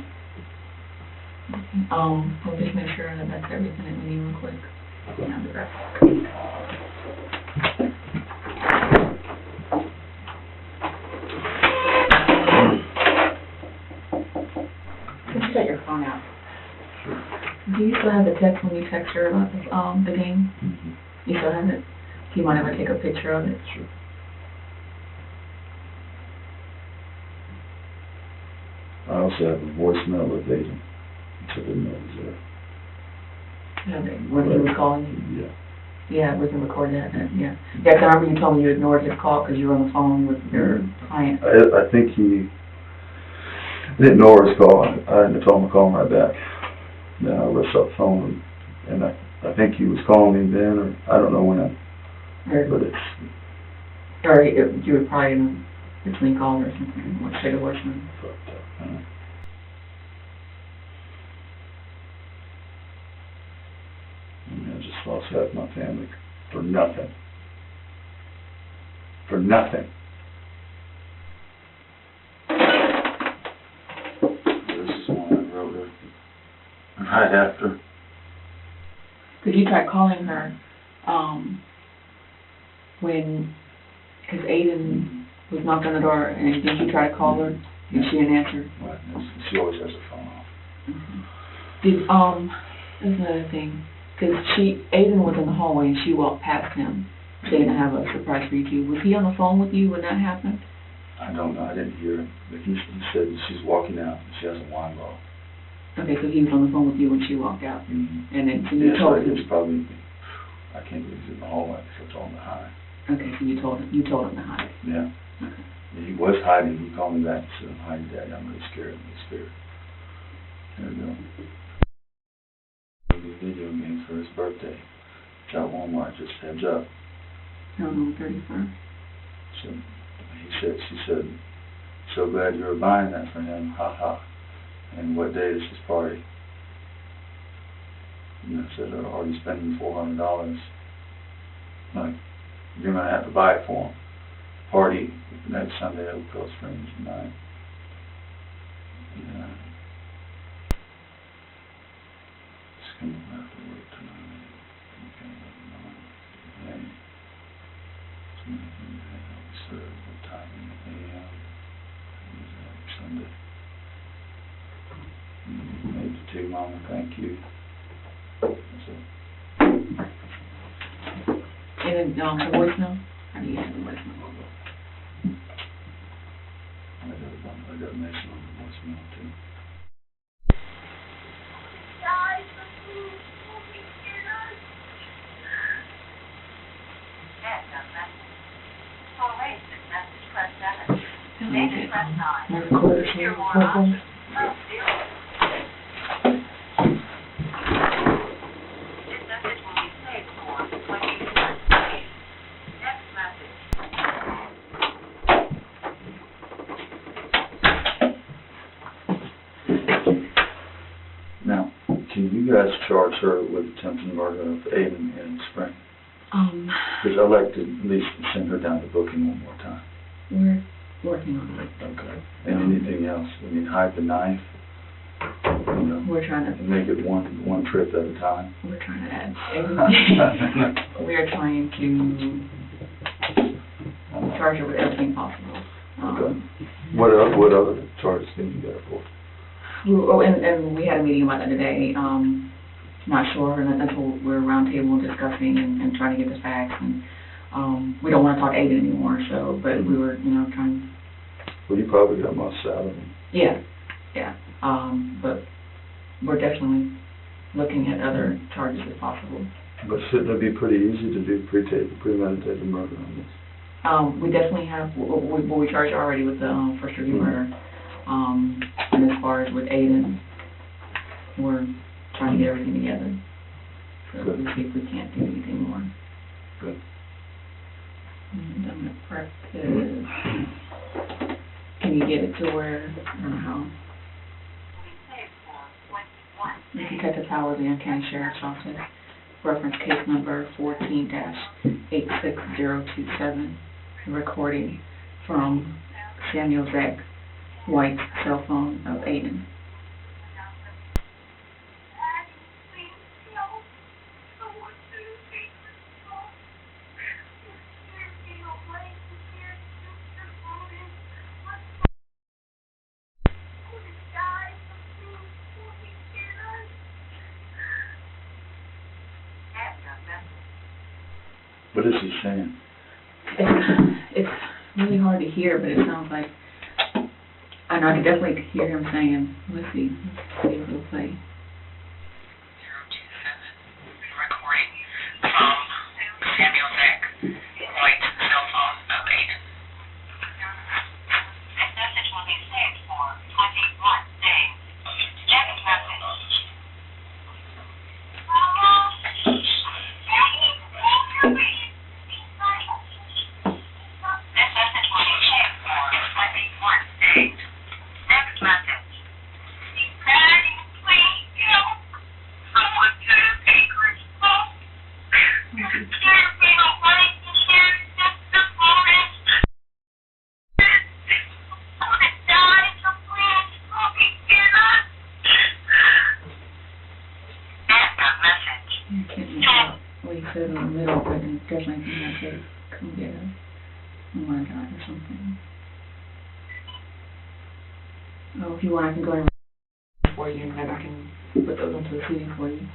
We'll just make sure that that's everything that we need real quick. I'll be right back. Just got your phone out. Do you still have the text when you text her about the game? Mm-hmm. You still have it? Do you want to ever take a picture of it? Sure. I also have a voicemail with Aden, which I didn't know was there. When he was calling you? Yeah. Yeah, we can record that, yeah. Yeah, 'cause I remember you told me you ignored his call because you were on the phone with your client. I think he didn't know his call. I had told him to call him right back. Then I rushed up the phone, and I think he was calling me then, or I don't know when. But it's... Or you were probably in between calls or something, or straight away something. fucked up, I mean, I just lost half my family for nothing. For nothing. This is one I wrote her right after. Because you tried calling her, because Aden was knocking on the door, and did you try to call her? And she didn't answer? Well, she always has her phone off. Mm-hmm. There's another thing. Because Aden was in the hallway and she walked past him, saying, I have a surprise for you too. Was he on the phone with you when that happened? I don't know, I didn't hear him, but he said she's walking out and she has a wine bottle. Okay, so he was on the phone with you when she walked out. Mm-hmm. And then, so you Yeah, told so him. it's probably, I can't believe he's in the hallway, because I told him to hide. Okay, so you told him to hide. Yeah. Okay. He was hiding, he called me back and said, I'm hiding, Daddy, I'm really scared, There we go. Video game for his birthday. It's at Walmart, just heads up. No, 31st. So she said, so glad you were buying that for him, ha ha. And what day is his party? And I said, already spending $400. Like, you're gonna have to buy it for him. Party next Sunday at Oakville Springs at 9. Yeah. Just gonna have to work tonight. Okay, 9. Something that I'll be served what time in the AM. Is that Sunday? Maybe 2, Mama, thank you. That's it. And then, the voicemail? How do you have the voicemail? I got a message on the voicemail too. Now, can you guys charge her with attempted murder of Aden in Spring? Because I'd like to at least send her down to booking one more time. We're working on it. Okay. And anything else? I mean, hide the knife, you know, We're trying to, and make it one trip at a time. we're trying to add everything. We're trying to charge her with everything possible. Okay. What other charges can you get for? And we had a meeting about that today, not sure, and until we're round table discussing and trying to get the facts, and, we don't wanna talk Aden anymore, so, but we were, trying, Well, you probably got my salary. yeah, but we're definitely looking at other charges if possible. But shouldn't it be pretty easy to do premeditated murder on this? We definitely have, we charge already with the, first degree murder, and as far as with Aden, we're trying to get everything together. So Good. we'll see if we can't do anything more. Good. And I'm gonna prep this. Can you get it to where, I don't know how? Detective Howard, Leon County Sheriff's Office, reference case number 14-86027, recording from Samuel Zach White's cell phone of Aden. What is he saying? It's really hard to hear, but it sounds like, I know I can definitely hear him saying, let's see if it'll play. 027, recording from Samuel Zach White's cell phone of Aden. This message will be saved for 21 days. Next message. This message will be saved for 21 days. Next message. Daddy, please help. Someone to take response. There's been a fight here just this moment. Someone died, so please come and get us. That's the message. I can't make out what he said in the middle, but I definitely think I said, come get us. Oh my God, or something. Oh, if you want, I can go and for you, and then I can put those onto the CD for you.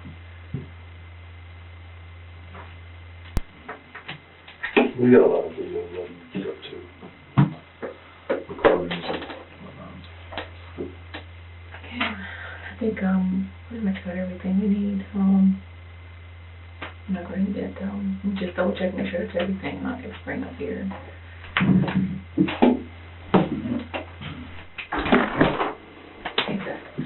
We got a lot of videos of him and stuff too. Recordings and whatnot. Yeah, I think, pretty much got everything we need. I'm not going to get, just double check, make sure it's everything, and I'll get spring up here. Exactly.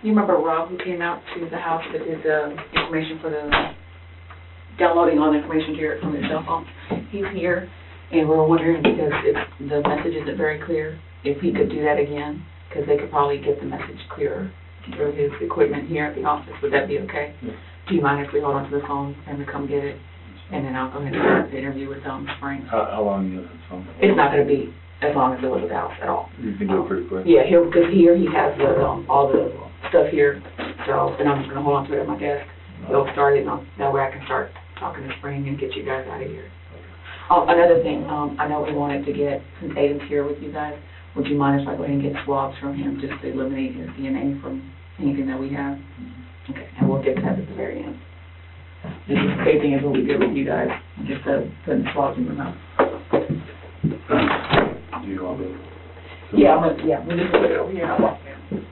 You remember Rob who came out to the house that did the information for the, downloading all the information here from his cell phone? He's here, and we're wondering, because the message isn't very clear, if he could do that again, because they could probably get the message clearer through his equipment here at the office. Would that be okay? Yeah. Do you mind if we hold on to the phone and we come get it? And then I'll go ahead and start the interview with Spring. How long you have the phone? It's not gonna be as long as it was at the house at all. You can do it pretty quick. Yeah, because here he has the, all the stuff here, so, and I'm just gonna hold on to it at my desk. He'll start it, and that way I can start talking to Spring and get you guys out of here. Another thing, I know we wanted to get, since Aden's here with you guys, would you mind if I go ahead and get swabs from him, just to eliminate his DNA from anything that we have? Okay, and we'll get that at the very end. This is the same thing as what we did with you guys, just putting swabs in your mouth. Do you want me? Yeah, we'll just put it over here, and I'll walk down.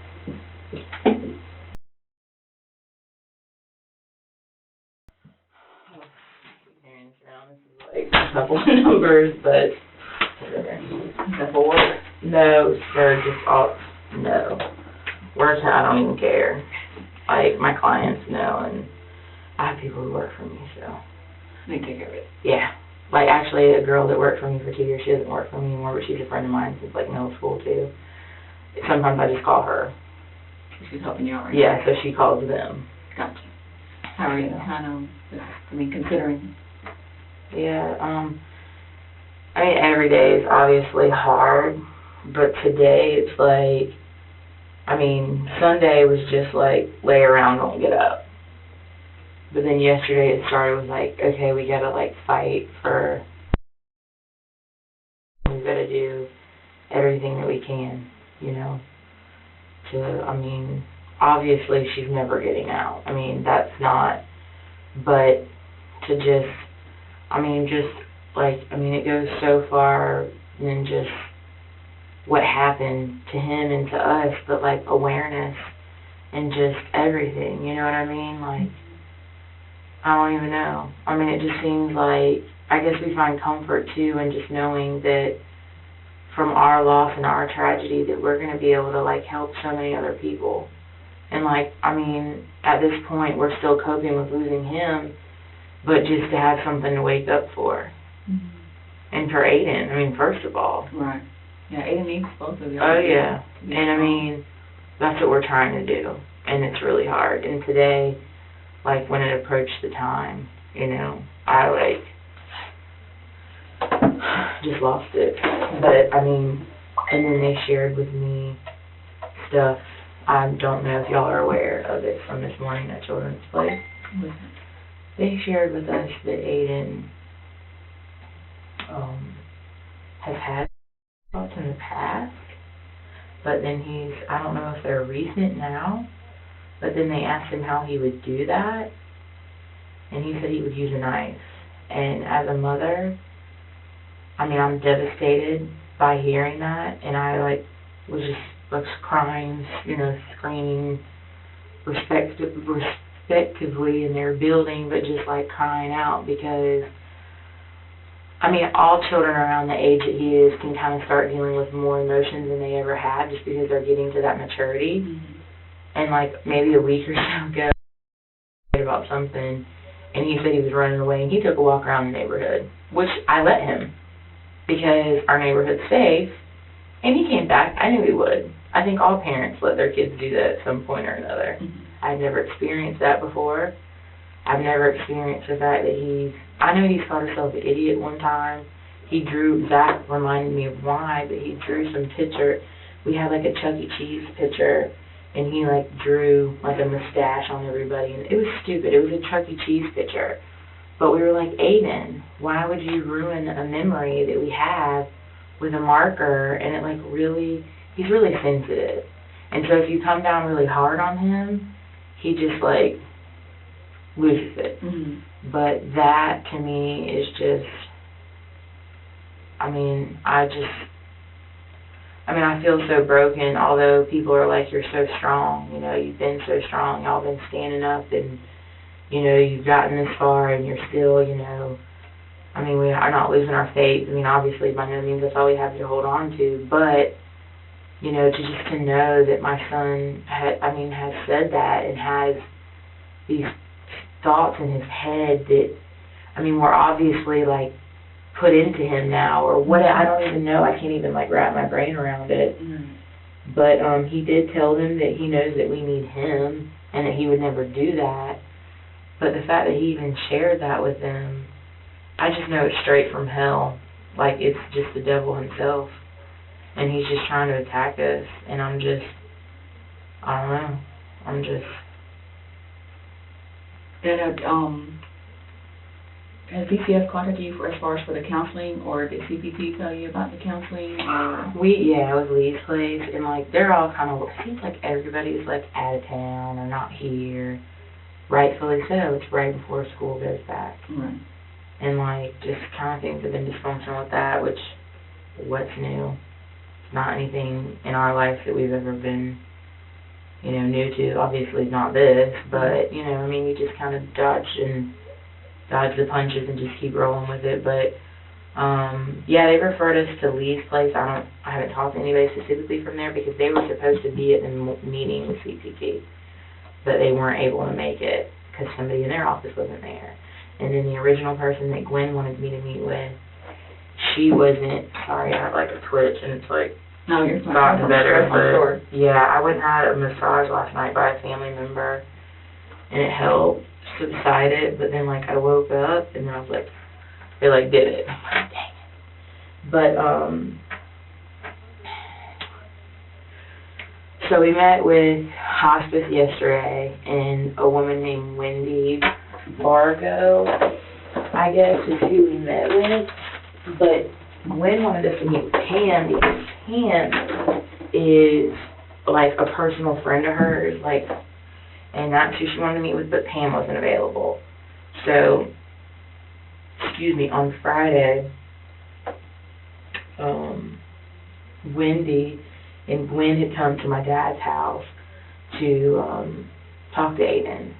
Like a couple of numbers, but simple work. No, sir, just all, no. Words, I don't even care. Like, my clients know, and I have people who work for me, so. They take care of it. Yeah. Like, actually, a girl that worked for me for 2 years, she doesn't work for me anymore, but she's a friend of mine since, like, middle school, too. Sometimes I just call her. She's helping you out right Yeah, so she calls them. now. Gotcha. How are you, considering? Yeah, I mean, every day is obviously hard, but today it's like, I mean, Sunday was just like, lay around, don't get up. But then yesterday it started with like, okay, we gotta like fight for everything that we can, you know, obviously she's never getting out. That's not, but to just, it goes so far than just what happened to him and to us, but like awareness and just everything, you know what I mean? Like, I don't even know. It just seems like, I guess we find comfort too in just knowing that from our loss and our tragedy that we're going to be able to like help so many other people. And like, at this point we're still coping with losing him, but just to have something to wake up for. Mm-hmm. And for Aden, first of all. Right. Yeah, Aden needs both of you. Oh yeah. And that's what we're trying to do. And it's really hard. And today, like when it approached the time, I like just lost it. But and then they shared with me stuff. I don't know if y'all are aware of it from this morning at Children's Place. They shared with us that Aden has had thoughts in the past, but then I don't know if they're recent now, but then they asked him how he would do that, and he said he would use a knife. And as a mother, I'm devastated by hearing that, and I was crying, screaming respectively in their building, but just crying out because all children around the age that he is can kind of start dealing with more emotions than they ever have just because they're getting to that maturity. Mm-hmm. And maybe a week or so ago, about something, and he said he was running away, and he took a walk around the neighborhood, which I let him because our neighborhood's safe, and he came back. I knew he would. I think all parents let their kids do that at some point or another. Mm-hmm. I've never experienced that before. I've never experienced the fact that I know he's called himself an idiot one time. Zach reminded me of why, but he drew some picture. We had a Chuck E. Cheese picture, and he drew a mustache on everybody, and it was stupid. It was a Chuck E. Cheese picture. But we were like, Aden, why would you ruin a memory that we have with a marker? And it he's really sensitive. And so if you come down really hard on him, he just loses it. Mm-hmm. But that to me is just, I feel so broken, although people are like, you're so strong, you've been so strong, y'all been standing up, and, you've gotten this far, and you're still, we are not losing our faith. Obviously, by no means, that's all we have to hold on to, but, to know that my son has said that and has these thoughts in his head that, were obviously, put into him now, or what, I don't even know, I can't even, wrap my brain around it. Mm-hmm. But, he did tell them that he knows that we need him, and that he would never do that. But the fact that he even shared that with them, I just know it's straight from hell. It's just the devil himself. And he's just trying to attack us, and I don't know. Has DCF contacted you as far as for the counseling, or did CPT tell you about the counseling? Or? It was Lee's place, and they're all kind of, it seems like everybody's out of town or not here. Rightfully so, it's right before school goes back. Right. And just kind of things have been dysfunctional with that, which, what's new? It's not anything in our life that we've ever been, new to. Obviously not this, but, you just kind of dodge the punches and just keep rolling with it. But they referred us to Lee's place. I haven't talked to anybody specifically from there because they were supposed to be at the meeting with CPT, but they weren't able to make it because somebody in their office wasn't there. And then the original person that Gwen wanted me to meet with, she wasn't. Sorry, I have a twitch, and it's no, you're gotten better. But yeah, I went and had a massage last night by a family member, and it helped subside it. But then I woke up, and then I was they did it. I'm dang it. But so we met with hospice yesterday, and a woman named Wendy Bargo, I guess, is who we met with. But Gwen wanted us to meet with Pam because Pam is like a personal friend of hers, like, and that's who she wanted to meet with, but Pam wasn't available. So, on Friday, Wendy and Gwen had come to my dad's house to talk to Aden,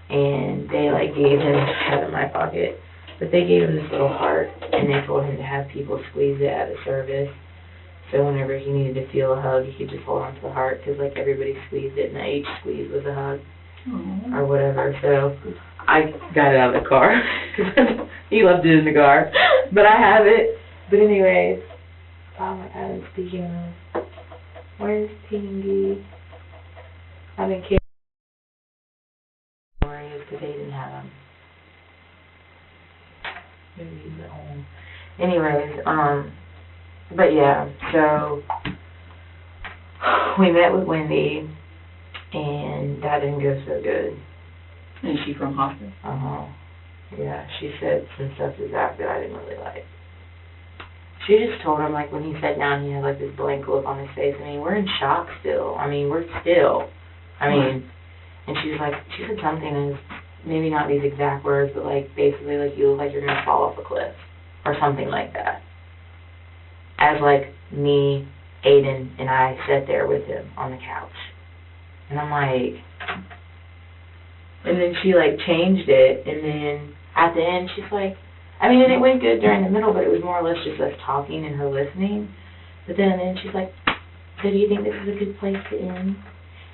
and they like gave him, I have it in my pocket, but they gave him this little heart, and they told him to have people squeeze it at the service. So whenever he needed to feel a hug, he could just hold on to the heart, because like everybody squeezed it, and each squeeze was a hug, or whatever. So I got it out of the car, because he left it in the car, but I have it. But anyways, oh my God, I'm speaking of, where's Tingy? I've been kidding where he is, because they didn't have him. Maybe he's at home. Anyways, but yeah, so we met with Wendy, and that didn't go so good. Is she from hospice? Yeah, she said some stuff to Zach that I didn't really like. She just told him, like, when he sat down, he had, like, this blank look on his face. I mean, we're in shock still. I mean, we're still. I mean, and she was like, she said something, and maybe not these exact words, but, like, basically, like, you look like you're going to fall off a cliff, or something like that. As, like, me, Aden, and I sat there with him on the couch. And I'm like, and then she, like, changed it, and then at the end, she's like, I mean, and it went good during the middle, but it was more or less just us talking and her listening. But then she's like, so do you think this is a good place to end?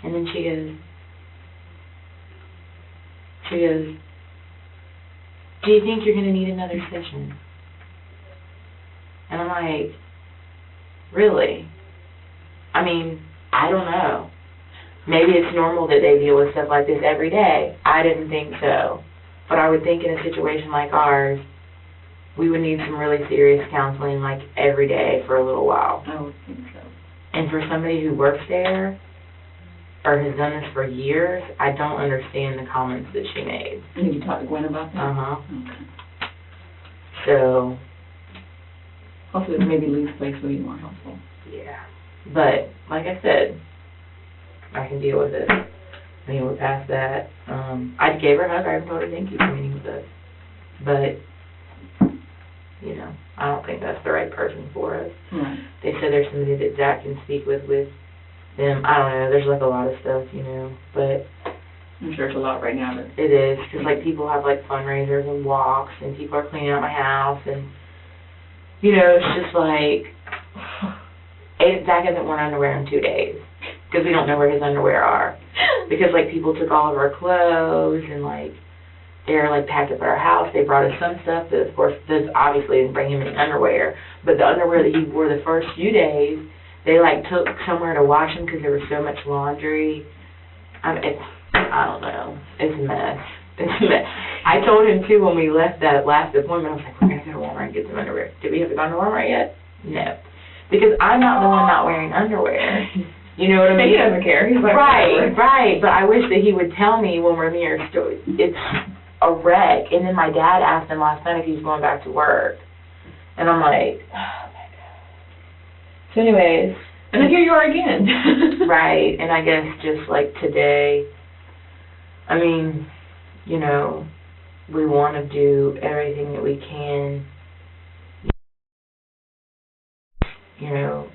And then she goes, do you think you're going to need another session? And I'm like, really? I mean, I don't know. Maybe it's normal that they deal with stuff like this every day. I didn't think so. But I would think in a situation like ours, we would need some really serious counseling, like, every day for a little while. I would think so. And for somebody who works there, or has done this for years, I don't understand the comments that she made. Did you talk to Gwen about that? Okay. So, hopefully maybe Lee's place will be more helpful. yeah. But, like I said, I can deal with it. I mean, we're past that. I gave her a hug. I even told her thank you for meeting with us. But, you know, I don't think that's the right person for us. Right. They said there's somebody that Zach can speak with them. I don't know. There's, like, a lot of stuff, you know. But I'm sure it's a lot right now. But it is. Because, like, people have, like, fundraisers and walks, and people are cleaning out my house. And, you know, it's just like, Zach hasn't worn underwear in 2 days. Because we don't know where his underwear are. Because, like, people took all of our clothes, and, like, they're, like, packed up at our house. They brought us some stuff that, of course, this obviously didn't bring him any underwear. But the underwear that he wore the first few days, they, like, took somewhere to wash them because there was so much laundry. I don't know. It's a mess. It's a mess. I told him, too, when we left that last appointment, I was like, we're going to go to Walmart and get some underwear. Did we have to go to Walmart yet? No. Because I'm not the one not wearing underwear. You know what I mean? He doesn't care. He's like, Right. But I wish that he would tell me when we're near. It's a wreck. And then my dad asked him last night if he's going back to work. And I'm like, oh my God. So anyways. And then here you are again. Right. And I guess just like today, I mean, you know, we want to do everything that we can, you know,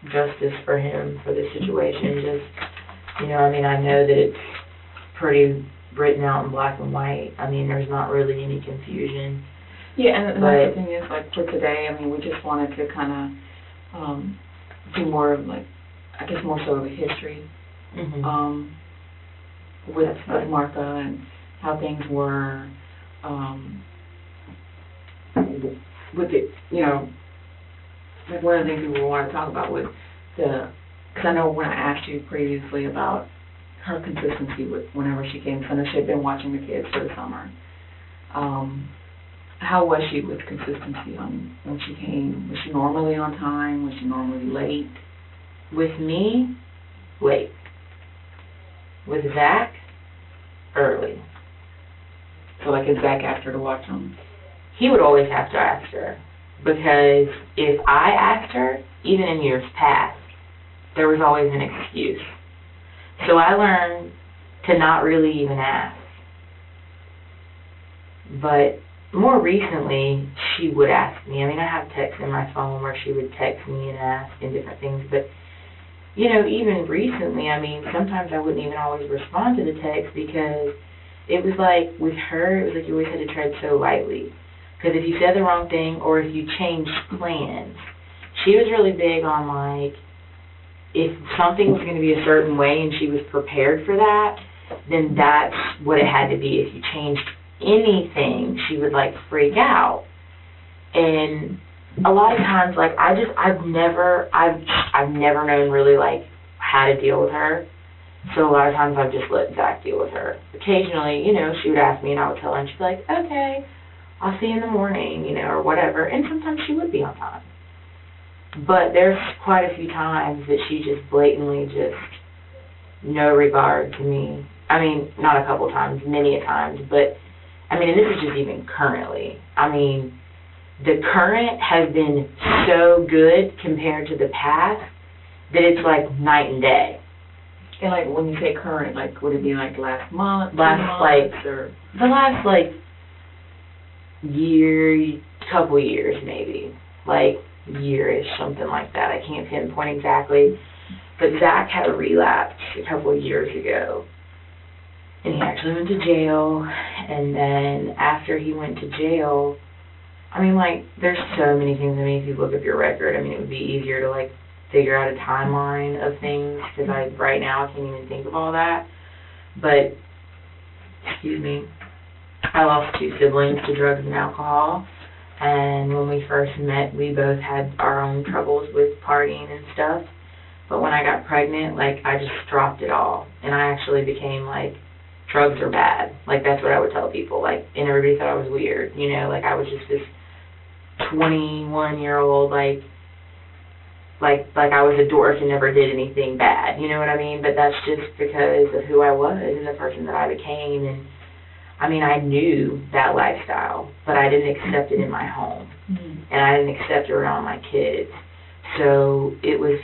justice for him, for the situation. Just, you know, I mean, I know that it's pretty written out in black and white. I mean, there's not really any confusion. Yeah, and that's the thing is, like, for today, I mean, we just wanted to kind of do more of, like, I guess more so of a history with Martha and how things were with the, you know, like one of the things we want to talk about was because I know when I asked you previously about her consistency with whenever she came, so I know she had been watching the kids for the summer. How was she with consistency on when she came? Was she normally on time? Was she normally late? With me, late. With Zach, early. So like, is Zach asked her to watch them? He would always have to ask her. because if I asked her, even in years past, there was always an excuse. So I learned to not really even ask. But more recently, she would ask me. I mean, I have texts in my phone where she would text me and ask and different things, but you know, even recently, I mean, sometimes I wouldn't even always respond to the text because it was like, with her, it was like you always had to tread so lightly. Because if you said the wrong thing or if you changed plans, she was really big on, like, if something was going to be a certain way and she was prepared for that, then that's what it had to be. If you changed anything, she would, like, freak out. And a lot of times, like, I've never known really, like, how to deal with her. So a lot of times I've just let Zach deal with her. Occasionally, you know, she would ask me and I would tell her and she'd be like, okay, I'll see you in the morning, you know, or whatever. And sometimes she would be on time. But there's quite a few times that she just blatantly just no regard to me. I mean, not a couple times, many a times, but, I mean, and this is just even currently. I mean, the current has been so good compared to the past that it's like night and day. And like, when you say current, like, would it be like last month, Last, like, or? The last, like, year, couple years maybe. Like, year-ish, something like that. I can't pinpoint exactly. But Zach had a relapse a couple of years ago. And he actually went to jail. And then after he went to jail, I mean, like, there's so many things. I mean, if you look up your record, I mean, it would be easier to, like, figure out a timeline of things, because right now I can't even think of all that. But, excuse me, I lost 2 siblings to drugs and alcohol. And when we first met, we both had our own troubles with partying and stuff. But when I got pregnant, like, I just dropped it all. And I actually became, like, drugs are bad. Like, that's what I would tell people. Like, and everybody thought I was weird, you know? Like, I was just this 21-year-old, like I was a dork and never did anything bad, you know what I mean? But that's just because of who I was and the person that I became. And, I mean, I knew that lifestyle, but I didn't accept it in my home. Mm-hmm. And I didn't accept it around my kids. So it was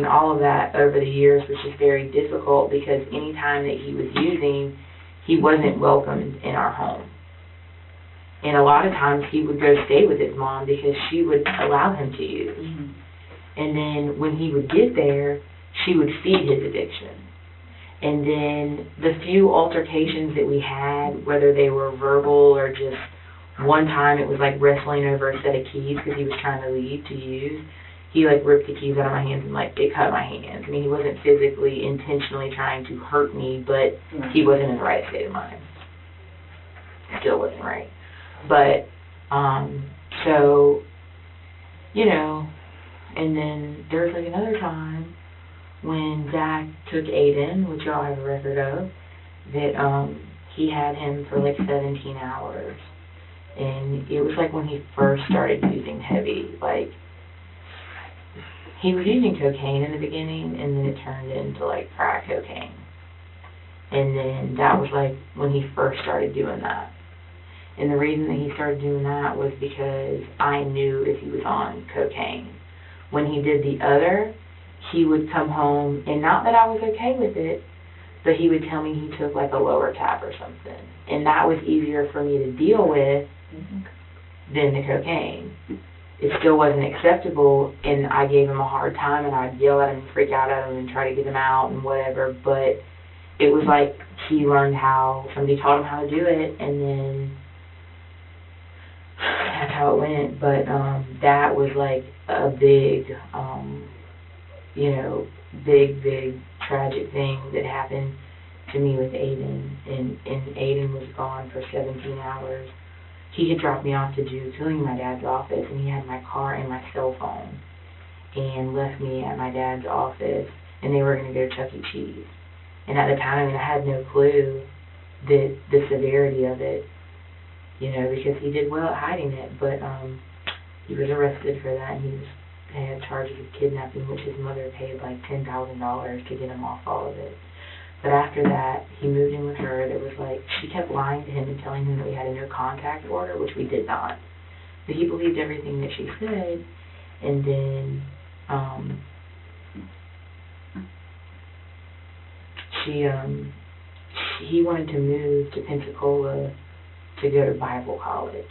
all of that over the years was just very difficult, because any time that he was using, he wasn't welcomed in our home. And a lot of times he would go stay with his mom because she would allow him to use. Mm-hmm. And then when he would get there, she would feed his addiction. And then the few altercations that we had, whether they were verbal or just one time it was like wrestling over a set of keys because he was trying to leave to use, he like ripped the keys out of my hands and like it cut my hands. I mean, he wasn't physically, intentionally trying to hurt me, but he wasn't in the right state of mind. Still wasn't right. But, so, you know, and then there was like another time when Zach took Aden, which y'all have a record of, that, he had him for like 17 hours. And it was like when he first started using heavy, like, he was using cocaine in the beginning, and then it turned into like crack cocaine. And then that was like when he first started doing that. And the reason that he started doing that was because I knew if he was on cocaine. When he did the other, he would come home, and not that I was okay with it, but he would tell me he took like a lower tab or something. And that was easier for me to deal with than the cocaine. It still wasn't acceptable, and I gave him a hard time, and I'd yell at him and freak out at him and try to get him out and whatever, but it was like he learned how, somebody taught him how to do it, and then that's how it went. But that was like a big, big tragic thing that happened to me with Aden. And Aden was gone for 17 hours. He had dropped me off to do filling in my dad's office, and he had my car and my cell phone and left me at my dad's office, and they were going to go to Chuck E. Cheese. And at the time, I mean, I had no clue the severity of it, because he did well at hiding it, but he was arrested for that, and he had charges of kidnapping, which his mother paid like $10,000 to get him off all of it. But after that, he moved in with her. There was like, she kept lying to him and telling him that we had a no contact order, which we did not. But he believed everything that she said, and then he wanted to move to Pensacola to go to Bible college.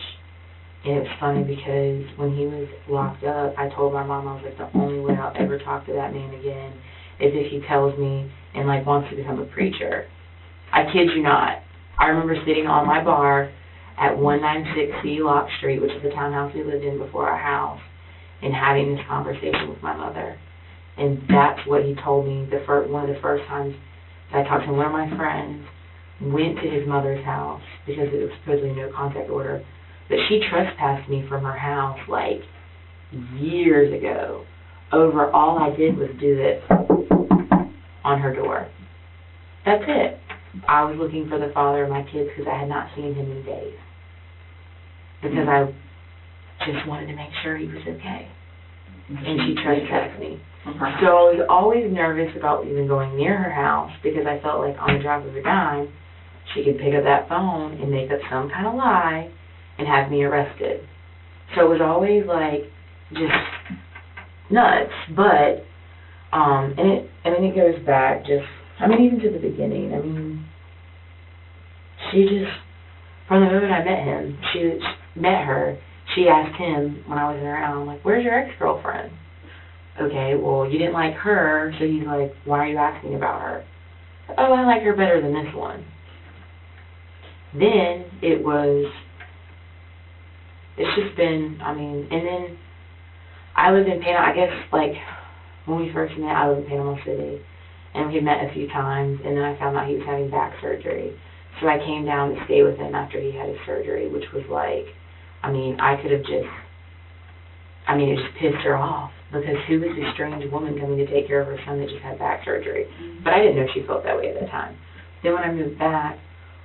And it was funny because when he was locked up, I told my mom, I was like, the only way I'll ever talk to that man again is if he tells me and like wants to become a preacher. I kid you not. I remember sitting on my bar at 196C Lock Street, which is the townhouse we lived in before our house, and having this conversation with my mother. And that's what he told me one of the first times that I talked to him. One of my friends went to his mother's house because it was supposedly no contact order, but she trespassed me from her house like years ago over all I did was do this on her door. That's it. I was looking for the father of my kids because I had not seen him in days. Because I just wanted to make sure he was okay. And she trespassed me. So I was always nervous about even going near her house because I felt like on the drop of a dime, she could pick up that phone and make up some kind of lie and have me arrested. So it was always like just nuts. But it goes back even to the beginning. I mean, she just, from the moment I met him, she asked him when I wasn't around, like, where's your ex-girlfriend? Okay, well, you didn't like her, so he's like, why are you asking about her? Oh, I like her better than this one. Then it's just been, and then I lived in Panama, I guess, like, when we first met, I lived in Panama City, and we had met a few times, and then I found out he was having back surgery. So I came down to stay with him after he had his surgery, which was like, I could have just, it just pissed her off, because who was this strange woman coming to take care of her son that just had back surgery? But I didn't know she felt that way at the time. Then when I moved back,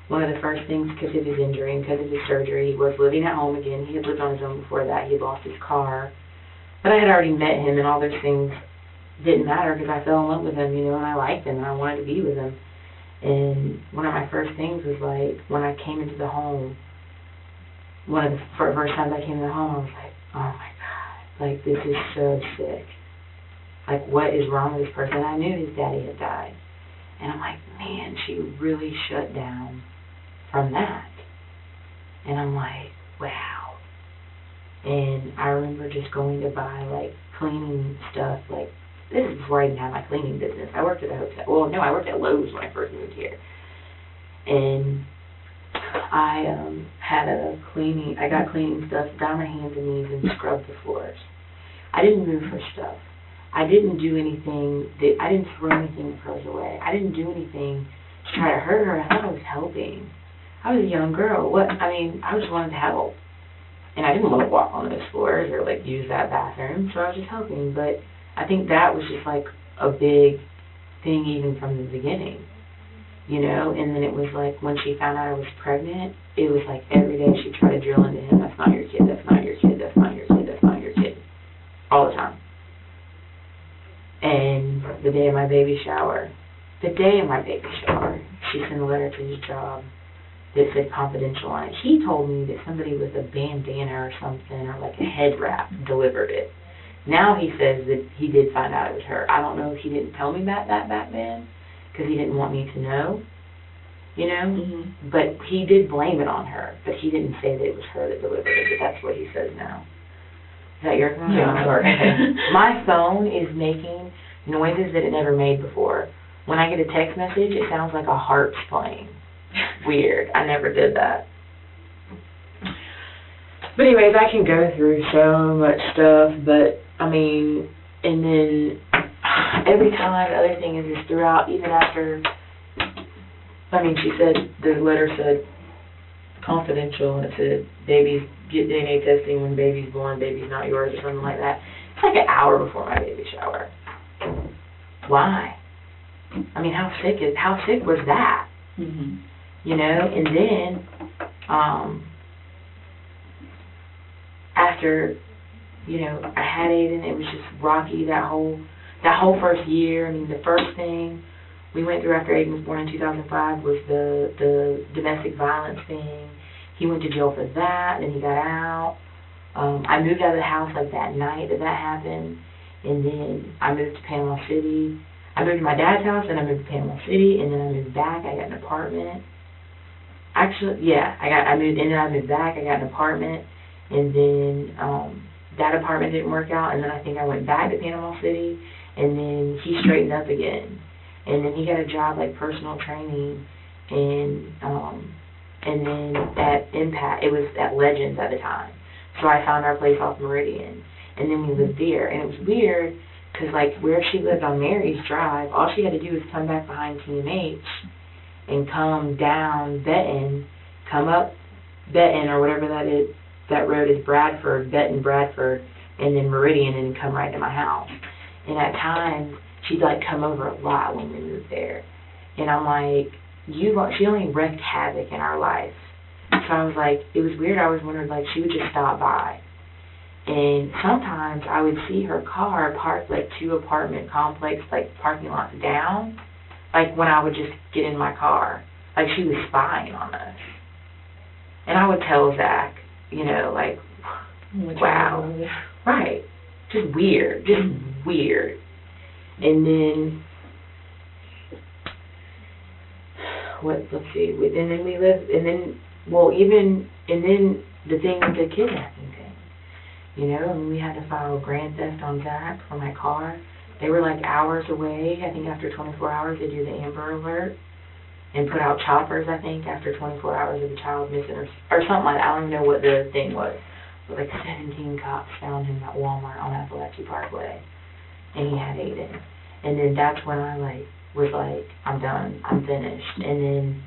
one of the first things, because of his injury and because of his surgery, he was living at home again. He had lived on his own before that. He had lost his car. But I had already met him, and all those things didn't matter because I fell in love with him, and I liked him, and I wanted to be with him. And one of my first things was, like, when I came into the home, one of the first times I came to the home, I was like, oh, my God, like, this is so sick. Like, what is wrong with this person? I knew his daddy had died. And I'm like, man, she really shut down from that. And I'm like, wow. And I remember just going to buy, like, cleaning stuff, like, this is before I even had my cleaning business. I worked at a hotel. Well, no, I worked at Lowe's when I first moved here. And I I got cleaning stuff, got on my hands and knees and scrubbed the floors. I didn't move her stuff. I didn't do anything, I didn't throw anything of hers away. I didn't do anything to try to hurt her. I thought I was helping. I was a young girl. I just wanted to help. And I didn't want to walk on those floors or, like, use that bathroom, so I was just helping. But I think that was just, like, a big thing even from the beginning, And then it was, like, when she found out I was pregnant, it was, like, every day she'd try to drill into him, that's not your kid, that's not your kid, that's not your kid, that's not your kid. All the time. And the day of my baby shower, she sent a letter to his job that said confidential on it. He told me that somebody with a bandana or something, or like a head wrap, delivered it. Now he says that he did find out it was her. I don't know if he didn't tell me that back then, because he didn't want me to know, Mm-hmm. But he did blame it on her, but he didn't say that it was her that delivered it, but that's what he says now. Is that your phone? Yeah, I'm sorry. My phone is making noises that it never made before. When I get a text message, it sounds like a harp's playing. Weird. I never did that. But anyways, I can go through so much stuff, but, and then every time, the other thing is throughout, even after, she said, the letter said confidential, and it said, babies, get DNA testing when baby's born, baby's not yours, or something like that. It's like an hour before my baby shower. Why? How sick was that? Mm-hmm. And then, after, I had Aden, it was just rocky that whole first year. The first thing we went through after Aden was born in 2005 was the domestic violence thing. He went to jail for that, then he got out. I moved out of the house like that night that happened, and then I moved to Panama City. I moved to my dad's house, and I moved to Panama City, and then I moved back. I got an apartment. Actually, yeah, I moved back. I got an apartment, and then that apartment didn't work out, and then I think I went back to Panama City, and then he straightened up again, and then he got a job like personal training, and then at Impact, it was at Legends at the time. So I found our place off Meridian, and then we lived there, and it was weird, because like where she lived on Mary's Drive, all she had to do was come back behind TMH, and come down Benton, come up Benton, or whatever that is, that road is Bradford, Benton, Bradford, and then Meridian, and come right to my house. And at times, she'd like come over a lot when we moved there. And I'm like, she only wreaked havoc in our life. So I was like, it was weird, I was wondering, like, she would just stop by. And sometimes I would see her car parked like 2 apartment complex, like parking lots down, like when I would just get in my car, like she was spying on us. And I would tell Zach, you know, like, wow, right, just weird, weird. And then, let's see, and then we lived, and then, and then the thing with the kidnapping thing, you know, and we had to file grand theft on Zach for my car. They were like hours away. I think after 24 hours they do the Amber Alert and put out choppers, I think, after 24 hours of a child missing or something like that. I don't even know what the thing was. But like 17 cops found him at Walmart on Appalachia Parkway, and he had Aden. And then that's when I was like, I'm done, I'm finished. And then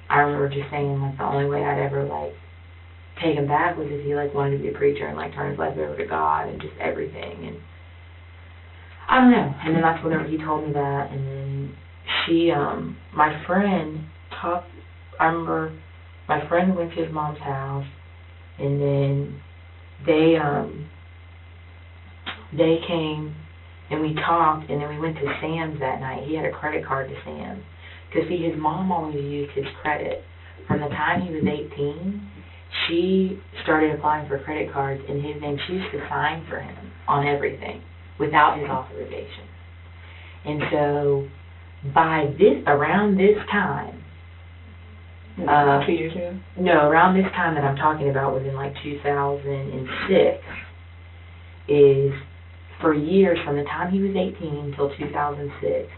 I remember just saying like the only way I'd ever like take him back was if he like wanted to be a preacher and like turn his life over to God and just everything. And I don't know. And then that's whenever he told me that. And then my friend I remember my friend went to his mom's house, and then they came and we talked, and then we went to Sam's that night. He had a credit card to Sam's. Because, see, his mom always used his credit. From the time he was 18, she started applying for credit cards in his name. She used to sign for him on everything without his authorization. And so, around this time, 2 years ago? No, around this time that I'm talking about was in like 2006, is for years, from the time he was 18 until 2006,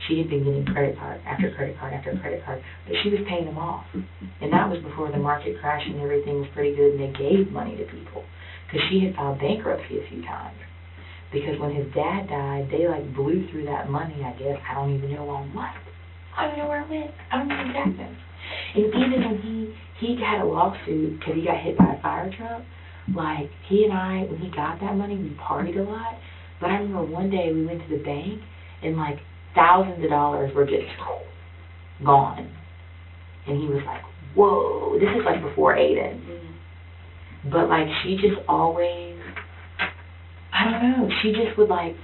she had been getting credit card after credit card after credit card, but she was paying them off. And that was before the market crashed and everything was pretty good, and they gave money to people. Because she had filed bankruptcy a few times. Because when his dad died, they like blew through that money, I guess. I don't even know on what. I don't know where it went. I don't know exactly. And even when he had a lawsuit because he got hit by a fire truck, like, he and I, when he got that money, we partied a lot. But I remember one day we went to the bank, and like thousands of dollars were just gone. And he was like, whoa, this is like before Aden. But like, she just always, I don't know, she just would like,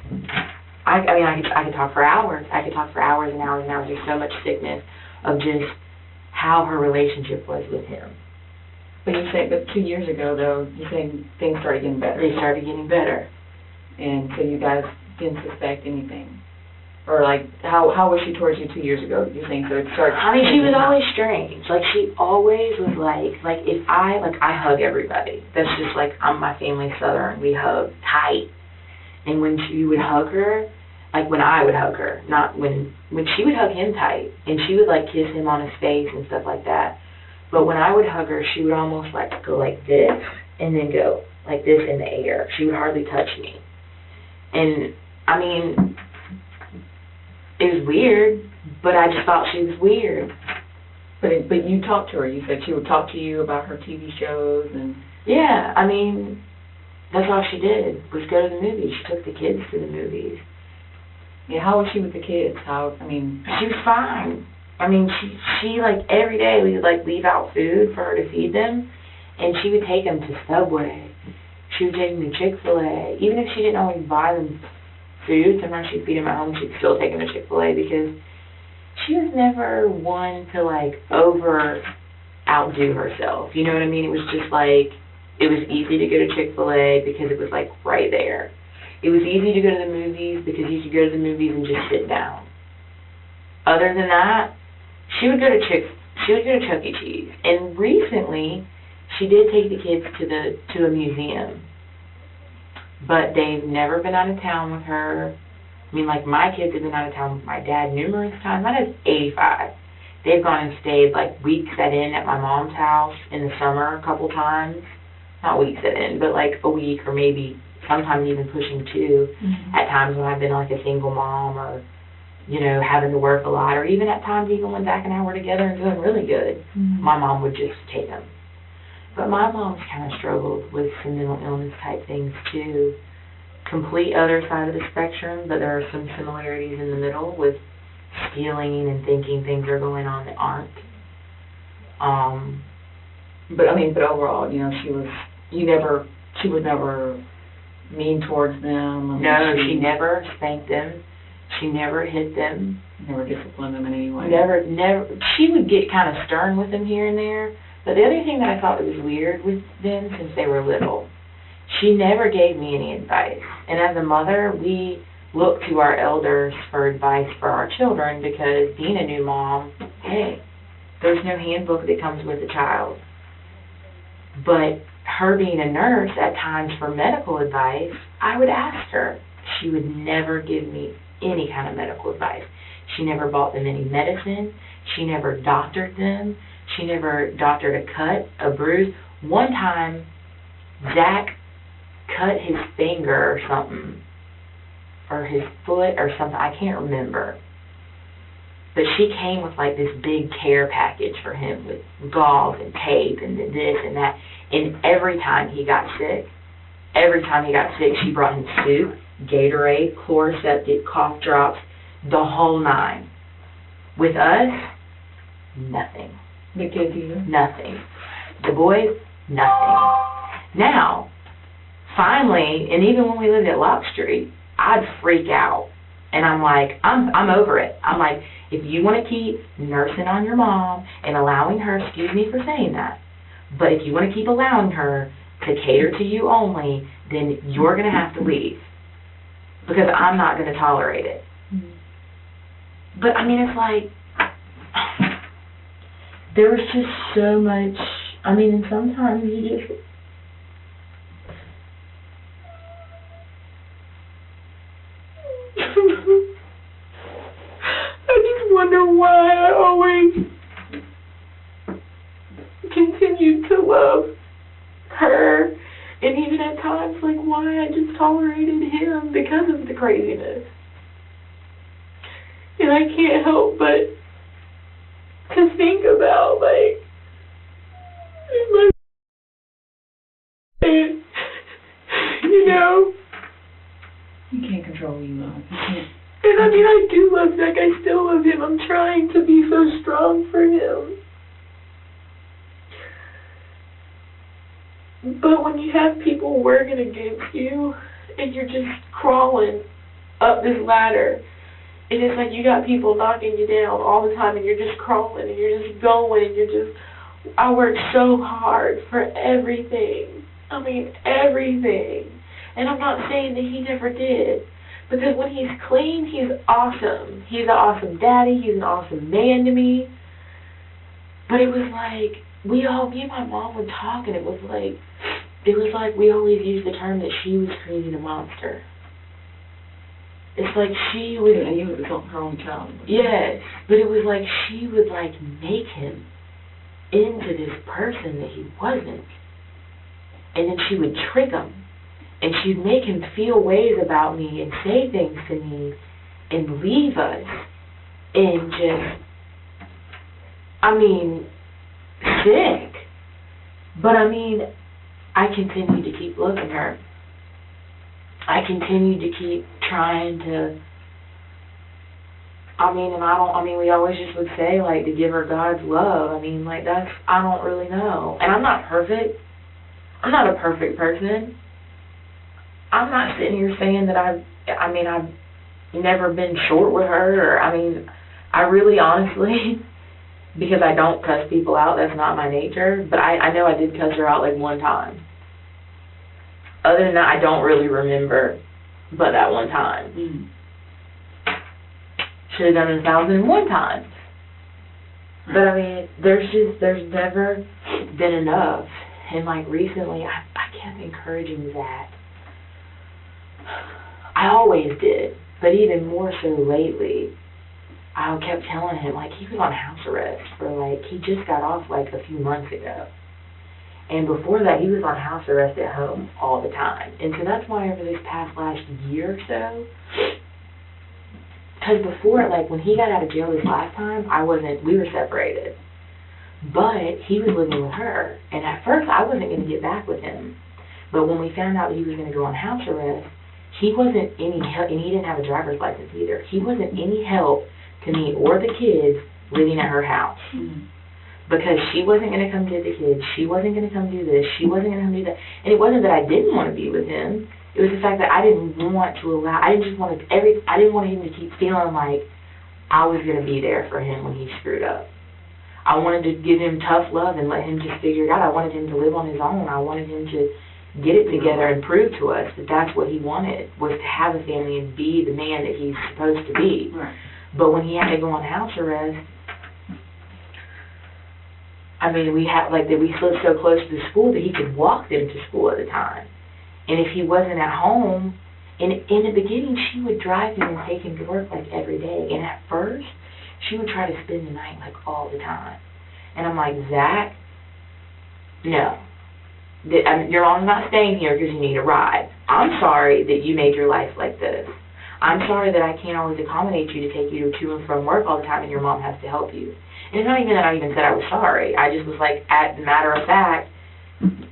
I could talk for hours. I could talk for hours and hours and hours. There's so much sickness of just how her relationship was with him. But you say, 2 years ago, though, you're saying things started getting better. They started getting better. And so you guys didn't suspect anything? Or, like, how was she towards you 2 years ago, you think? So it started... I mean, she was always strange. Like, she always was like if I hug everybody. That's just, like, my family's Southern. We hug tight. And when she would hug her, like, when I would hug her, not when she would hug him tight. And she would, like, kiss him on his face and stuff like that. But when I would hug her, she would almost, like, go like this, and then go like this in the air. She would hardly touch me. And, I mean, it was weird, but I just thought she was weird. But you talked to her. You said she would talk to you about her TV shows and... Yeah, I mean, that's all she did, was go to the movies. She took the kids to the movies. Yeah, how was she with the kids? She was fine. I mean, she like, every day we would, like, leave out food for her to feed them, and she would take them to Subway. She would take them to Chick-fil-A. Even if she didn't always buy them food, sometimes she'd feed them at home, she'd still take them to Chick-fil-A, because she was never one to, like, outdo herself. You know what I mean? It was just like, It was easy to go to Chick-fil-A because it was like right there. It was easy to go to the movies because you could go to the movies and just sit down. Other than that, she would go to Chuck E. Cheese. And recently, she did take the kids to a museum. But they've never been out of town with her. I mean, like, my kids have been out of town with my dad numerous times. My dad's 85. They've gone and stayed, like, weeks at my mom's house in the summer a couple times. Not weeks at but, like, a week or maybe sometimes even pushing 2 at times when I've been, like, a single mom or, you know, having to work a lot. Or even at times even when Zach and I were together and doing really good, my mom would just take them. But my mom's kind of struggled with some mental illness type things, too. Complete other side of the spectrum, but there are some similarities in the middle with stealing and thinking things are going on that aren't. But overall, you know, she was never mean towards them. No, she never spanked them. She never hit them. Never disciplined them in any way. Never. She would get kind of stern with them here and there. But the other thing that I thought was weird with them since they were little, she never gave me any advice. And as a mother, we look to our elders for advice for our children because being a new mom, hey, there's no handbook that comes with a child. But her being a nurse at times for medical advice, I would ask her. She would never give me any kind of medical advice. She never bought them any medicine. She never doctored them. She never doctored a cut, a bruise. One time, Zach cut his finger or something, or his foot or something. I can't remember. But she came with like this big care package for him with gauze and tape and this and that. And every time he got sick, she brought him soup, Gatorade, Chloraseptic, cough drops, the whole 9. With us, nothing. The kids either? Nothing. The boys, nothing. Now, finally, and even when we lived at Lock Street, I'd freak out. And I'm like, I'm over it. I'm like, if you want to keep nursing on your mom and allowing her, excuse me for saying that, but if you want to keep allowing her to cater to you only, then you're going to have to leave. Because I'm not going to tolerate it. But, I mean, it's like, there was just so much, I mean, and sometimes you just, I just wonder why I always continued to love her, and even at times, like, why I just tolerated him because of the craziness. And I can't help but to think about, like, you know. You can't control what you love. You can't. And I mean, I do love Zach. I still love him. I'm trying to be so strong for him. But when you have people working against you, and you're just crawling up this ladder, and it's like you got people knocking you down all the time, and you're just crawling, and you're just going, and you're just, I work so hard for everything. I mean, everything. And I'm not saying that he never did. Because when he's clean, he's awesome. He's an awesome daddy. He's an awesome man to me. But it was like, me and my mom would talk, and it was like we always used the term that she was creating a monster. It's like she would... And you was her own child. Yes, but it was like she would, like, make him into this person that he wasn't. And then she would trick him. And she'd make him feel ways about me and say things to me and leave us. And just, I mean, sick. But, I mean, I continued to keep loving her. I continued to keep trying to, we always just would say, like, to give her God's love. I mean, like, I don't really know. And I'm not perfect. I'm not a perfect person. I'm not sitting here saying that I've never been short with her, or, I really honestly, because I don't cuss people out, that's not my nature, but I know I did cuss her out, like, one time. other than that, I don't really remember but that one time. Mm. Should have done it 1,001 times. But I mean, there's never been enough. And like recently, I kept encouraging Zach. I always did, but even more so lately. I kept telling him, like, he was on house arrest for, like, he just got off, like, a few months ago. And before that, he was on house arrest at home all the time. And so that's why over this past last year or so, because before, like, when he got out of jail this last time, we were separated. But he was living with her. And at first, I wasn't going to get back with him. But when we found out that he was going to go on house arrest, he wasn't any help, and he didn't have a driver's license either. He wasn't any help to me or the kids living at her house. Mm. Because she wasn't going to come get the kids. She wasn't going to come do this. She wasn't going to come do that. And it wasn't that I didn't want to be with him. It was the fact that I didn't want to allow, I didn't want him to keep feeling like I was going to be there for him when he screwed up. I wanted to give him tough love and let him just figure it out. I wanted him to live on his own. I wanted him to get it together and prove to us that that's what he wanted, was to have a family and be the man that he's supposed to be. Right. But when he had to go on house arrest, I mean, we lived so close to the school that he could walk them to school at the time. And if he wasn't at home, in the beginning, she would drive him and take him to work, like, every day. And at first, she would try to spend the night, like, all the time. And I'm like, Zach, no. Your mom's not staying here because you need a ride. I'm sorry that you made your life like this. I'm sorry that I can't always accommodate you to take you to and from work all the time and your mom has to help you. And it's not even that I even said I was sorry. I just was like, at matter of fact,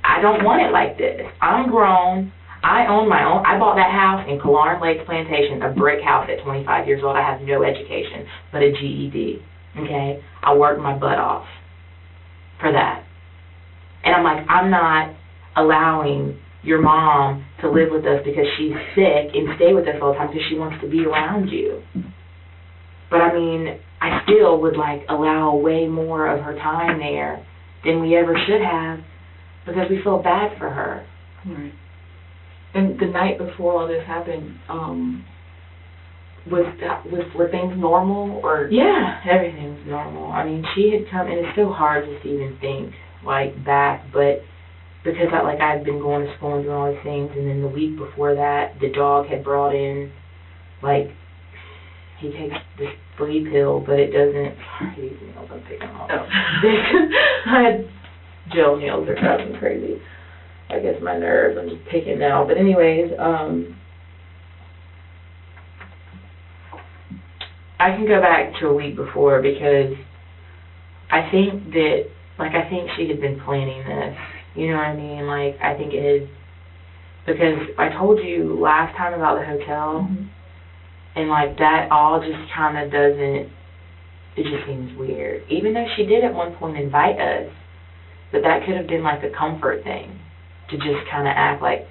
I don't want it like this. I'm grown. I own my own. I bought that house in Killearn Lakes Plantation, a brick house at 25 years old. I have no education but a GED, okay? I worked my butt off for that. And I'm like, I'm not allowing your mom to live with us because she's sick and stay with us all the time because she wants to be around you. But I mean, I still would like allow way more of her time there than we ever should have because we feel bad for her. Right. And the night before all this happened, were things normal or? Yeah, everything was normal. I mean, she had come, and it's so hard just to even think like back, but because I had been going to school and doing all these things, and then the week before that, the dog had brought in, like, he takes this flea pill, but it doesn't, sorry, these nails, I'm picking them off. Oh. I had gel nails, they're driving me crazy. I guess my nerves, I'm just picking now. But anyways, I can go back to a week before because I think that, I think she had been planning this. You know what I mean? Like, I think it is, because I told you last time about the hotel, Mm-hmm. and, like, that all just kind of doesn't, it just seems weird. Even though she did at one point invite us, but that could have been, like, a comfort thing, to just kind of act like,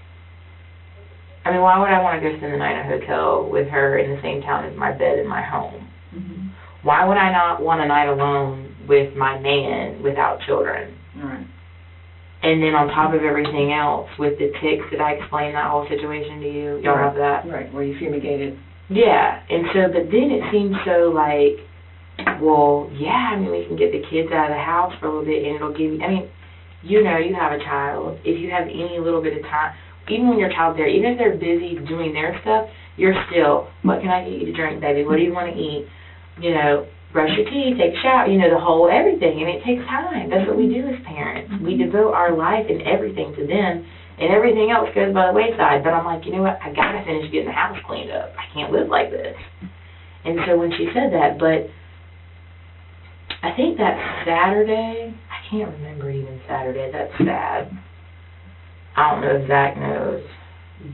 I mean, why would I want to go spend the night in a hotel with her in the same town as my bed in my home? Mm-hmm. Why would I not want a night alone with my man without children? All right. And then on top of everything else, with the ticks, did I explain that whole situation to you? Y'all have that? Right, where you fumigated. Yeah, and so, but then it seems so like, well, yeah, I mean, we can get the kids out of the house for a little bit, and it'll give you, I mean, you know, you have a child. If you have any little bit of time, even when your child's there, even if they're busy doing their stuff, you're still, what can I get you to drink, baby? What do you want to eat? You know, brush your teeth, take a shower, you know, the whole everything, and it takes time. That's what we do as parents. We devote our life and everything to them, and everything else goes by the wayside. But I'm like, you know what, I gotta finish getting the house cleaned up. I can't live like this. And so when she said that, but I think that Saturday, I can't remember even Saturday, that's sad. I don't know if Zach knows,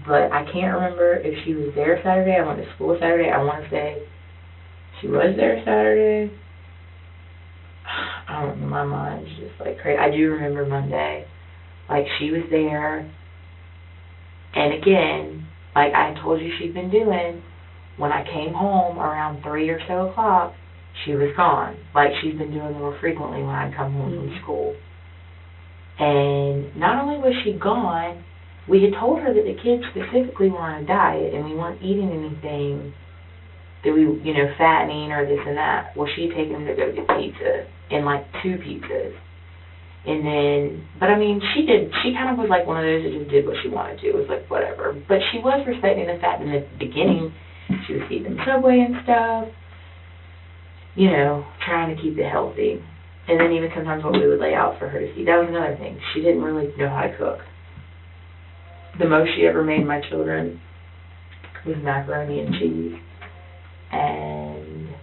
but I can't remember if she was there Saturday. I went to school Saturday. I want to say she was there Saturday. I don't know, my mind's just like crazy. I do remember Monday, like she was there, and again, like I told you she'd been doing, when I came home around 3 or so o'clock, she was gone. Like she's been doing more frequently when I come home from school. And not only was she gone, we had told her that the kids specifically were on a diet and we weren't eating anything that we, you know, fattening or this and that. Well, she'd taken them to go get pizza, and like 2 pizzas. And then, but I mean, she kind of was like one of those that just did what she wanted to. It was like, whatever. But she was respecting the fact that in the beginning, she was feeding them Subway and stuff, you know, trying to keep it healthy. And then even sometimes what we would lay out for her to feed. That was another thing. She didn't really know how to cook. The most she ever made my children was macaroni and cheese. And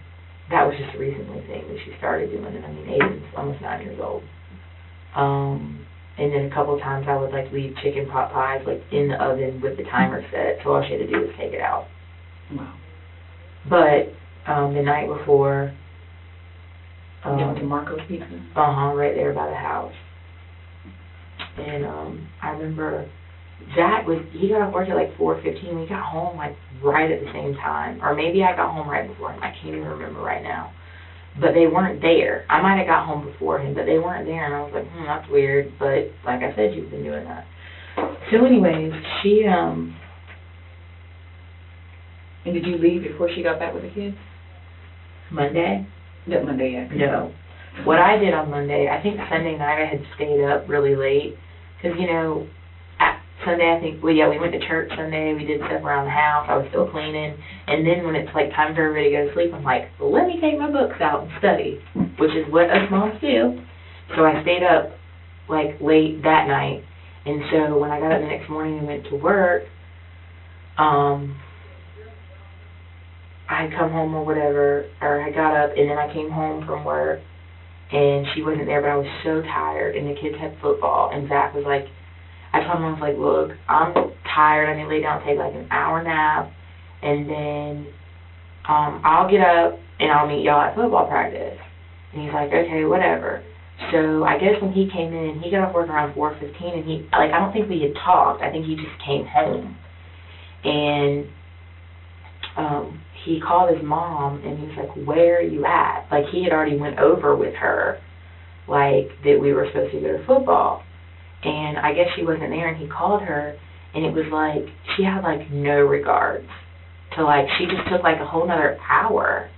that was just a recently thing that she started doing. And I mean, Aden's almost 9 years old. And then a couple of times I would like leave chicken pot pies like in the oven with the timer set, so all she had to do was take it out. Wow. But the night before, You went to Marco's Pizza? right there by the house. And I remember Zach he got off work at like 4:15. We got home like right at the same time, or maybe I got home right before him. I can't even remember right now. But they weren't there. I might have got home before him, but they weren't there, and I was like, that's weird. But like I said, you've been doing that. So anyways, she And did you leave before she got back with the kids? Monday. That Monday, yeah. No. What I did on Monday, I think Sunday night I had stayed up really late. Because, you know, Sunday I think, we went to church Sunday. We did stuff around the house. I was still cleaning. And then when it's like time for everybody to go to sleep, I'm like, well, let me take my books out and study, which is what us moms do. So I stayed up like late that night. And so when I got up the next morning and went to work, I had come home or whatever, or I got up and then I came home from work and she wasn't there, but I was so tired and the kids had football and Zach was like, I told him, I was like, look, I'm tired, I need to lay down and take like an hour nap and then I'll get up and I'll meet y'all at football practice. And he's like, okay, whatever. So I guess when he came in, he got off work around 4:15 and I don't think we had talked, I think he just came home. And he called his mom and he was like, where are you at? Like he had already went over with her, like that we were supposed to go to football. And I guess she wasn't there and he called her and it was like, she had like no regards to like, she just took like a whole nother hour.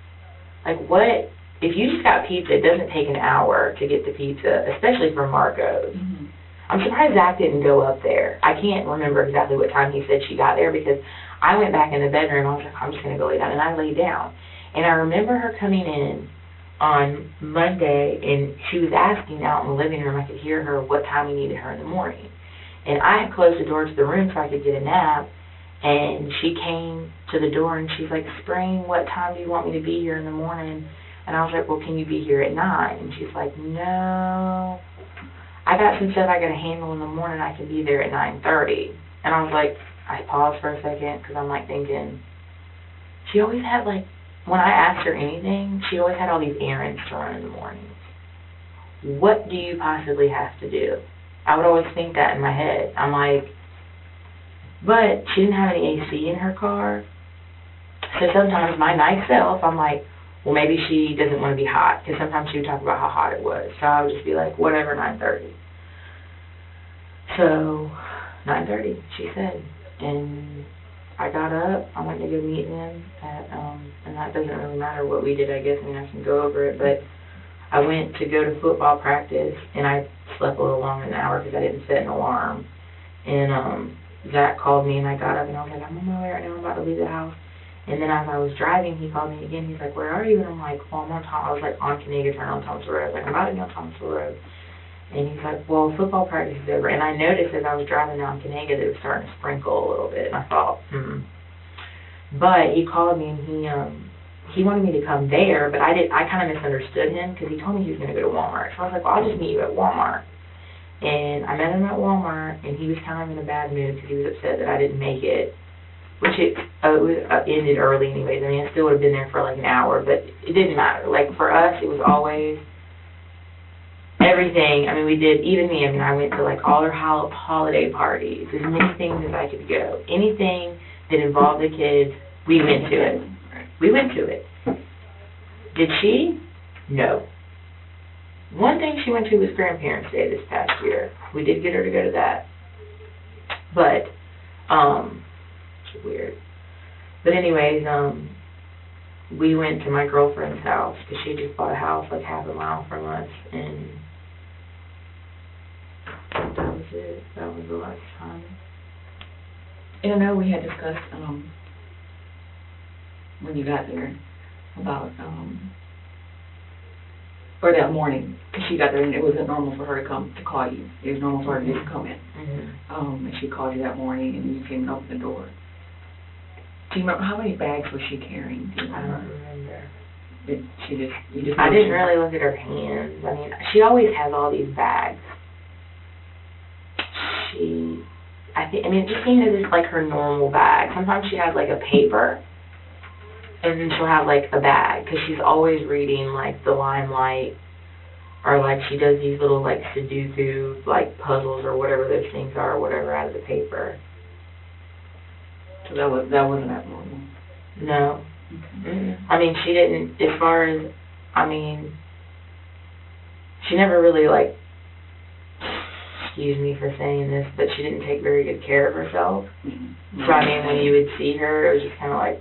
Like what, if you just got pizza, it doesn't take an hour to get the pizza, especially from Marco's. Mm-hmm. I'm surprised Zach didn't go up there. I can't remember exactly what time he said she got there because I went back in the bedroom. I was like, I'm just going to go lay down. And I laid down. And I remember her coming in on Monday, and she was asking out in the living room. I could hear her what time we needed her in the morning. And I had closed the door to the room so I could get a nap. And she came to the door, and she's like, Spring, what time do you want me to be here in the morning? And I was like, well, can you be here at 9? And she's like, no. I got some stuff I got to handle in the morning. I can be there at 9:30. And I was like, I paused for a second because I'm like thinking, she always had like, when I asked her anything, she always had all these errands to run in the mornings. What do you possibly have to do? I would always think that in my head. I'm like, but she didn't have any AC in her car. So sometimes my nice self, I'm like, well, maybe she doesn't want to be hot. Because sometimes she would talk about how hot it was. So I would just be like, whatever, 9:30. So 9:30, she said. And I got up, I went to go meet him at, and that doesn't really matter what we did, I guess, I mean, I can go over it, but I went to go to football practice, and I slept a little longer than an hour because I didn't set an alarm. And Zach called me, and I got up, and I was like, I'm on my way right now, I'm about to leave the house. And then as I was driving, he called me again, he's like, where are you? And I'm like, well, I was like on Canega Turn on Thomasville Road. I was like, I'm about to be on Thomasville Road. And he's like, well, football practice is over. And I noticed as I was driving down Canega that it was starting to sprinkle a little bit. And I thought, But he called me and he wanted me to come there, but I kind of misunderstood him because he told me he was going to go to Walmart. So I was like, well, I'll just meet you at Walmart. And I met him at Walmart, and he was kind of in a bad mood because he was upset that I didn't make it, which it ended early anyways. I mean, I still would have been there for like an hour, but it didn't matter. Like for us, it was always everything. I mean, we did, even me, I mean, I went to like all her holiday parties, as many things as I could go. Anything that involved the kids, we went to it. We went to it. Did she? No. One thing she went to was Grandparents' Day this past year. We did get her to go to that. But, weird. But anyways, we went to my girlfriend's house because she just bought a house like half a mile from us, and that was it. That was the last time. And I know we had discussed, when you got there, about, or that morning, because she got there and it wasn't normal for her to call you. It was normal for her to just come in. Mm-hmm. And she called you that morning and you came and opened the door. Do you remember, how many bags was she carrying? Do you I remember? don't remember. I I didn't really look at her hands. I mean, she always has all these bags. I mean, it just seemed as if like her normal bag. Sometimes she has like a paper, and then she'll have like a bag, because she's always reading like the Limelight, or like she does these little like Sudoku like puzzles or whatever those things are, or whatever, out of the paper. So that wasn't abnormal. No. Okay. I mean, she didn't, as far as, I mean, she never really, like, excuse me for saying this, but she didn't take very good care of herself. Mm-hmm. So, I mean, when you would see her, it was just kind of like,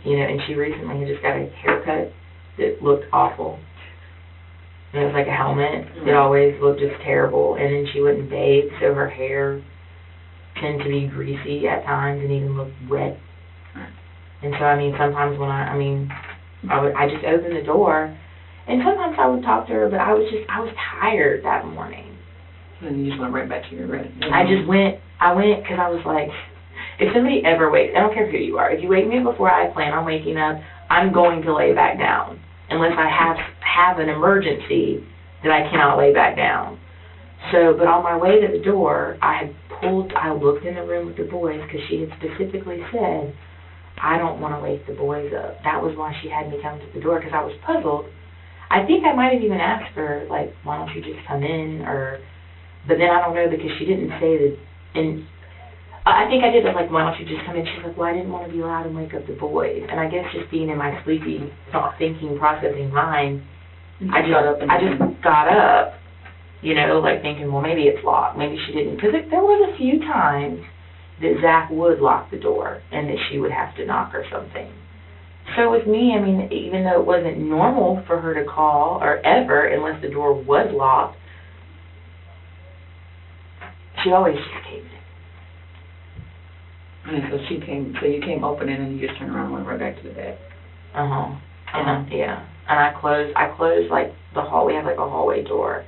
you know, and she recently had just got a haircut that looked awful. And it was like a helmet. It always looked just terrible. And then she wouldn't bathe, so her hair tended to be greasy at times and even look wet. And so, I mean, sometimes when I just opened the door, and sometimes I would talk to her, but I was tired that morning. And you just went right back to your bed. I went because I was like, if somebody ever wakes, I don't care who you are, if you wake me up before I plan on waking up, I'm going to lay back down, unless I have an emergency that I cannot lay back down. So, but on my way to the door, I looked in the room with the boys, because she had specifically said, I don't want to wake the boys up. That was why she had me come to the door, because I was puzzled. I think I might have even asked her, like, why don't you just come in, but then I don't know, because she didn't say that, and I think I did, like, why don't you just come in? She's like, well, I didn't want to be loud and wake up the boys. And I guess just being in my sleepy, not thinking, processing mind, I just got up, you know, like thinking, well, maybe it's locked. Maybe she didn't, because there was a few times that Zach would lock the door and that she would have to knock or something. So with me, I mean, even though it wasn't normal for her to call or ever, unless the door was locked, she always just came in. And so you came opening and you just turned around and went right back to the bed. Yeah. And I closed like the hall. We have like a hallway door.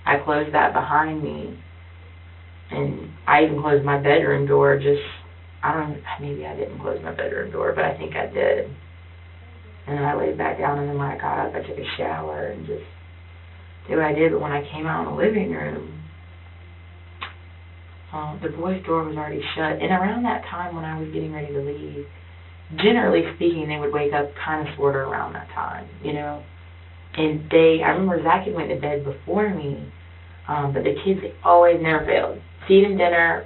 I closed that behind me, and I even closed my bedroom door. Maybe I didn't close my bedroom door, but I think I did. And then I laid back down, and then when I got up, I took a shower and just did what I did. But when I came out in the living room, the boys' door was already shut. And around that time when I was getting ready to leave, generally speaking, they would wake up kind of sort of around that time, you know. And I remember Zach had went to bed before me, but the kids always never failed. Feeding dinner,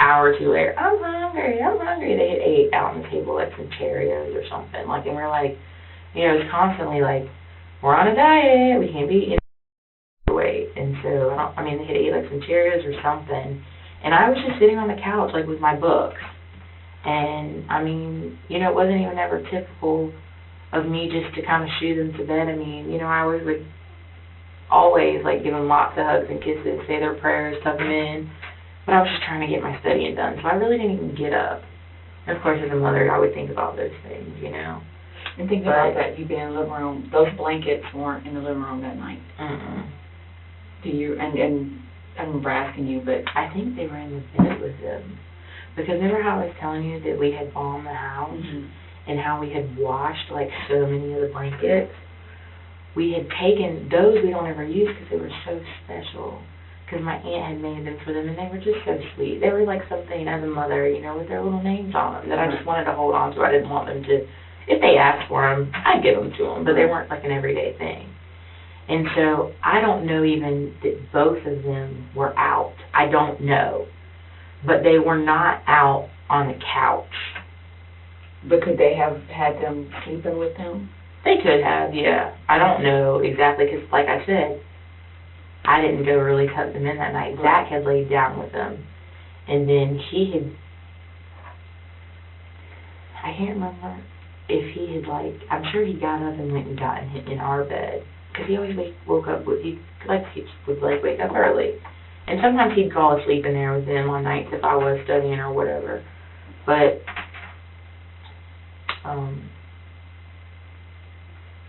hour or two later, I'm hungry. They had ate out on the table like some Cheerios or something. Like, and we're like, you know, it's constantly like, we're on a diet, we can't be, you know, weight. And so, they had ate like some Cheerios or something. And I was just sitting on the couch, like, with my books. And, I mean, you know, it wasn't even ever typical of me just to kind of shoo them to bed. I mean, you know, I would always, like, give them lots of hugs and kisses, say their prayers, tuck them in. But I was just trying to get my studying done, so I really didn't even get up. And, of course, as a mother, I would think about those things, you know. And thinking about that, you being in the living room, those blankets weren't in the living room that night. Do you, and I remember asking you, but I think they were in the bed with them. Because remember how I was telling you that we had bombed the house, and how we had washed, like, so many of the blankets? We had taken, those we don't ever use because they were so special. Because my aunt had made them for them, and they were just so sweet. They were like something, as a mother, you know, with their little names on them, that I just wanted to hold on to. I didn't want them to, if they asked for them, I'd give them to them, but they weren't like an everyday thing. And so, I don't know even that both of them were out. I don't know. But they were not out on the couch. But could they have had them sleeping with them? They could have, yeah. I don't know exactly, because like I said, I didn't go really tuck them in that night. Zach had laid down with them. And then I can't remember if he had, like, I'm sure he got up and went and got in our bed. Because he always woke up, he would wake up early. And sometimes he'd fall asleep in there with them on nights if I was studying or whatever. But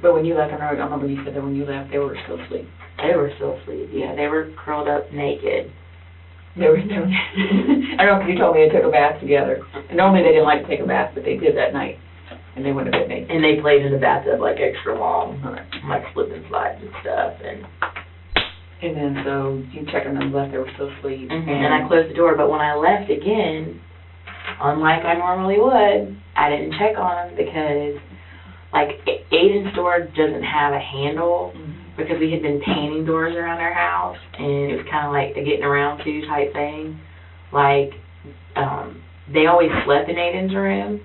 when you left, I remember you said that when you left, they were still asleep. they were still asleep. Yeah, they were curled up naked. They were, I don't know if you told me they took a bath together. And normally they didn't like to take a bath, but they did that night. And they went to bed naked. And they played in the bathtub, like, extra long. Right. Like, slip and slides and stuff. And then so you checked on them, left, they were still asleep. And I closed the door. But when I left again, unlike I normally would, I didn't check on them because, like, Aden's door doesn't have a handle because we had been painting doors around our house, and it was kind of like a getting around to type thing. Like, they always slept in Aden's room.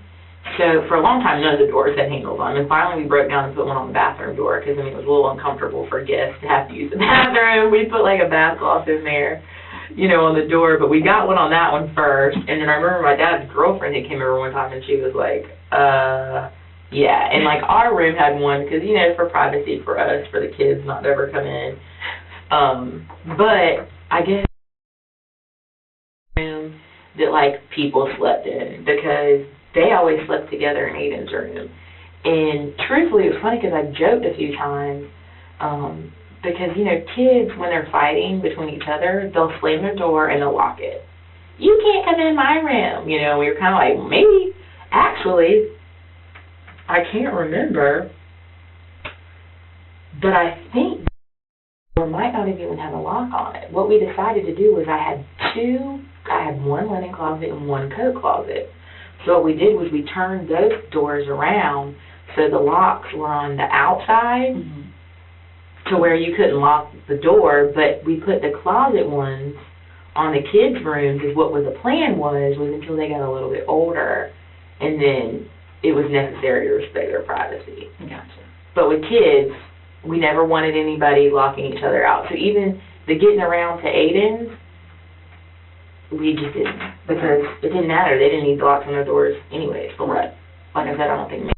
So for a long time, none of the doors had handles on them. And finally, we broke down and put one on the bathroom door because, I mean, it was a little uncomfortable for guests to have to use the bathroom. We put, like, a bath cloth in there, you know, on the door. But we got one on that one first. And then I remember my dad's girlfriend had came over one time, and she was like, yeah. And, like, our room had one because, you know, for privacy for us, for the kids not to ever come in. But I guess room that, like, people slept in because they always slept together in Aden's room. And truthfully, it was funny because I joked a few times because, you know, kids, when they're fighting between each other, they'll slam their door and they'll lock it. You can't come in my room. You know, we were kind of like, maybe, actually, I can't remember, but I think or might not even have a lock on it. What we decided to do was I had one linen closet and one coat closet. So what we did was we turned those doors around so the locks were on the outside to where you couldn't lock the door, but we put the closet ones on the kids' rooms is what the plan was until they got a little bit older, and then it was necessary to respect their privacy. Gotcha. But with kids, we never wanted anybody locking each other out. So even the getting around to Aden's, we just didn't, because it didn't matter. They didn't need locks on their doors anyways. But like I said, I don't think.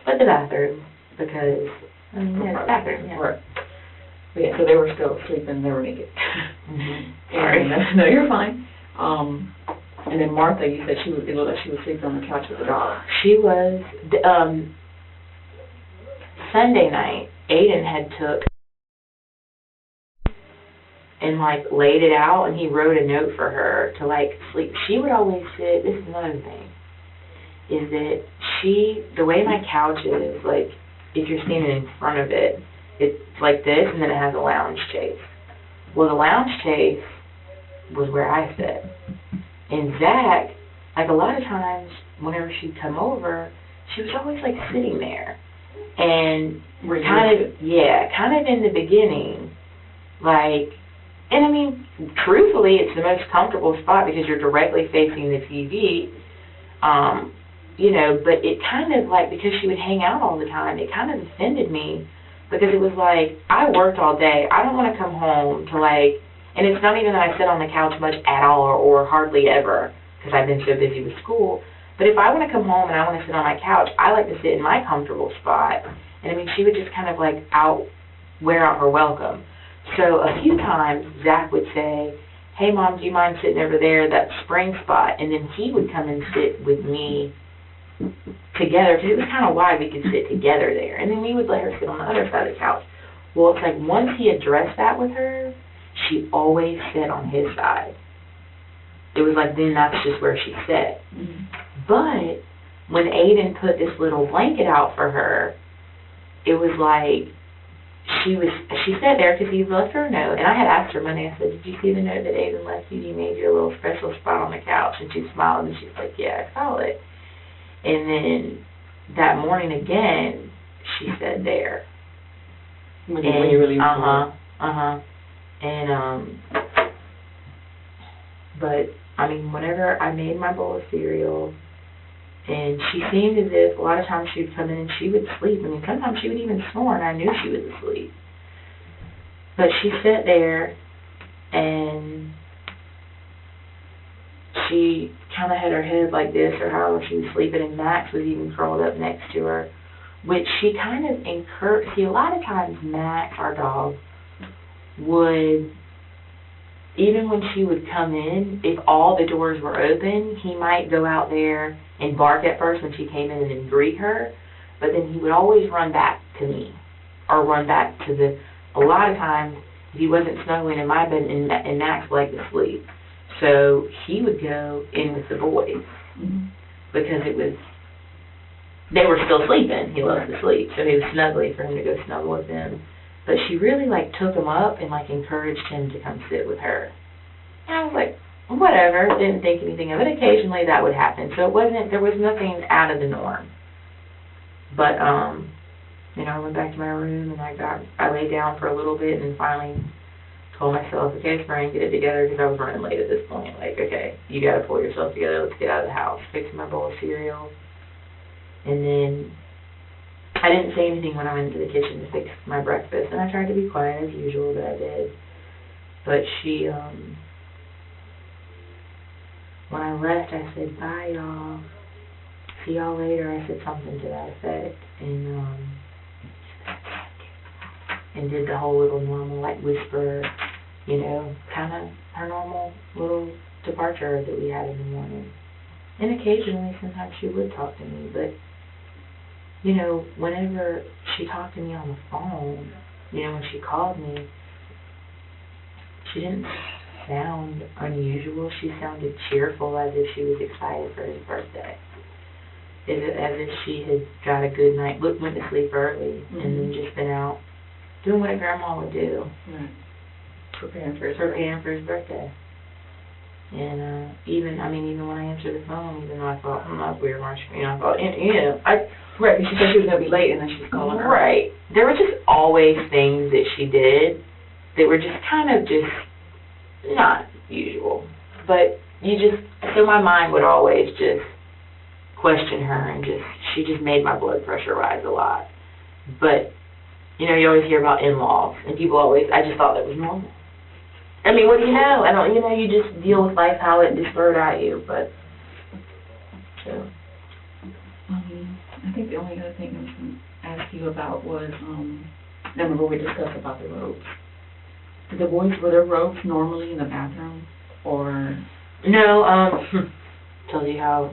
But the bathroom, because I mean, yeah, the bathroom. Yeah. Right. But yeah, so they were still sleeping. They were naked. Sorry. No, you're fine. And then Martha, you said it looked like she was sleeping on the couch with the dog. She was. Sunday night, Aden had took and, like, laid it out, and he wrote a note for her to, like, sleep. She would always sit, this is another thing, is that the way my couch is, like, if you're standing in front of it, it's like this, and then it has a lounge chase. Well, the lounge chase was where I sit. And Zach, like, a lot of times, whenever she'd come over, she was always, like, sitting there. And kind of in the beginning, like, and I mean, truthfully, it's the most comfortable spot because you're directly facing the TV, you know, but it kind of, like, because she would hang out all the time, it kind of offended me because it was like, I worked all day, I don't want to come home to, like, and it's not even that I sit on the couch much at all or hardly ever because I've been so busy with school. But if I want to come home and I want to sit on my couch, I like to sit in my comfortable spot. And, I mean, she would just kind of, like, wear out her welcome. So a few times, Zach would say, hey, Mom, do you mind sitting over there, that spring spot? And then he would come and sit with me together, because it was kind of wide we could sit together there. And then we would let her sit on the other side of the couch. Well, it's like once he addressed that with her, she always sat on his side. It was like then that's just where she sat. But when Aden put this little blanket out for her, it was like she sat there because he left her a note. And I had asked her Monday, I said, did you see the note that Aden left you? You made your little special spot on the couch. And she smiled and she's like, yeah, I saw it. And then that morning again, she sat there. When you really And, but, I mean, whenever I made my bowl of cereal, and she seemed as if a lot of times she would come in and she would sleep. I mean, sometimes she would even snore, and I knew she was asleep. But she sat there, and she kind of had her head like this or however she was sleeping, and Max was even curled up next to her, which she kind of encouraged. See, a lot of times Max, our dog, would, even when she would come in, if all the doors were open, he might go out there and bark at first when she came in and then greet her, but then he would always run back to me or run back to a lot of times, if he wasn't snuggling in my bed and Max liked to sleep. So he would go in with the boys because they were still sleeping. He loves to sleep, so he was snuggly for him to go snuggle with them. But she really took him up and encouraged him to come sit with her. And I was like, whatever, didn't think anything of it. Occasionally that would happen, so there was nothing out of the norm. But I went back to my room and I laid down for a little bit and then finally told myself, okay, Spring, get it together, because I was running late at this point. Okay, you got to pull yourself together. Let's get out of the house. Fix my bowl of cereal. And then I didn't say anything when I went into the kitchen to fix my breakfast, and I tried to be quiet as usual, but I did. But she, when I left, I said, bye, y'all. See y'all later. I said something to that effect, and did the whole little normal, whisper, kind of her normal little departure that we had in the morning. And occasionally, sometimes she would talk to me, but, whenever she talked to me on the phone, when she called me, she didn't sound unusual. She sounded cheerful, as if she was excited for his birthday. As if she had got a good night, went to sleep early, and then just been out doing what a grandma would do. Right. Preparing for his birthday. And even when I answered the phone, even though I thought, that's weird, Marcia, I thought, right, she said she was going to be late, and then she's calling her. Right. There were just always things that she did that were just kind of just not usual. But so my mind would always just question her, and she just made my blood pressure rise a lot. But, you always hear about in-laws, and I just thought that was normal. I mean, what do you know? You just deal with life how it just threw it at you, but, so. I think the only other thing I was going to ask you about was, remember we discussed about the robes. Did the boys wear their robes normally in the bathroom, or? No, told you how.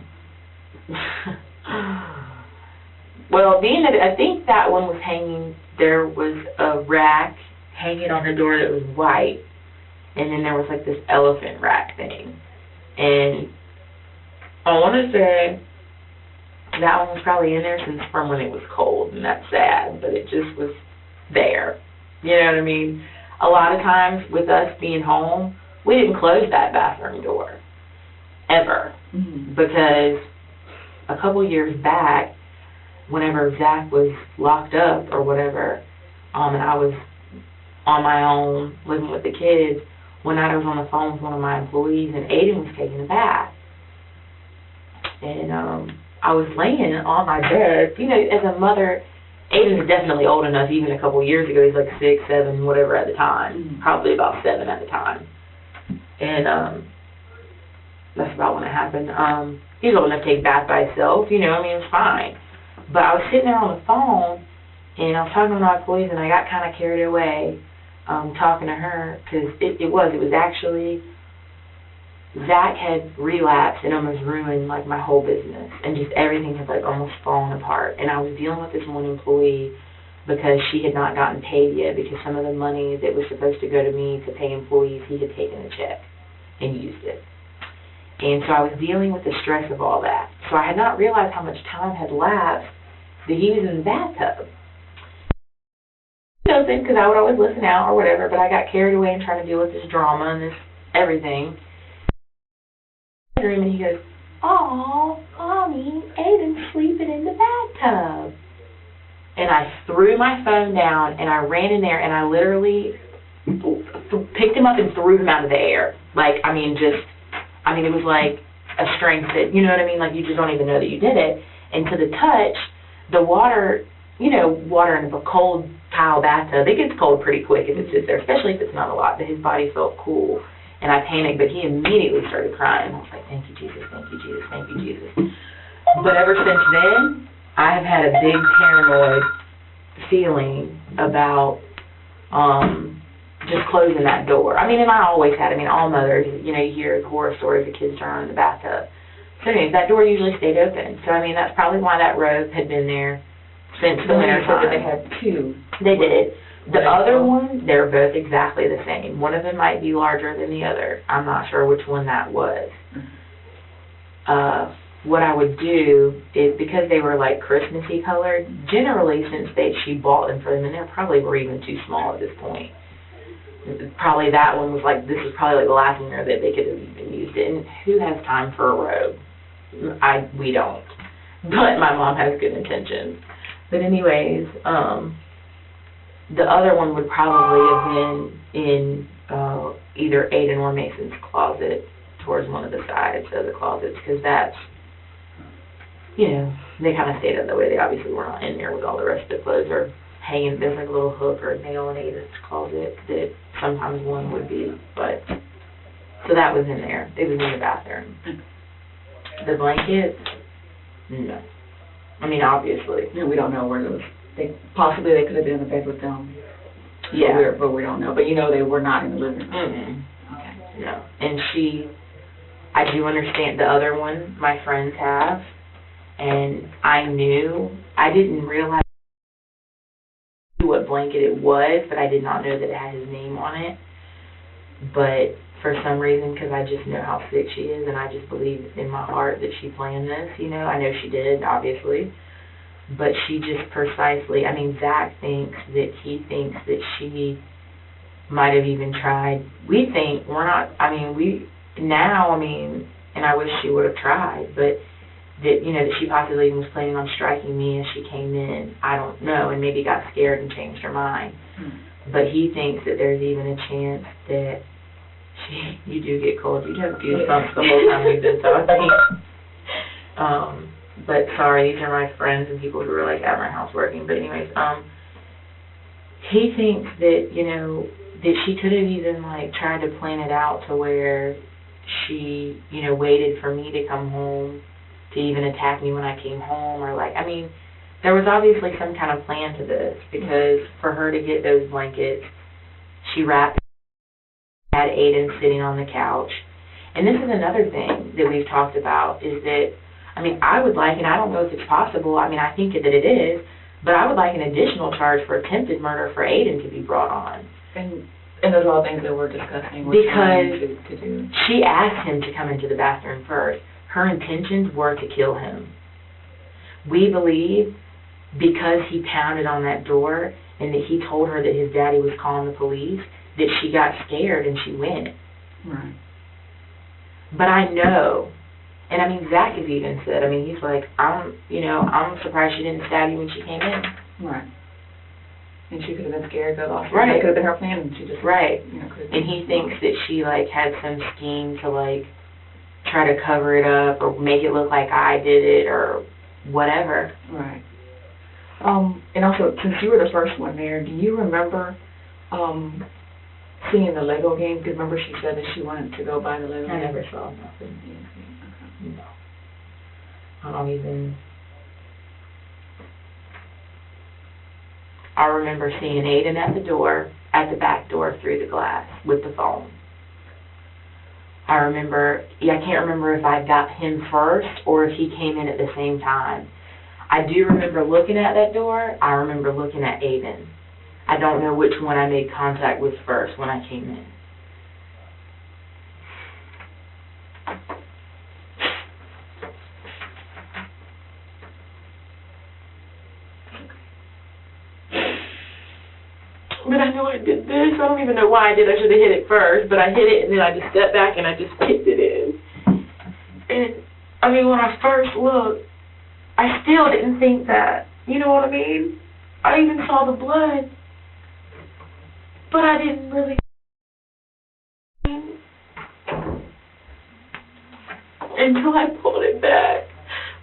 Well, being that I think that one was hanging, there was a rack hanging on the door that was white, and then there was this elephant rack thing. And I want to say that one was probably in there since from when it was cold, and that's sad, but it just was there. You know what I mean? A lot of times with us being home, we didn't close that bathroom door, ever, because a couple years back, whenever Zach was locked up or whatever, and I was on my own living with the kids, one night I was on the phone with one of my employees, and Aden was taking a bath. And I was laying on my bed. As a mother, Aden is definitely old enough, even a couple years ago, he's 6, 7, whatever at the time, probably about 7 at the time. And that's about when it happened. He was old enough to take a bath by himself, it was fine. But I was sitting there on the phone, and I was talking to my employees, and I got kind of carried away talking to her, because it was actually, Zach had relapsed and almost ruined, my whole business, and just everything had, almost fallen apart. And I was dealing with this one employee because she had not gotten paid yet, because some of the money that was supposed to go to me to pay employees, he had taken a check and used it. And so I was dealing with the stress of all that. So I had not realized how much time had lapsed that he was in the bathtub. Because I would always listen out or whatever, but I got carried away and trying to deal with this drama and this everything. And he goes, "Aw, Mommy, Aden's sleeping in the bathtub." And I threw my phone down, and I ran in there, and I literally picked him up and threw him out of the air. It was like a strength that, you know what I mean? You just don't even know that you did it. And to the touch, the water, water in a cold tile bathtub, it gets cold pretty quick if it sits there, especially if it's not a lot, but his body felt cool. And I panicked, but he immediately started crying. I was like, thank you, Jesus, thank you, Jesus, thank you, Jesus. But ever since then, I've had a big paranoid feeling about just closing that door. I mean, and I always had. I mean, all mothers, you know, you hear horror stories of kids turning on in the bathtub. So anyways, that door usually stayed open. So, I mean, that's probably why that robe had been there since the winter time. They had two. They did. The other one, they're both exactly the same. One of them might be larger than the other. I'm not sure which one that was. What I would do is, because they were like Christmassy colored, generally since she bought them for them, and they probably were even too small at this point. Probably that one was like, this was probably like the last year that they could have even used it. And who has time for a robe? We don't. But my mom has good intentions. But anyways, the other one would probably have been in either Aden or Mason's closet, towards one of the sides of the closets, because that's, you know, they kind of stayed up that way. They obviously were not in there with all the rest of the clothes or hanging. There's like a little hook or a nail in Aden's closet that sometimes one would be, but, so that was in there. It was in the bathroom. The blankets, no. I mean, obviously. And we don't know where those, possibly they could have been in the bed with them. Yeah. But we don't know. But you know they were not in the living room. Mm-mm. Okay. No. And I do understand the other one my friends have, and I didn't realize what blanket it was, but I did not know that it had his name on it. But for some reason, because I just know how sick she is, and I just believe in my heart that she planned this, you know. I know she did, obviously. But she just precisely, I mean, Zach thinks that she might have even tried. We think, we're not, I mean, and I wish she would have tried, but that, you know, that she possibly even was planning on striking me as she came in. I don't know, and maybe got scared and changed her mind. But he thinks that there's even a chance that you do get cold. You have goosebumps the whole time we've been talking. But sorry, these are my friends and people who are like at my house working. But anyways, he thinks that, you know, that she could have even like tried to plan it out to where she, you know, waited for me to come home to even attack me when I came home, or like, I mean, there was obviously some kind of plan to this, because for her to get those blankets, she had Aden sitting on the couch. And this is another thing that we've talked about, is that, I mean, I would like, and I don't know if it's possible, I mean, I think that it is, but I would like an additional charge for attempted murder for Aden to be brought on. And those are all things that we're discussing. Because to do. She asked him to come into the bathroom first. Her intentions were to kill him. We believe, because he pounded on that door and that he told her that his daddy was calling the police, that she got scared and she went. Right. But I know, and I mean, Zach has even said, I mean, he's like, I'm surprised she didn't stab you when she came in. Right. And she could have been scared, got lost. Right. That could have been her plan, and she just, right. You know, and he thinks that she, like, had some scheme to, like, try to cover it up or make it look like I did it or whatever. Right. And also, since you were the first one there, do you remember seeing the Lego game? Because remember she said that she wanted to go buy the Lego game? I never saw nothing. No. I don't even... I remember seeing Aden at the back door through the glass with the phone. I can't remember if I got him first or if he came in at the same time. I do remember looking at that door. I remember looking at Aden. I don't know which one I made contact with first when I came in. But I know I did this. I don't even know why I did. I should have hit it first, but I hit it and then I just stepped back and I just kicked it in. And, I mean, when I first looked, I still didn't think that. You know what I mean? I even saw the blood, but I didn't really. Until I pulled it back.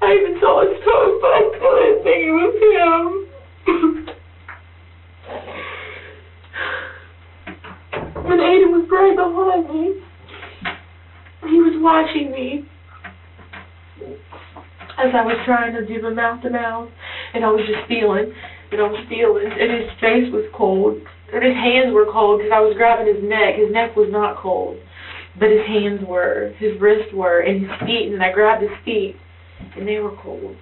I even saw his toes, but I still didn't think it was him. And Aden was right behind me. watching me as I was trying to do the mouth to mouth, and I was just feeling, and I was feeling, and his face was cold, and his hands were cold because I was grabbing his neck. His neck was not cold, but his hands were, his wrists were, and his feet, and I grabbed his feet, and they were cold.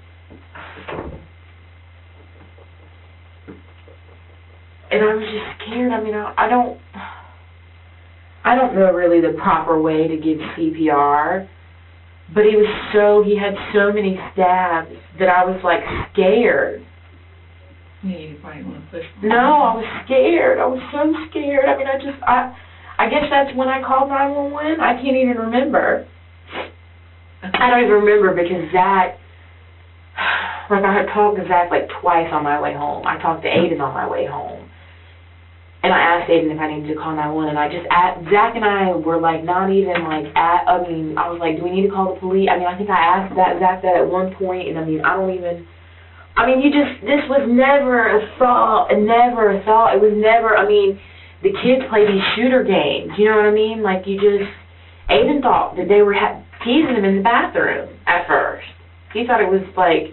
And I was just scared. I mean, I don't know really the proper way to give CPR, but he had so many stabs that I was like scared. Yeah, you probably want to push. No, I was scared. I was so scared. I mean, I guess that's when I called 911. I can't even remember. I don't even remember because Zach, like I had talked to Zach like twice on my way home. I talked to Aden on my way home. And I asked Aden if I needed to call 911, and Zach and I were like not even like I was like, do we need to call the police? I mean, I think I asked Zach that at one point, and this was never a thought, it was never, the kids play these shooter games, you know what I mean? Like Aden thought that they were teasing him in the bathroom at first. He thought it was like,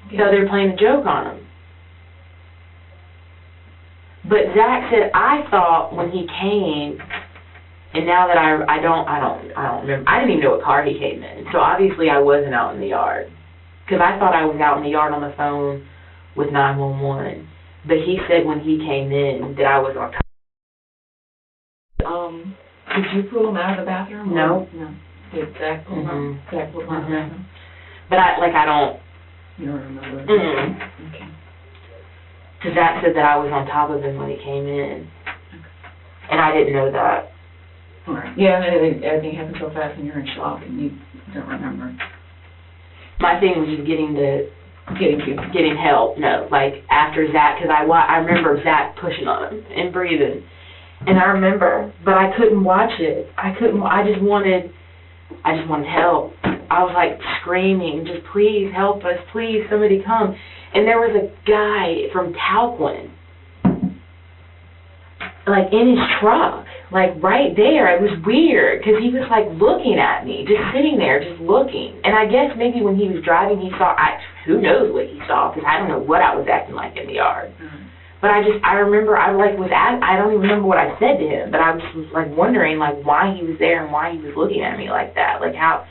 they were playing a joke on him. But Zach said, I thought when he came, and now that I don't remember, I didn't even know what car he came in, so obviously I wasn't out in the yard. Because I thought I was out in the yard on the phone with 911. But he said when he came in that I was on top. Did you pull him out of the bathroom? No. No. Did Zach pull him out? Zach pulled him out of the bathroom? But I don't. You don't remember? Okay. Because Zach said that I was on top of him when he came in. And I didn't know that. All right. Yeah, everything happened so fast and you're in shock and you don't remember. My thing was just getting help. No, like after Zach, because I remember Zach pushing on him and breathing. And I remember, but I couldn't watch it. I just wanted help. I was like screaming, just please help us, please somebody come. And there was a guy from Talquin, like in his truck, like right there. It was weird because he was like looking at me, just sitting there, just looking. And I guess maybe when he was driving, he saw, who knows what he saw, because I don't know what I was acting like in the yard. Mm-hmm. But I remember I don't even remember what I said to him, but I was like wondering like why he was there and why he was looking at me like that, like how.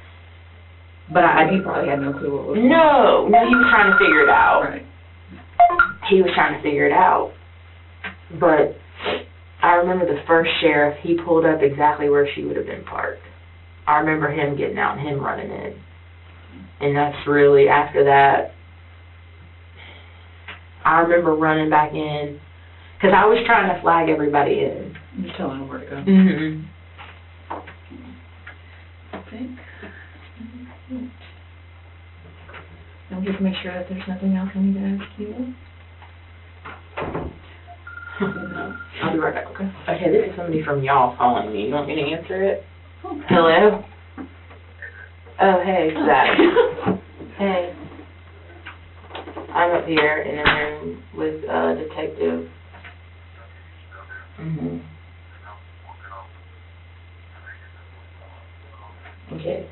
But he probably had no clue what was going on. No, he was trying to figure it out. Right. He was trying to figure it out. But I remember the first sheriff, he pulled up exactly where she would have been parked. I remember him getting out and him running in. And that's really, after that, I remember running back in, because I was trying to flag everybody in. You're telling them where to go. Mm-hmm. Okay. I'll just make sure that there's nothing else I need to ask you. I'll be right back, okay? Okay, this is somebody from y'all calling me. You want me to answer it? Okay. Hello? Oh, hey, Zach. Hey. I'm up here in a room with a detective. Mm-hmm. Okay.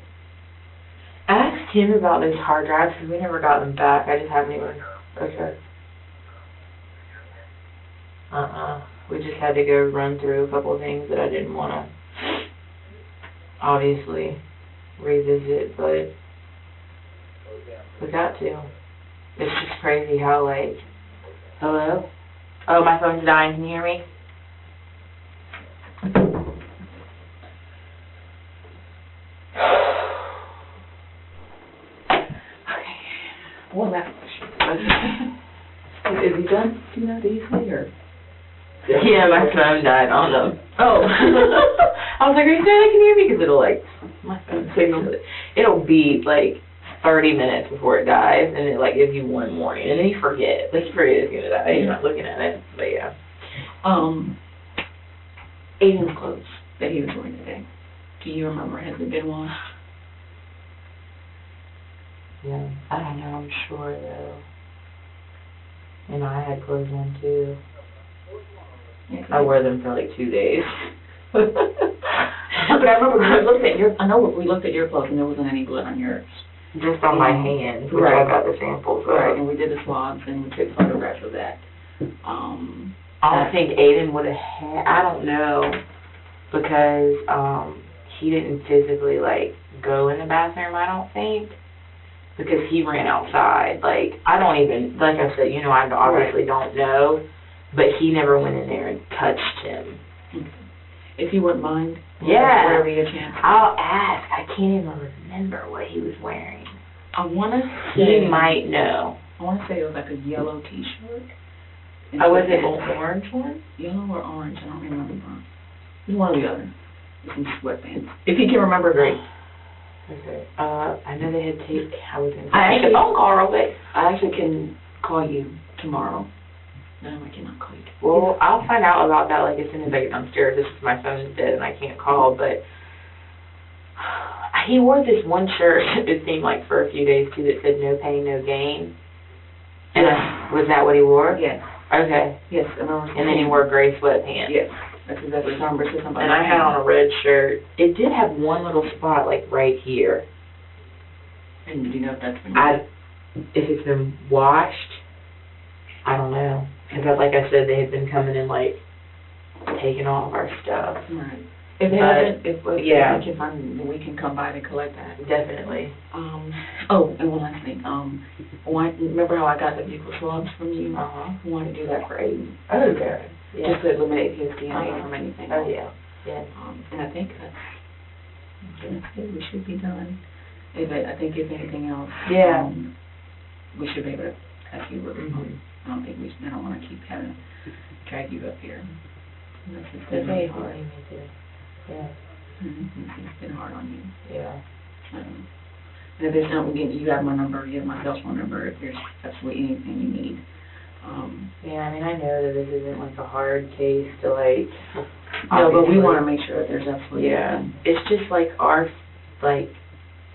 Ask him about those hard drives because we never got them back. I just haven't even. Okay. We just had to go run through a couple of things that I didn't want to obviously revisit, but we got to. It's just crazy how, like, hello? Oh, my phone's dying. Can you hear me? One last question. Is he done? Do you know, did he say, or? Yeah, my phone died on him. Oh. I was like, are you saying I can hear me? Because it'll, like, my phone signal, it'll beep, like, 30 minutes before it dies, and it, like, gives you one warning, and then you forget. Like, you forget it's going to die. You're not looking at it, but yeah. Aden's clothes that he was wearing today. Do you remember? Has it been washed? Yeah, I don't know, I'm sure, though. And I had clothes on, too. Yeah, I wore them for, like, 2 days. But I remember we looked at your, I know we looked at your clothes and there wasn't any blood on yours. Just on my hands, which I got the samples of. Right, and we did the swabs and we took photographs of that. I don't think Aden would have had, I don't know, because, he didn't physically, like, go in the bathroom, I don't think, because he ran outside. Like, I don't even, like I said, you know, I obviously don't know, but he never went in there and touched him. If you wouldn't mind, Yeah. wherever you get a chance. I'll ask. I can't even remember what he was wearing. I want to He say, might know. I want to say it was like a yellow T-shirt. Was it an orange one? Yellow or orange, I don't remember. It was one or the other. Some sweatpants. If he can remember, great. Okay. I know they had taped. I was in. I Take a actually- phone call real quick. I actually can call you tomorrow. No, I cannot call you. Well, I'll find out about that like as soon as I get downstairs. This is my phone is dead and I can't call, but he wore this one shirt. It seemed like for a few days too that said "No pain, no gain." And was that what he wore? Yes. Okay. Yes, I remember. And then he wore gray sweatpants. Yes, that's exactly what I remember. Somebody. And I had on a red shirt. It did have one little spot like right here. And do you know if that's been? If it's been washed, I don't know. Because like I said, they had been coming and like taking all of our stuff. Right. If they But, haven't, if yeah. we can find, then we can come by to collect that. Definitely. Oh, and one last thing. Remember how I got the buccal swabs from you? Uh-huh. I want to do that for Aden. Oh, good. Yeah. Just to eliminate his DNA Uh-huh. from anything. Oh, yeah. Yeah. And I think that's it. We should be done. I think if anything else, Yeah. we should be able to ask you. Mhm. I don't think I don't want to keep having to drag you up here. It's very hard. Yeah. It's been hard on you. Yeah. And if there's something, you have my number, you have my cell phone number, if there's absolutely anything you need. Yeah, I mean, I know that this isn't like a hard case to like. No, but we obviously- want to make sure that there's absolutely Yeah, nothing. it's just like our, like,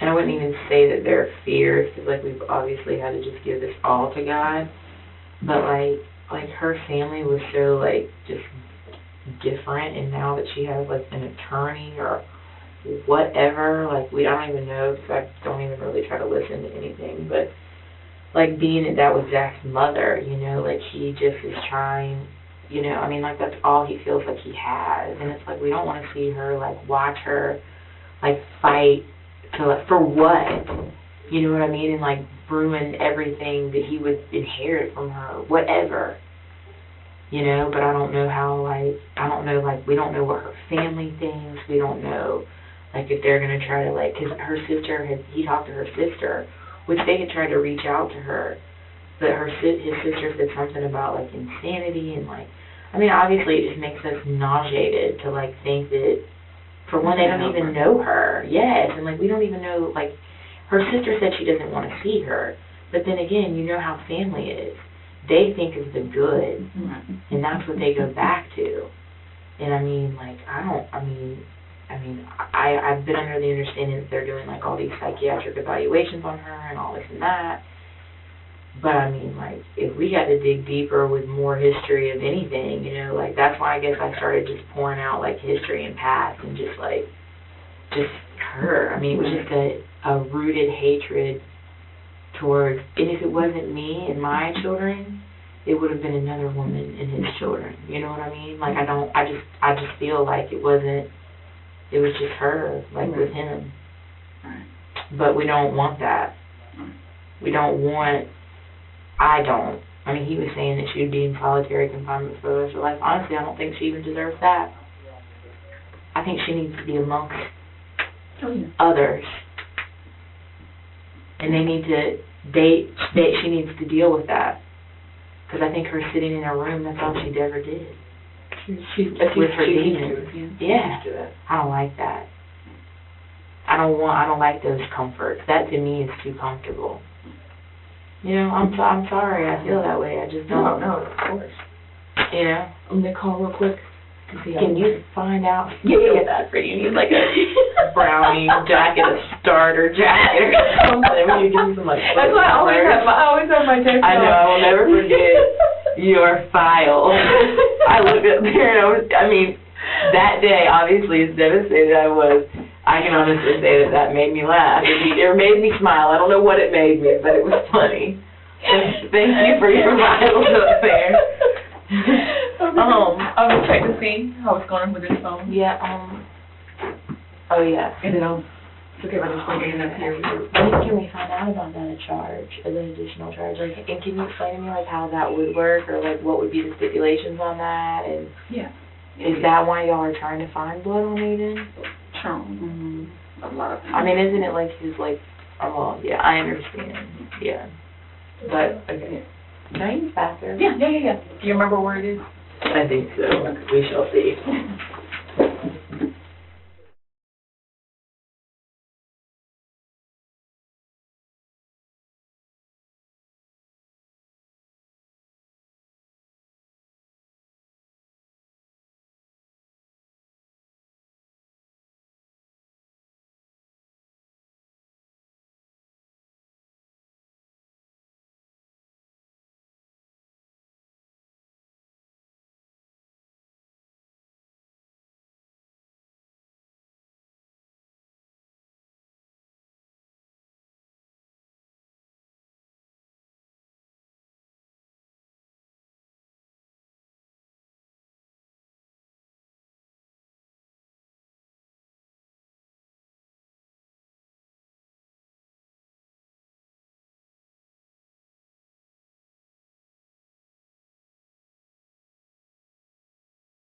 and I wouldn't even say that they're fears, because like we've obviously had to just give this all to God, but like her family was so like just different, and now that she has like an attorney or whatever, like I don't even know, because I don't even really try to listen to anything, but like being that was Zach's mother, you know, like he just is trying, you know, I mean, like that's all he feels like he has, and it's like we don't want to see her, like watch her, like fight to, like, for what, you know what I mean, and like ruin everything that he would inherit from her, whatever, you know, but I don't know how, like, I don't know, like, we don't know what her family thinks, we don't know, like, if they're going to try to, like, because her sister, he talked to her sister, which they had tried to reach out to her, but his sister said something about, like, insanity and, like, I mean, obviously it just makes us nauseated to, like, think that, for one, they don't even know her. Yes, and, like, we don't even know, like, her sister said she doesn't want to see her, but then again, you know how family is. They think of the good, and that's what they go back to. And, I mean, like, I've been under the understanding that they're doing, like, all these psychiatric evaluations on her and all this and that. But, I mean, like, if we got to dig deeper with more history of anything, you know, like, that's why I guess I started just pouring out, like, history and past and just, like, just her. I mean, it was just a rooted hatred towards, and if it wasn't me and my children, it would have been another woman and his children. You know what I mean? Like, I just feel like it was just her, like, with him. But we don't want that. We don't want, I mean, he was saying that she would be in solitary confinement for the rest of her life. Honestly, I don't think she even deserves that. I think she needs to be amongst others. And they need to, she needs to deal with that. Because I think her sitting in her room, that's all she ever did. She's with her demons. Yeah. I don't like that. I don't like those comforts. That to me is too comfortable. You know, I'm sorry I feel that way. I just don't. No, of course. You know? I'm going to call real quick to see how. Can you find out? Yeah. That's for you. You need like a brownie jacket, a starter jacket or something. We need to give you some like. That's why I always have my text. I know, I will never forget your file. I looked up there and I mean, that day, obviously, as devastated I was, I can honestly say that that made me laugh. It made me smile. I don't know what it made me, but it was funny. Thank you for your vitals up there. I was checking to see how it's going with this phone. Yeah, oh yeah. And then it's okay if I just bring it up here. When can we find out about that charge, an additional charge? Like, and can you explain to me like how that would work, or like what would be the stipulations on that? And Yeah. is that why y'all are trying to find blood on Aden? True. Mm-hmm. A lot of people. I mean, isn't it like his like? Well, yeah, I understand. Yeah, but okay. Can I use the bathroom? Yeah. Do you remember where it is? I think so. We shall see.